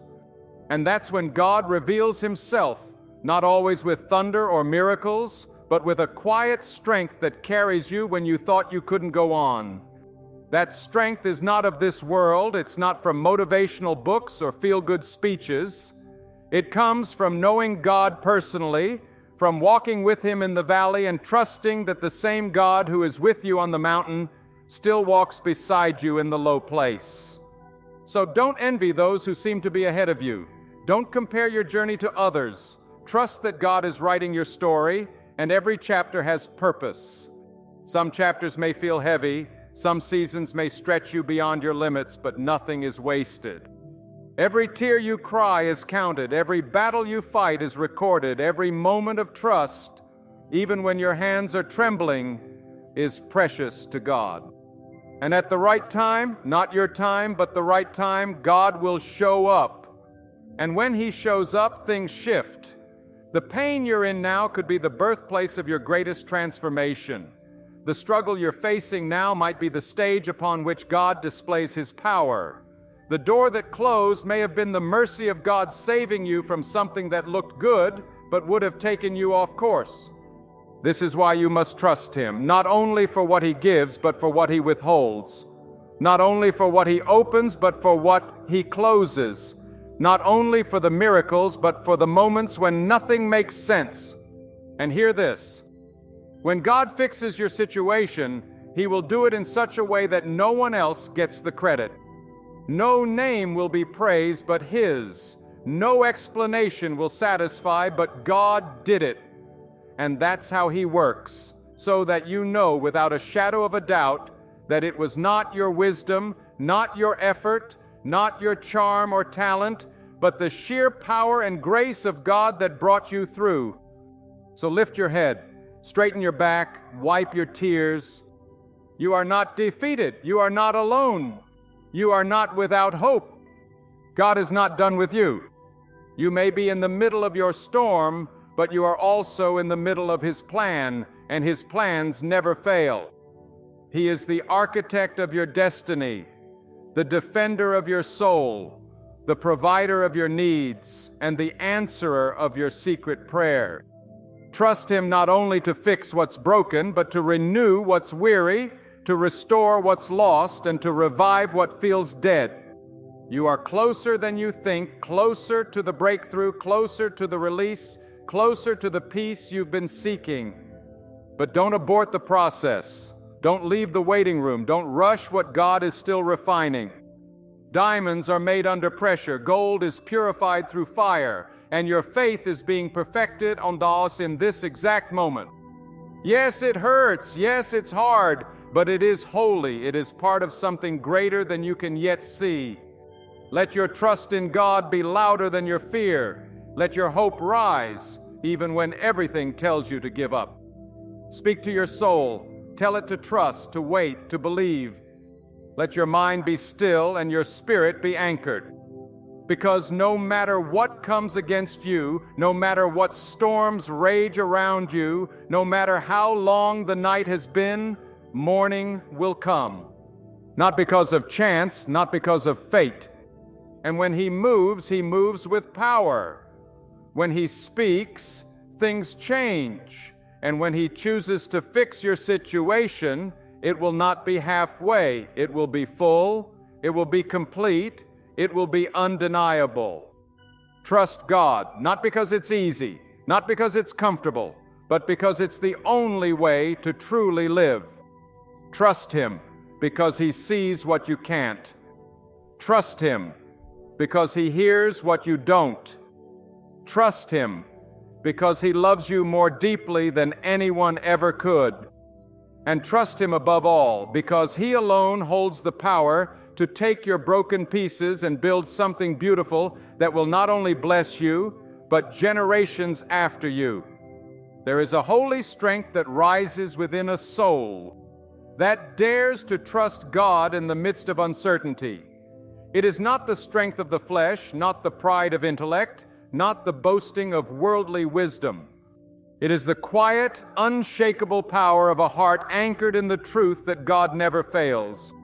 And that's when God reveals Himself, not always with thunder or miracles, but with a quiet strength that carries you when you thought you couldn't go on. That strength is not of this world. It's not from motivational books or feel-good speeches. It comes from knowing God personally, from walking with Him in the valley and trusting that the same God who is with you on the mountain still walks beside you in the low place. So don't envy those who seem to be ahead of you. Don't compare your journey to others. Trust that God is writing your story, and every chapter has purpose. Some chapters may feel heavy, some seasons may stretch you beyond your limits, but nothing is wasted. Every tear you cry is counted, every battle you fight is recorded, every moment of trust, even when your hands are trembling, is precious to God. And at the right time, not your time, but the right time, God will show up. And when He shows up, things shift. The pain you're in now could be the birthplace of your greatest transformation. The struggle you're facing now might be the stage upon which God displays His power. The door that closed may have been the mercy of God saving you from something that looked good, but would have taken you off course. This is why you must trust Him, not only for what He gives, but for what He withholds. Not only for what He opens, but for what He closes. Not only for the miracles, but for the moments when nothing makes sense. And hear this. When God fixes your situation, He will do it in such a way that no one else gets the credit. No name will be praised but His. No explanation will satisfy, but God did it. And that's how He works, so that you know without a shadow of a doubt that it was not your wisdom, not your effort, not your charm or talent, but the sheer power and grace of God that brought you through. So lift your head, straighten your back, wipe your tears. You are not defeated. You are not alone. You are not without hope. God is not done with you. You may be in the middle of your storm, but you are also in the middle of His plan, and His plans never fail. He is the architect of your destiny, the defender of your soul, the provider of your needs, and the answerer of your secret prayer. Trust Him not only to fix what's broken, but to renew what's weary, to restore what's lost, and to revive what feels dead. You are closer than you think, closer to the breakthrough, closer to the release, closer to the peace you've been seeking. But don't abort the process. Don't leave the waiting room. Don't rush what God is still refining. Diamonds are made under pressure. Gold is purified through fire. And your faith is being perfected on us in this exact moment. Yes, it hurts. Yes, it's hard. But it is holy. It is part of something greater than you can yet see. Let your trust in God be louder than your fear. Let your hope rise, even when everything tells you to give up. Speak to your soul. Tell it to trust, to wait, to believe. Let your mind be still and your spirit be anchored. Because no matter what comes against you, no matter what storms rage around you, no matter how long the night has been, morning will come. Not because of chance, not because of fate. And when He moves with power. When He speaks, things change. And when He chooses to fix your situation, it will not be halfway. It will be full. It will be complete. It will be undeniable. Trust God, not because it's easy, not because it's comfortable, but because it's the only way to truly live. Trust Him because He sees what you can't. Trust Him because He hears what you don't. Trust Him because He loves you more deeply than anyone ever could. And trust Him above all because He alone holds the power to take your broken pieces and build something beautiful that will not only bless you, but generations after you. There is a holy strength that rises within a soul that dares to trust God in the midst of uncertainty. It is not the strength of the flesh, not the pride of intellect, not the boasting of worldly wisdom. It is the quiet, unshakable power of a heart anchored in the truth that God never fails.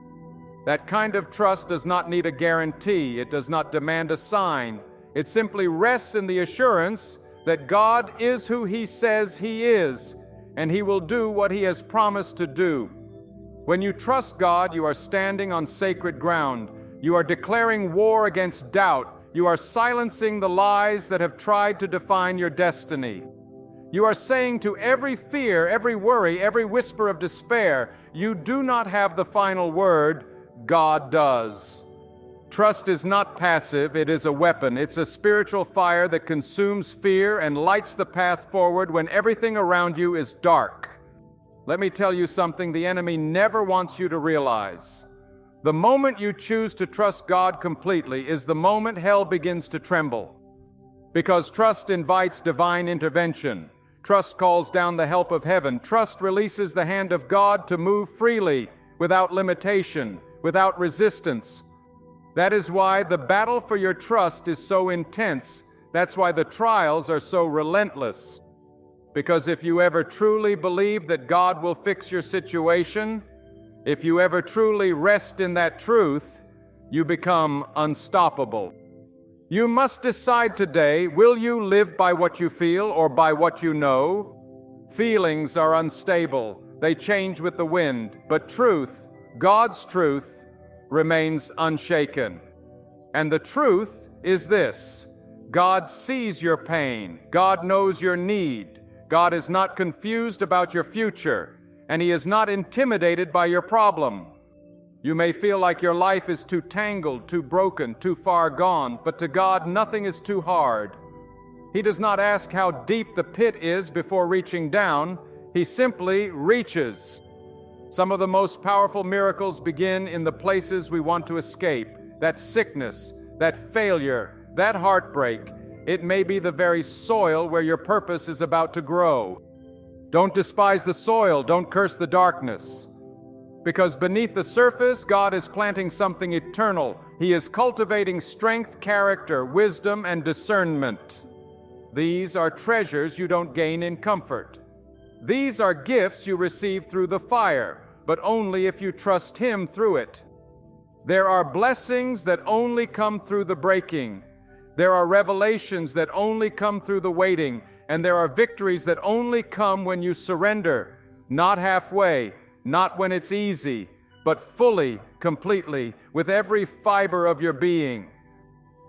That kind of trust does not need a guarantee. It does not demand a sign. It simply rests in the assurance that God is who He says He is, and He will do what He has promised to do. When you trust God, you are standing on sacred ground. You are declaring war against doubt. You are silencing the lies that have tried to define your destiny. You are saying to every fear, every worry, every whisper of despair, you do not have the final word. God does. Trust is not passive, it is a weapon. It's a spiritual fire that consumes fear and lights the path forward when everything around you is dark. Let me tell you something the enemy never wants you to realize. The moment you choose to trust God completely is the moment hell begins to tremble. Because trust invites divine intervention. Trust calls down the help of heaven. Trust releases the hand of God to move freely, without limitation, without resistance. That is why the battle for your trust is so intense. That's why the trials are so relentless. Because if you ever truly believe that God will fix your situation, if you ever truly rest in that truth, you become unstoppable. You must decide today, will you live by what you feel or by what you know? Feelings are unstable. They change with the wind. But truth, God's truth, remains unshaken. And the truth is this: God sees your pain. God knows your need. God is not confused about your future, and He is not intimidated by your problem. You may feel like your life is too tangled, too broken, too far gone, but to God nothing is too hard. He does not ask how deep the pit is before reaching down. He simply reaches. Some of the most powerful miracles begin in the places we want to escape. That sickness, that failure, that heartbreak. It may be the very soil where your purpose is about to grow. Don't despise the soil, don't curse the darkness. Because beneath the surface, God is planting something eternal. He is cultivating strength, character, wisdom, and discernment. These are treasures you don't gain in comfort. These are gifts you receive through the fire, but only if you trust Him through it. There are blessings that only come through the breaking. There are revelations that only come through the waiting, and there are victories that only come when you surrender, not halfway, not when it's easy, but fully, completely, with every fiber of your being.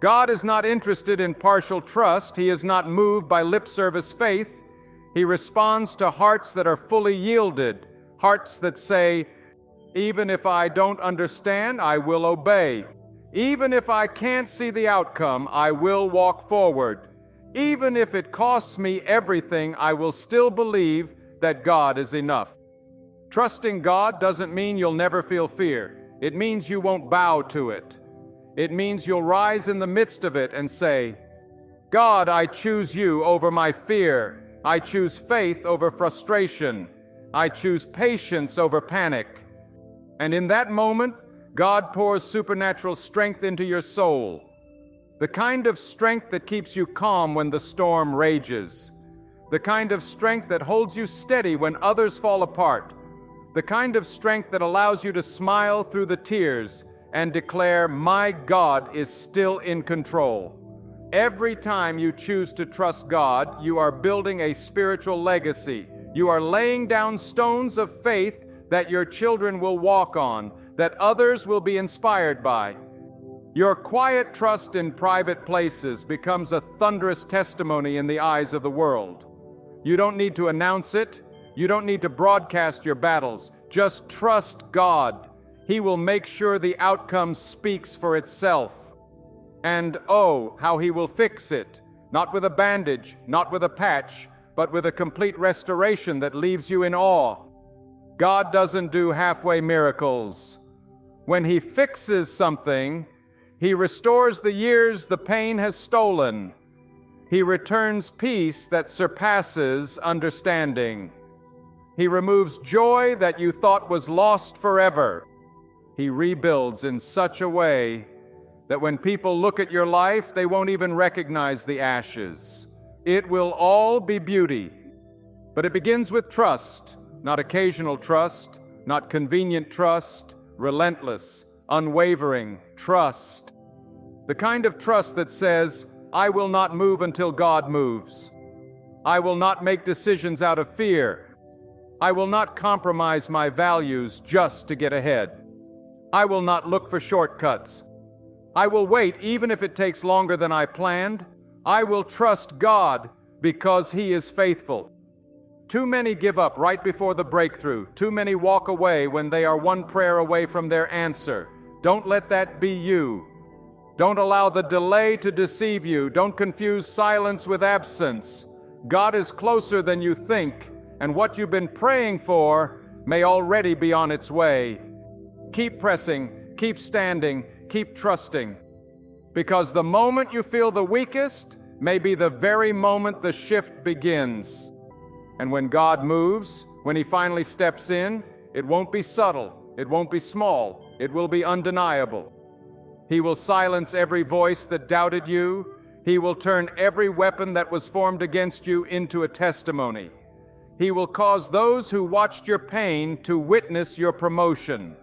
God is not interested in partial trust. He is not moved by lip service faith. He responds to hearts that are fully yielded, hearts that say, even if I don't understand, I will obey. Even if I can't see the outcome, I will walk forward. Even if it costs me everything, I will still believe that God is enough. Trusting God doesn't mean you'll never feel fear. It means you won't bow to it. It means you'll rise in the midst of it and say, God, I choose you over my fear. I choose faith over frustration. I choose patience over panic. And in that moment, God pours supernatural strength into your soul. The kind of strength that keeps you calm when the storm rages. The kind of strength that holds you steady when others fall apart. The kind of strength that allows you to smile through the tears and declare, my God is still in control. Every time you choose to trust God, you are building a spiritual legacy. You are laying down stones of faith that your children will walk on, that others will be inspired by. Your quiet trust in private places becomes a thunderous testimony in the eyes of the world. You don't need to announce it. You don't need to broadcast your battles. Just trust God. He will make sure the outcome speaks for itself. And oh, how He will fix it. Not with a bandage, not with a patch, but with a complete restoration that leaves you in awe. God doesn't do halfway miracles. When He fixes something, He restores the years the pain has stolen. He returns peace that surpasses understanding. He removes joy that you thought was lost forever. He rebuilds in such a way that when people look at your life, they won't even recognize the ashes. It will all be beauty. But it begins with trust, not occasional trust, not convenient trust, relentless, unwavering trust. The kind of trust that says, I will not move until God moves. I will not make decisions out of fear. I will not compromise my values just to get ahead. I will not look for shortcuts. I will wait even if it takes longer than I planned. I will trust God because He is faithful. Too many give up right before the breakthrough. Too many walk away when they are one prayer away from their answer. Don't let that be you. Don't allow the delay to deceive you. Don't confuse silence with absence. God is closer than you think, and what you've been praying for may already be on its way. Keep pressing. Keep standing, keep trusting. Because the moment you feel the weakest may be the very moment the shift begins. And when God moves, when He finally steps in, it won't be subtle, it won't be small, it will be undeniable. He will silence every voice that doubted you. He will turn every weapon that was formed against you into a testimony. He will cause those who watched your pain to witness your promotion.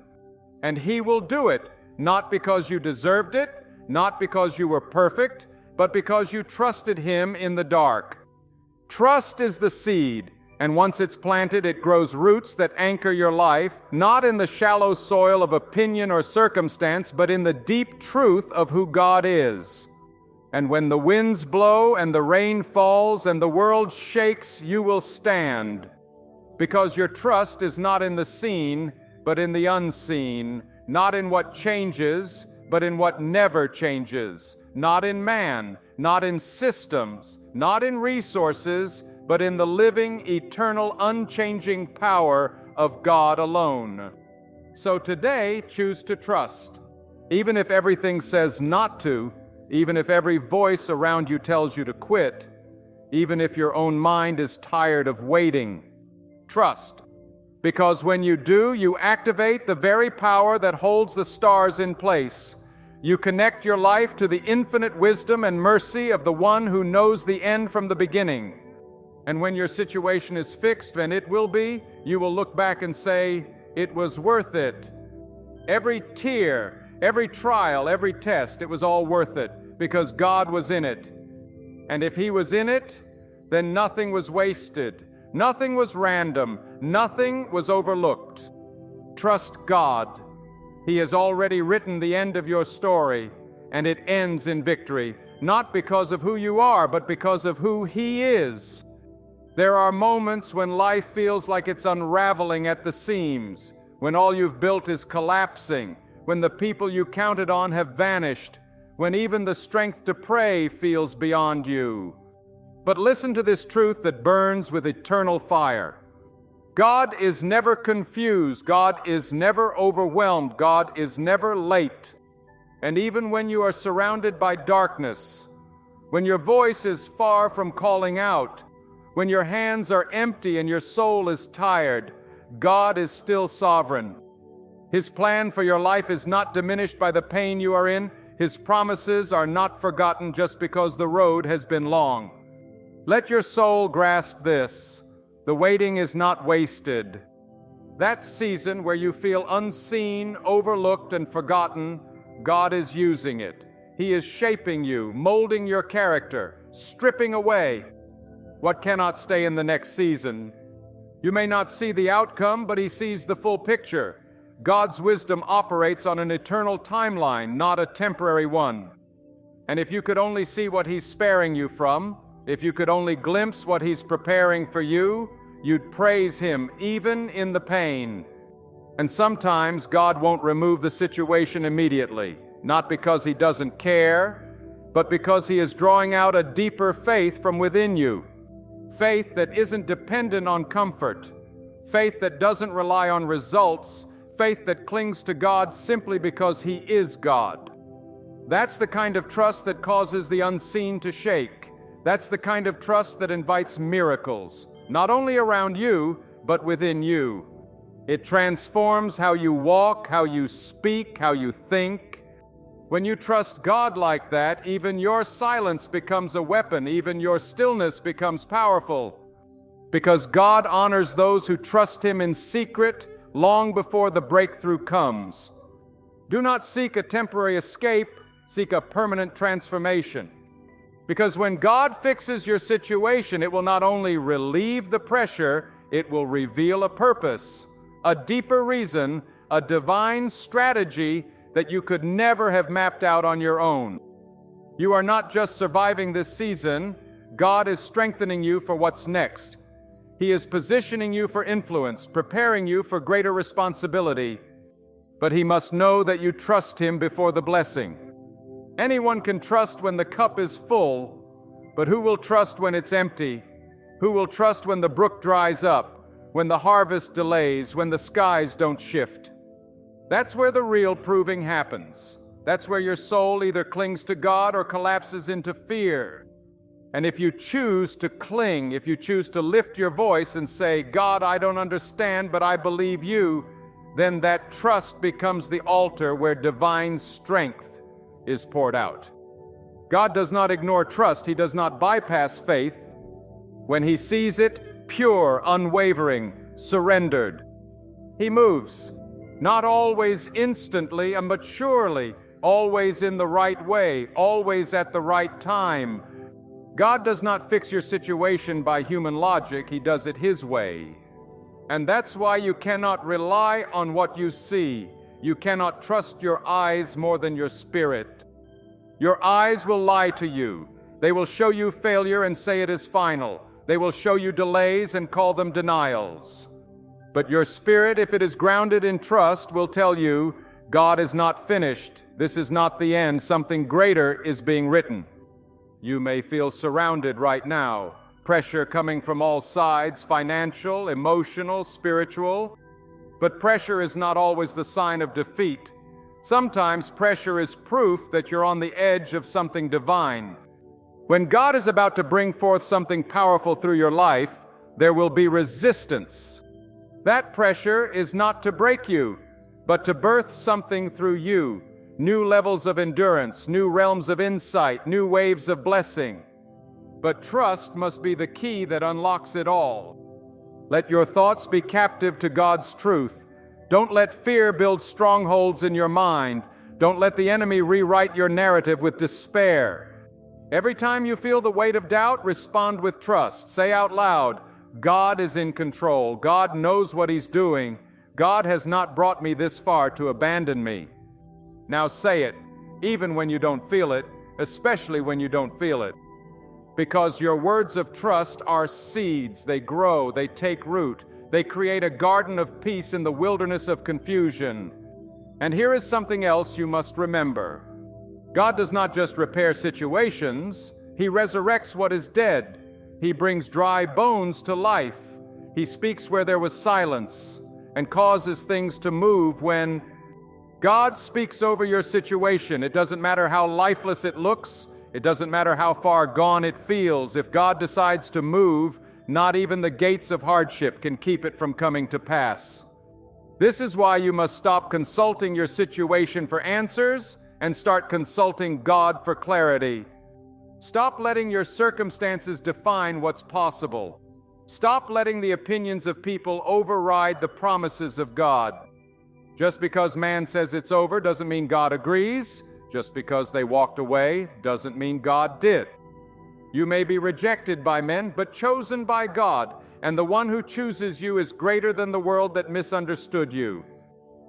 And He will do it, not because you deserved it, not because you were perfect, but because you trusted Him in the dark. Trust is the seed, and once it's planted, it grows roots that anchor your life, not in the shallow soil of opinion or circumstance, but in the deep truth of who God is. And when the winds blow and the rain falls and the world shakes, you will stand, because your trust is not in the seen, but in the unseen, not in what changes, but in what never changes, not in man, not in systems, not in resources, but in the living, eternal, unchanging power of God alone. So today, choose to trust. Even if everything says not to, even if every voice around you tells you to quit, even if your own mind is tired of waiting, trust. Because when you do, you activate the very power that holds the stars in place. You connect your life to the infinite wisdom and mercy of the one who knows the end from the beginning. And when your situation is fixed, and it will be, you will look back and say, it was worth it. Every tear, every trial, every test, it was all worth it, because God was in it. And if He was in it, then nothing was wasted, nothing was random, nothing was overlooked. Trust God. He has already written the end of your story, and it ends in victory, not because of who you are, but because of who He is. There are moments when life feels like it's unraveling at the seams, when all you've built is collapsing, when the people you counted on have vanished, when even the strength to pray feels beyond you. But listen to this truth that burns with eternal fire. God is never confused. God is never overwhelmed. God is never late. And even when you are surrounded by darkness, when your voice is far from calling out, when your hands are empty and your soul is tired, God is still sovereign. His plan for your life is not diminished by the pain you are in. His promises are not forgotten just because the road has been long. Let your soul grasp this. The waiting is not wasted. That season where you feel unseen, overlooked, and forgotten, God is using it. He is shaping you, molding your character, stripping away what cannot stay in the next season. You may not see the outcome, but He sees the full picture. God's wisdom operates on an eternal timeline, not a temporary one. And if you could only see what He's sparing you from, if you could only glimpse what He's preparing for you, you'd praise Him even in the pain. And sometimes God won't remove the situation immediately, not because He doesn't care, but because He is drawing out a deeper faith from within you. Faith that isn't dependent on comfort, faith that doesn't rely on results, faith that clings to God simply because He is God. That's the kind of trust that causes the unseen to shake. That's the kind of trust that invites miracles, not only around you, but within you. It transforms how you walk, how you speak, how you think. When you trust God like that, even your silence becomes a weapon, even your stillness becomes powerful. Because God honors those who trust Him in secret long before the breakthrough comes. Do not seek a temporary escape, seek a permanent transformation. Because when God fixes your situation, it will not only relieve the pressure, it will reveal a purpose, a deeper reason, a divine strategy that you could never have mapped out on your own. You are not just surviving this season, God is strengthening you for what's next. He is positioning you for influence, preparing you for greater responsibility. But He must know that you trust Him before the blessing. Anyone can trust when the cup is full, but who will trust when it's empty? Who will trust when the brook dries up, when the harvest delays, when the skies don't shift? That's where the real proving happens. That's where your soul either clings to God or collapses into fear. And if you choose to cling, if you choose to lift your voice and say, God, I don't understand, but I believe you, then that trust becomes the altar where divine strength is poured out. God does not ignore trust. He does not bypass faith. When He sees it, pure, unwavering, surrendered, He moves. Not always instantly, but surely, always in the right way, always at the right time. God does not fix your situation by human logic. He does it His way. And that's why you cannot rely on what you see. You cannot trust your eyes more than your spirit. Your eyes will lie to you. They will show you failure and say it is final. They will show you delays and call them denials. But your spirit, if it is grounded in trust, will tell you, God is not finished. This is not the end. Something greater is being written. You may feel surrounded right now. Pressure coming from all sides, financial, emotional, spiritual. But pressure is not always the sign of defeat. Sometimes pressure is proof that you're on the edge of something divine. When God is about to bring forth something powerful through your life, there will be resistance. That pressure is not to break you, but to birth something through you. New levels of endurance, new realms of insight, new waves of blessing. But trust must be the key that unlocks it all. Let your thoughts be captive to God's truth. Don't let fear build strongholds in your mind. Don't let the enemy rewrite your narrative with despair. Every time you feel the weight of doubt, respond with trust. Say out loud, God is in control. God knows what He's doing. God has not brought me this far to abandon me. Now say it, even when you don't feel it, especially when you don't feel it. Because your words of trust are seeds. They grow, they take root. They create a garden of peace in the wilderness of confusion. And here is something else you must remember. God does not just repair situations. He resurrects what is dead. He brings dry bones to life. He speaks where there was silence and causes things to move when God speaks over your situation. It doesn't matter how lifeless it looks. It doesn't matter how far gone it feels. If God decides to move, not even the gates of hardship can keep it from coming to pass. This is why you must stop consulting your situation for answers and start consulting God for clarity. Stop letting your circumstances define what's possible. Stop letting the opinions of people override the promises of God. Just because man says it's over doesn't mean God agrees. Just because they walked away doesn't mean God did. You may be rejected by men, but chosen by God, and the one who chooses you is greater than the world that misunderstood you.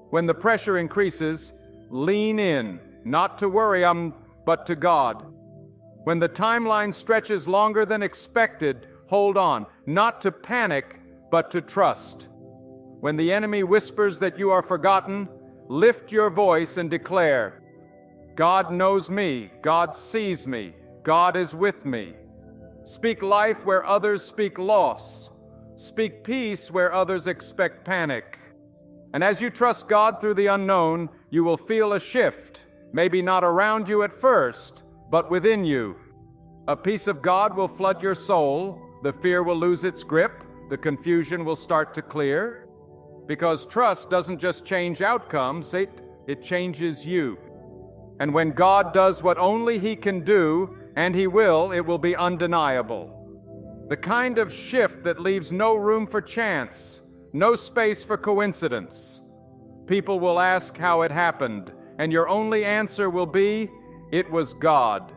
When the pressure increases, lean in, not to worry, but to God. When the timeline stretches longer than expected, hold on, not to panic, but to trust. When the enemy whispers that you are forgotten, lift your voice and declare, God knows me, God sees me, God is with me. Speak life where others speak loss. Speak peace where others expect panic. And as you trust God through the unknown, you will feel a shift, maybe not around you at first, but within you. A peace of God will flood your soul, the fear will lose its grip, the confusion will start to clear. Because trust doesn't just change outcomes, it changes you. And when God does what only He can do, and He will, it will be undeniable. The kind of shift that leaves no room for chance, no space for coincidence. People will ask how it happened, and your only answer will be, it was God.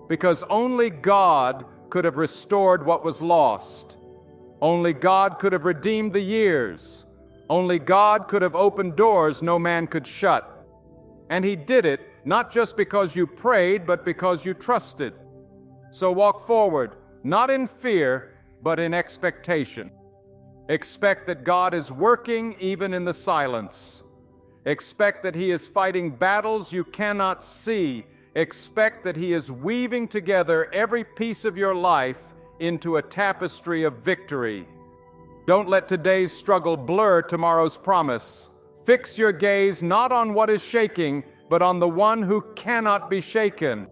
Because only God could have restored what was lost. Only God could have redeemed the years. Only God could have opened doors no man could shut. And He did it not just because you prayed, but because you trusted. So walk forward, not in fear, but in expectation. Expect that God is working even in the silence. Expect that He is fighting battles you cannot see. Expect that He is weaving together every piece of your life into a tapestry of victory. Don't let today's struggle blur tomorrow's promise. Fix your gaze not on what is shaking, but on the one who cannot be shaken.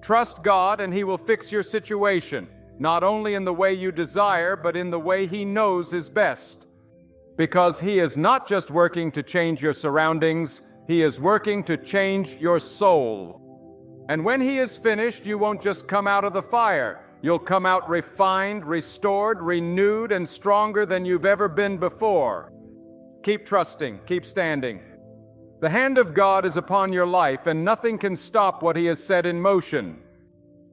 Trust God and He will fix your situation, not only in the way you desire, but in the way He knows is best. Because He is not just working to change your surroundings, He is working to change your soul. And when He is finished, you won't just come out of the fire. You'll come out refined, restored, renewed, and stronger than you've ever been before. Keep trusting, keep standing. The hand of God is upon your life, and nothing can stop what He has set in motion.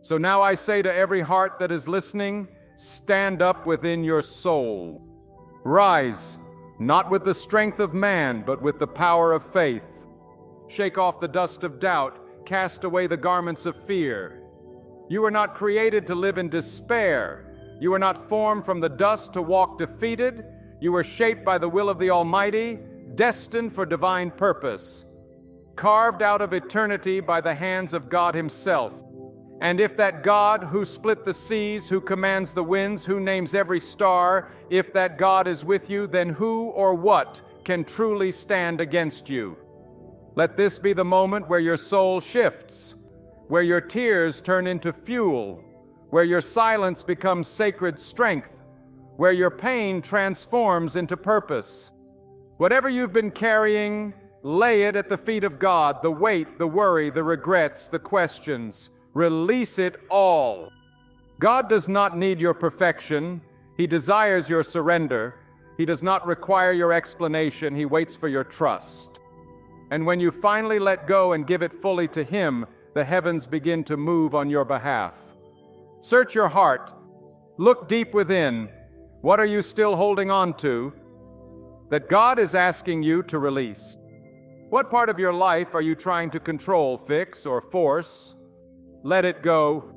So now I say to every heart that is listening, stand up within your soul. Rise, not with the strength of man, but with the power of faith. Shake off the dust of doubt, cast away the garments of fear. You are not created to live in despair. You are not formed from the dust to walk defeated. You were shaped by the will of the Almighty, destined for divine purpose, carved out of eternity by the hands of God Himself. And if that God who split the seas, who commands the winds, who names every star, if that God is with you, then who or what can truly stand against you? Let this be the moment where your soul shifts, where your tears turn into fuel, where your silence becomes sacred strength, where your pain transforms into purpose. Whatever you've been carrying, lay it at the feet of God, the weight, the worry, the regrets, the questions. Release it all. God does not need your perfection. He desires your surrender. He does not require your explanation. He waits for your trust. And when you finally let go and give it fully to Him, the heavens begin to move on your behalf. Search your heart. Look deep within. What are you still holding on to that God is asking you to release? What part of your life are you trying to control, fix, or force? Let it go.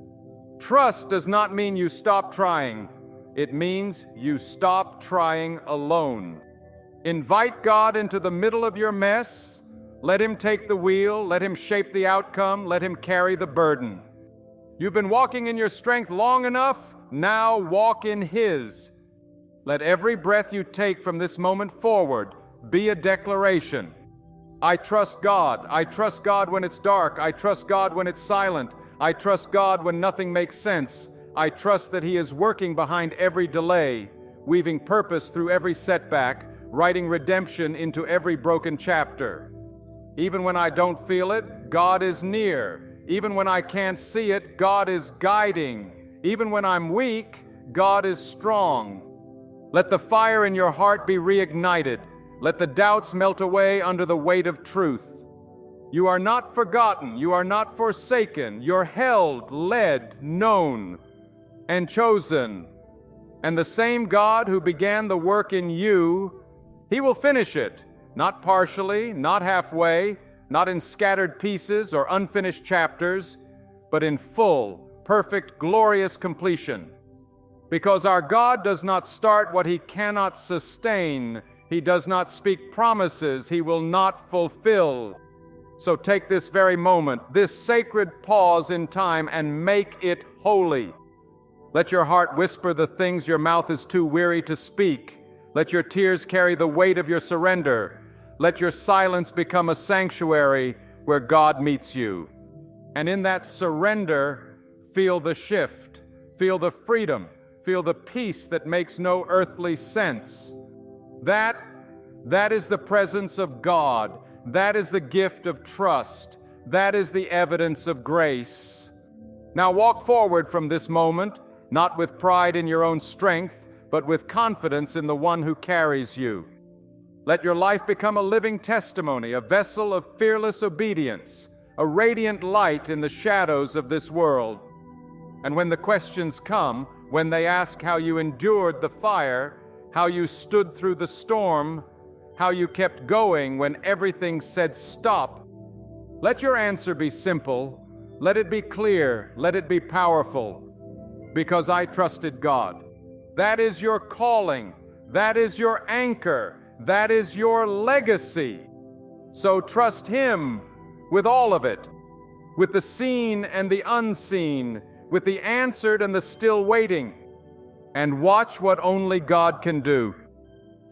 Trust does not mean you stop trying. It means you stop trying alone. Invite God into the middle of your mess. Let Him take the wheel. Let Him shape the outcome. Let Him carry the burden. You've been walking in your strength long enough. Now walk in His. Let every breath you take from this moment forward be a declaration. I trust God. I trust God when it's dark. I trust God when it's silent. I trust God when nothing makes sense. I trust that He is working behind every delay, weaving purpose through every setback, writing redemption into every broken chapter. Even when I don't feel it, God is near. Even when I can't see it, God is guiding. Even when I'm weak, God is strong. Let the fire in your heart be reignited. Let the doubts melt away under the weight of truth. You are not forgotten. You are not forsaken. You're held, led, known, and chosen. And the same God who began the work in you, He will finish it, not partially, not halfway, not in scattered pieces or unfinished chapters, but in full, perfect, glorious completion. Because our God does not start what He cannot sustain. He does not speak promises He will not fulfill. So take this very moment, this sacred pause in time, and make it holy. Let your heart whisper the things your mouth is too weary to speak. Let your tears carry the weight of your surrender. Let your silence become a sanctuary where God meets you. And in that surrender, feel the shift, feel the freedom, feel the peace that makes no earthly sense. That is the presence of God. That is the gift of trust. That is the evidence of grace. Now walk forward from this moment, not with pride in your own strength, but with confidence in the one who carries you. Let your life become a living testimony, a vessel of fearless obedience, a radiant light in the shadows of this world. And when the questions come, when they ask how you endured the fire, how you stood through the storm, how you kept going when everything said stop, let your answer be simple, let it be clear, let it be powerful. Because I trusted God. That is your calling. That is your anchor. That is your legacy. So trust Him with all of it, with the seen and the unseen, with the answered and the still waiting. And watch what only God can do.